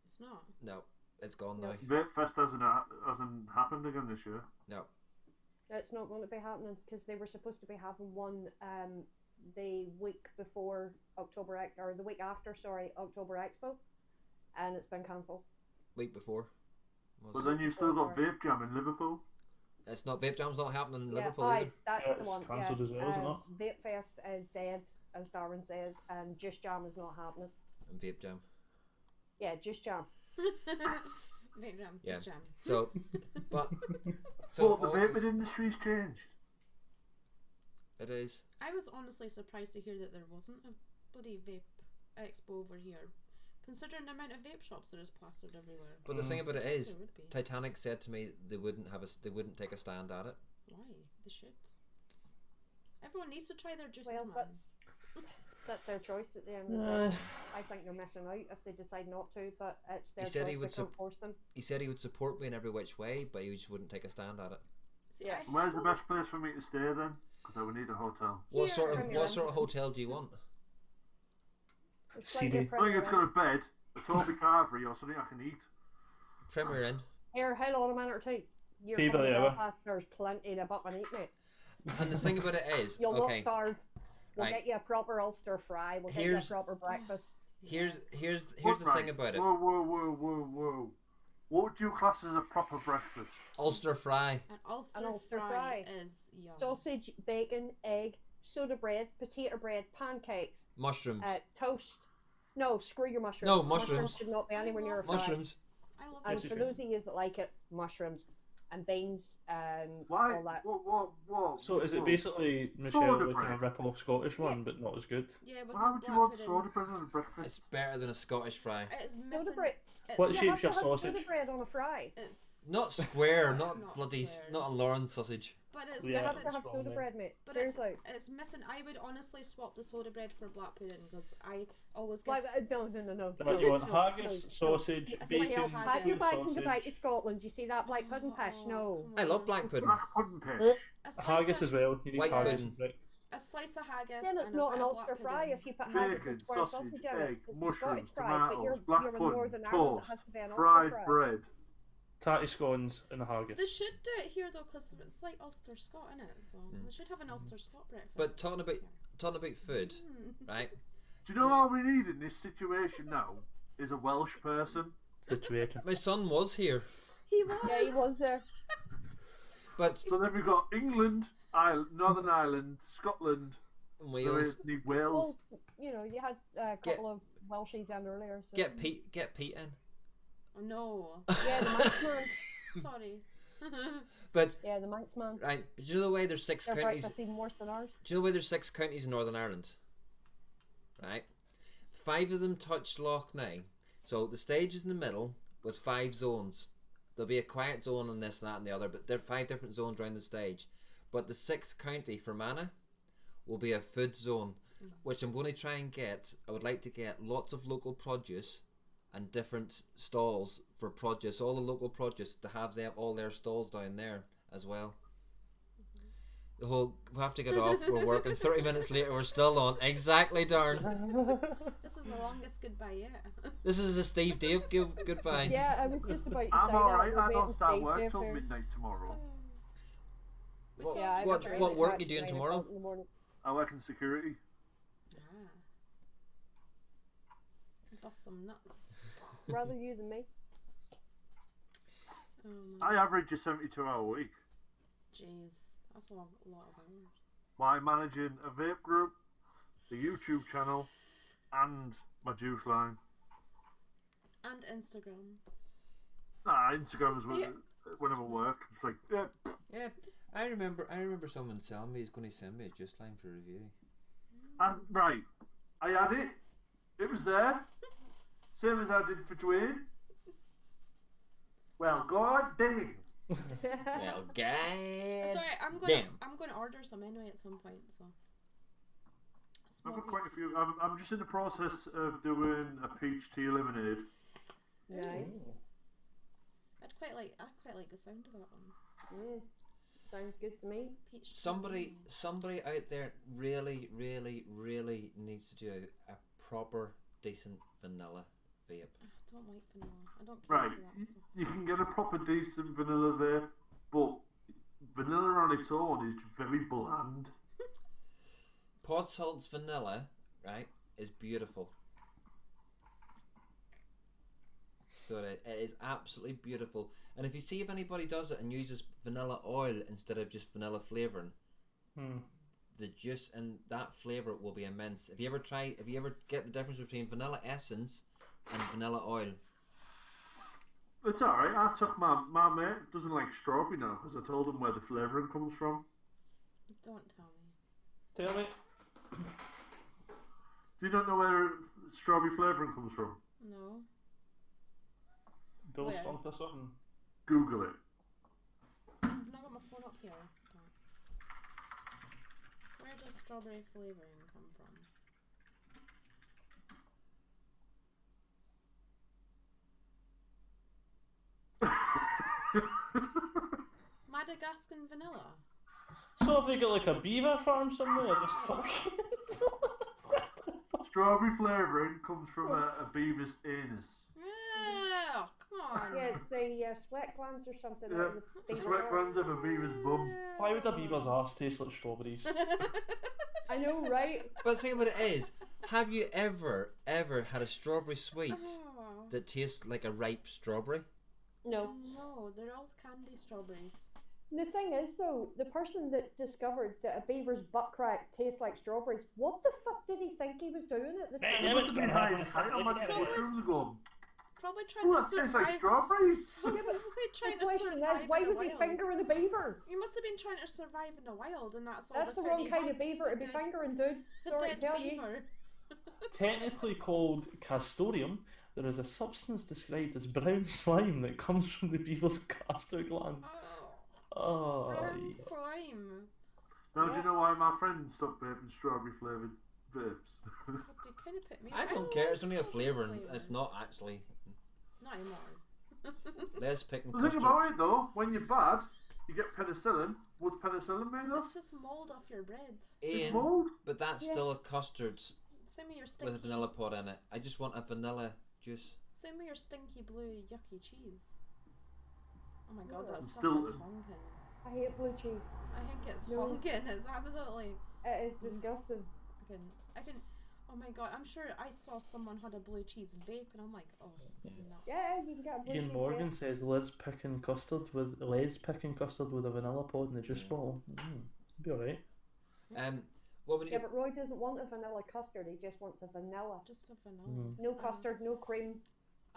It's not. No, it's gone now. Vape Fest hasn't happened again this year. No. It's not going to be happening because they were supposed to be having one the week before the week after, October Expo, and it's been cancelled. Week before. But then you've still got Vape Jam in Liverpool. It's not Vape Jam's not happening in Liverpool either. That's the one. Cancelled as well, isn't it? Vape Fest is dead, as Darwin says, and Juice Jam is not happening. And Vape Jam. Yeah, Juice Jam. Vape Jam. Yeah. Just Jam. So the vaping industry's changed. It is. I was honestly surprised to hear that there wasn't a bloody vape expo over here, considering the amount of vape shops there is plastered everywhere. But the thing about it is, There would be. Titanic said to me they wouldn't take a stand at it. Why? They should. Everyone needs to try their juices, Well, man. that's their choice at the end of the day. I think they're missing out if they decide not to, but it's their choice. We can't force them. He said he would support me in every which way, but he just wouldn't take a stand at it. See, Yeah. Where's the best place for me to stay then? Because I would need a hotel. What sort of hotel do you want? CD. I think it's got a bed, a Toby Carvery, or something I can eat. Premier Inn. Here, hold on a minute or two. You're People coming to ever. Belfast, there's plenty to buck and eat, mate. And the thing about it is, You'll okay. not starve. We'll Right. get you a proper Ulster fry. We'll get you a proper breakfast. Here's the thing about it. Whoa. What would you class as a proper breakfast? Ulster fry. An Ulster, An Ulster fry, fry. is yum. Sausage, bacon, egg, soda bread, potato bread, pancakes, Mushrooms. toast. No, screw your mushrooms. No, mushrooms. should not be anywhere near a fry. Mushrooms. I love And Yes, for you those of you that like it, mushrooms and beans and Why? all that. Whoa. So is it basically Michelle Soda looking bread. a rip-off Scottish one, but not as good? Yeah, but Why no would you black want pudding. soda bread on a breakfast? It's better than a Scottish fry. It's Soda missing. bread. It's What You shape's have to your have sausage? soda bread on a fry. It's Not square, It's not not bloody, square. not a Lawrence sausage. but it's Yeah. You have missing. to have Strong soda there. bread, mate. But Seriously. it's missing. I would honestly swap the soda bread for black pudding because I always get. Like, no. But you want no, haggis, no. sausage, A slice bacon, of haggis. Have you back in sausage. the back of Scotland? You see that black pudding pish? No. come I love on. black pudding. Black pudding pish. A slice Haggis of, as well. You need White haggis pudding. and breakfast. a slice of haggis. Then it's and not a an bit of black Ulster fry pudding. if you put haggis Bacon, and square sausage, sausage in it. egg, It's a mushrooms, Scottish fry, but tomatoes, you're black in pudding, Northern Ireland. It toast, has to be an Ulster fried fry. bread. Tatty scones and a haggis. They should do it here though, because it's like Ulster Scot, innit? So they should have an Ulster Scot breakfast. But talking about food, right? Do you know all we need in this situation now is a Welsh person? Situation. My son was here, He was. Yeah, he was there. but So then we've got England, Northern Ireland, Scotland, Wales. Wales. Well, you know, you had a couple of Welshies in earlier. So. Get Pete in. Oh no. Yeah, the Manx man. Sorry. But Yeah, the Manx man. right, do you know the way there's six Their counties? breakfast even worse than ours. Do you know why there's 6 counties in Northern Ireland? Right? 5 of them touch Loch Ness. So the stage is in the middle with 5 zones. There'll be a quiet zone on this, that and the other, but there are 5 different zones around the stage. But the 6th county, Fermanagh, will be a food zone, which I'm going to try and get. I would like to get lots of local produce and different stalls for produce, all the local produce, to have all their stalls down there as well. The whole, we have to get off, we're working, 30 minutes later we're still on. Exactly, darn. This is the longest goodbye yet. This is a Steve Dave goodbye. Yeah, I was just about to say I'm that. alright, We're I don't waiting start Steve work Dave till there. midnight tomorrow. What, Yeah, I what, got what train work at you doing 9 tomorrow? o'clock in the morning. I work in security. Bust some nuts. Rather you than me. Oh my I average a 72-hour week. jeez. That's a lot of hours. While managing a vape group, the YouTube channel, and my juice line. And Instagram. Instagram is whenever work. It's like, yeah. Yeah, I remember someone telling me he's going to send me a Just Line for review. Right, I had it. It was there. Same as I did for Dwayne. Well, god damn. Well, guys. Sorry, I'm going to order some anyway at some point. So. I've got quite a few. I'm just in the process of doing a peach tea lemonade. Nice. I'd quite like the sound of that one. Sounds good to me. Peach Somebody out there really needs to do a proper decent vanilla vape. I don't like vanilla. I don't care Right, for that stuff. you can get a proper decent vanilla vape, but vanilla on its own is very bland. Pod Salt's vanilla, right, is beautiful. So it is absolutely beautiful. And if you see if anybody does it and uses vanilla oil instead of just vanilla flavouring, the juice and that flavour will be immense. If you ever get the difference between vanilla essence and vanilla oil. It's alright. I took my mate doesn't like strawberry now because I told him where the flavouring comes from. Don't tell me. Tell me. Do you not know where strawberry flavouring comes from? No. Bill Where? Stunk or something. Google it. I've not got my phone up here. Where does strawberry flavouring come from? Madagascar vanilla. So have they got like a beaver farm somewhere? Just fucking. Strawberry flavouring comes from a beaver's anus. Oh, come on. Yeah, it's the sweat glands or something. Yeah, the sweat glands of a beaver's bum. Why would a beaver's ass taste like strawberries? I know, right? But the thing about it is, have you ever had a strawberry sweet that tastes like a ripe strawberry? No. No, they're all candy strawberries. The thing is, though, the person that discovered that a beaver's butt crack tastes like strawberries, what the fuck did he think he was doing at the time? It must have been hindsight. I'm like 6 rooms ago. Probably trying to That tastes survive. like strawberries. Probably trying The to question survive is, why in the was he wild. fingering a beaver? You must have been trying to survive in the wild, and that's all That's the food wrong he kind had. of beaver to be The fingering, dude. Sorry to dead tell you. beaver. Technically called castorium, there is a substance described as brown slime that comes from the beaver's castor gland. Oh, Brown yeah. slime. Now, do you know why my friend stopped vaping strawberry flavoured vapes? God, you kind of put me. I don't care. It's only a strawberry flavour, and it's not actually. Not anymore. Let's pick and The thing custard. about it though, when you're bad, you get penicillin. What's penicillin made of? It's just mold off your bread. It's Ian, mold. but that's still a custard Send me your stinky. with a vanilla pod in it. I just want a vanilla juice. Send me your stinky blue yucky cheese. Oh my god, that I'm stuff still- is honking. I hate blue cheese. I think it's No. honking. It's absolutely. It is disgusting. I can. Oh my god, I'm sure I saw someone had a blue cheese vape, and I'm like, oh no. Yeah, you can get a blue Ian cheese Morgan vape. says Les picking custard with a vanilla pod in the juice bottle. Be alright. What would you? Yeah, but Roy doesn't want a vanilla custard. He just wants a vanilla. Just a vanilla. No custard, no cream.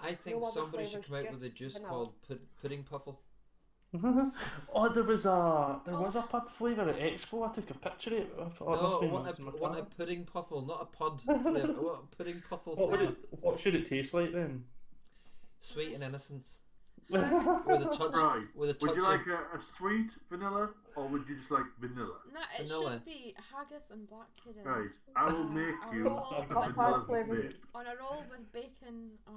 I think no other somebody should flavours, come out with a just juice vanilla. called pudding puffle. Oh, there was a pod flavour at Expo. I took a picture of it. I thought, No, must I be want in my a car. pudding puffle, not a pod flavour. I want a pudding puffle flavour. What should it taste like then? Sweet and innocence. Right. With a touch Would of you like a sweet vanilla, or would you just like vanilla? No, it Vanilla. should be haggis and black pudding. Right. I will make A you roll a with- vanilla flavour. vape. On a roll with bacon. Oh,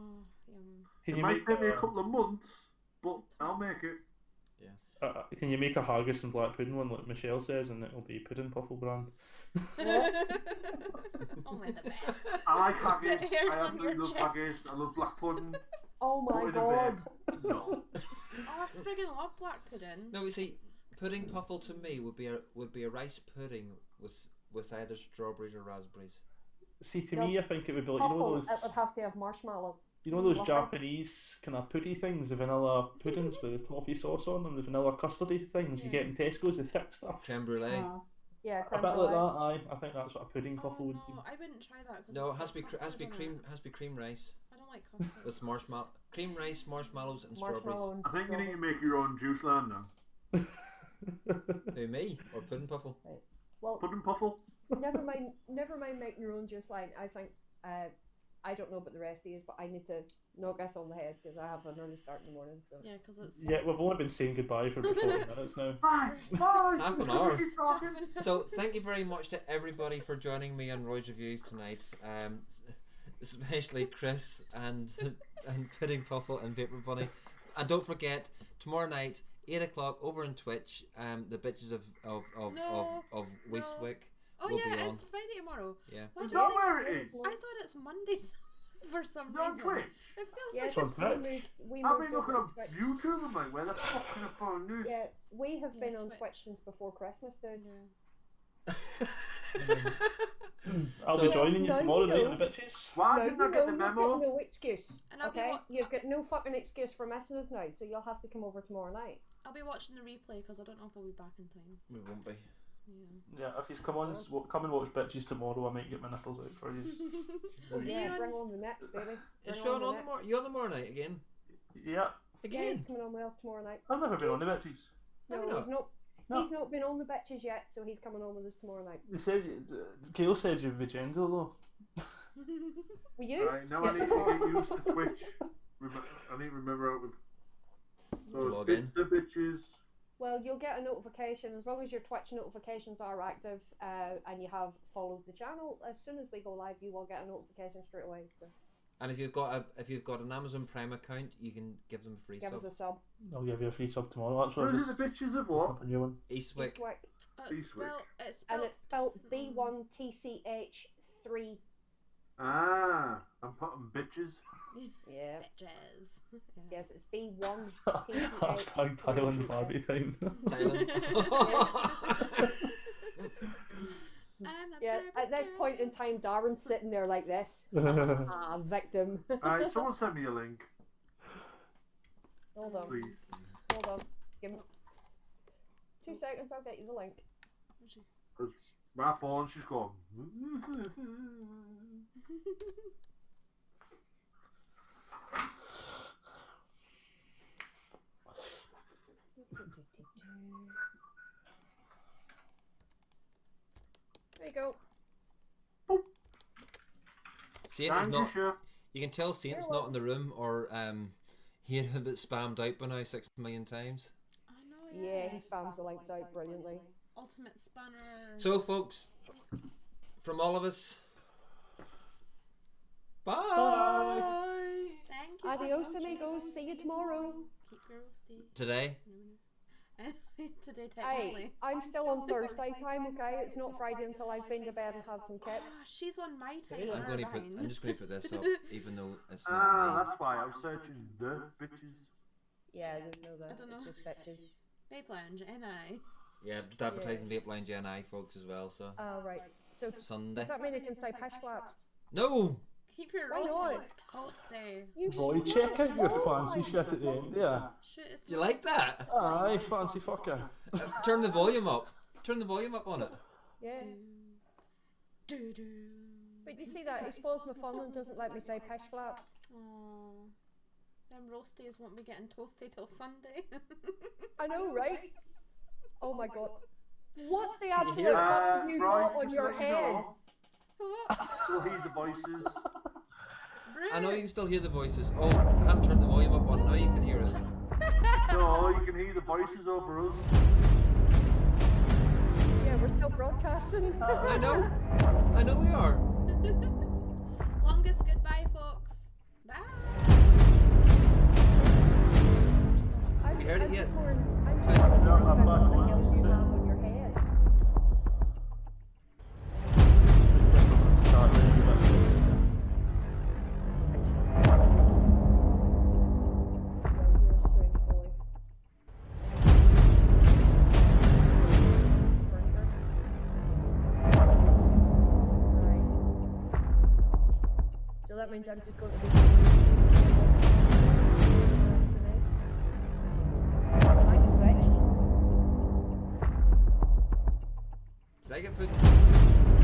yum. Can It you might make take me a couple of months, but I'll make it. can you make a haggis and black pudding one like Michelle says, and it'll be pudding puffle brand? Only the best. I like haggis. Put hairs I on absolutely your love chest. haggis. I love black pudding. Oh my Put in a god. vape. No. Oh, I friggin' love black pudding. No, you see, pudding puffle to me would be a rice pudding with either strawberries or raspberries. See, to No. me, I think it would be like, you know Puffle, those, it would have to have marshmallow. those Lovely. Japanese kind of puddy things, the vanilla puddings with the toffee sauce on them, the vanilla custardy things you get in Tesco's, the thick stuff. Creme brulee. Yeah, A creme bit like brulee. that, aye. I think that's what a pudding Oh puffle would be. no, I wouldn't try that because No, it has to be cream rice I don't like custard. with cream rice, marshmallows, and strawberries. Marshmallow and I think you need to strawberry. make your own juice line now. Who, me or pudding puffle? Well, Pudding puffle? never mind making your own juice line. I think I don't know about the rest of you, but I need to knock us on the head because I have an early start in the morning. So Yeah, because it's. Yeah, we've only been saying goodbye for about 40 minutes now. Bye! Half an hour. So thank you very much to everybody for joining me on Roy's Reviews tonight. Especially Chris and Pudding Puffle and Vapor Bunny. And don't forget, tomorrow night, 8 o'clock over on Twitch, the bitches of Wastewick. Oh will yeah, be on. it's Friday tomorrow. Yeah. Why Is do you that think- where it is? I thought it's Monday for some Is it on reason. Twitch? It feels yes, like on it's Twitch. we I've moved been looking over up to Twitch. YouTube and like, where the fuck can I find news? Yeah, we have been on Twitch. Twitch since before Christmas, dude. Yeah. I'll So- be joining you No, tomorrow no. night on the bitches. Why No, didn't I get the you've memo? got no excuse. And I'll be Okay, wa- you've got no fucking excuse for missing us now. So you'll have to come over tomorrow night. I'll be watching the replay because I don't know if I'll be back in time. We won't be. Yeah. Yeah, if he's come and watch bitches tomorrow, I might get my nipples out for you. Yeah, Leon- bring on the next, baby. Is Bring Sean the on next. you on tomorrow night again? Yeah, Yeah, he's Again? coming on with us tomorrow night. I've never been on the bitches. Have No, you he's not. No. He's not been on the bitches yet, so he's coming on with us tomorrow night. They said, Kale said you'd be gentle though. Were you? Right, now I need to get used to Twitch. I need to remember how to. To log bits in. the bitches. Well, you'll get a notification as long as your Twitch notifications are active and you have followed the channel. As soon as we go live, you will get a notification straight away. So And if you've got an Amazon Prime account, you can give them a free give sub. us a sub. I'll give you a free sub tomorrow. That's what What I is was it, the bitches of what? a new one. Eastwick. Eastwick. It's And spelled. it's spelled B1TCH3. Ah, I'm putting bitches. Yeah. Bitches. Yeah. Yes, it's B1TCH3. Hashtag Thailand Barbie time. Thailand. I'm a Yeah, at this Barbie point in girl. time, Darren's sitting there like this. Victim. Alright, someone send me a link, Hold on. please. Hold on. Give me Oops. 2 seconds, I'll get you the link. Because my phone's just gone. There you go. Saint is Thank not. you, sure. You can tell Saint's You're not in the room, or he had it spammed out by now 6 million times. I know. Yeah, he spams the links out brilliantly. Ultimate spanner. So, folks, from all of us, bye. Thank you. for Adios, watching. amigos. See you tomorrow. Keep your roasty. Today. Today, Hey, technically. I'm still on Thursday time, okay? It's not Friday until I've been to bed and had some kip. Ah, she's on my time. Yeah. I'm we're going to put. behind. I'm just going to put this up, even though it's not Ah, me. that's why I was searching the bitches. Yeah, there's no that. I don't know. It's just bitches. Vape Lounge, NI. Yeah, just advertising Vape Lounge NI, folks, as well. So Right. So Sunday. does that mean I can say pish flaps? No. Keep your Why not? roasties toasty. You Roy, check out your fancy shit at the end. Yeah. Shoot, it's Do you not- like that? Aye, fancy fucker. Turn the volume up. Turn the volume up on it. Yeah. Do do. But you see that? He spoils my fun and doesn't let me say pish flaps. Aww. Them roasties won't be getting toasty till Sunday. I know, right? Oh my god. What the you absolute hear fuck that? have you Right, got on just your let you head? know. What? Still hear the voices. I know you can still hear the voices. Oh, can't turn the volume up on. Now you can hear it. No, you can hear the voices over us. Yeah, we're still broadcasting. I know. I know we are. Longest goodbye, folks. Bye. Have you heard it yet? I'm Please. just No, I'm what back. the hell you have on your head. Well, you're a strange boy. Right. So that means I'm just going to be. Thanks, bitch. Did I get put?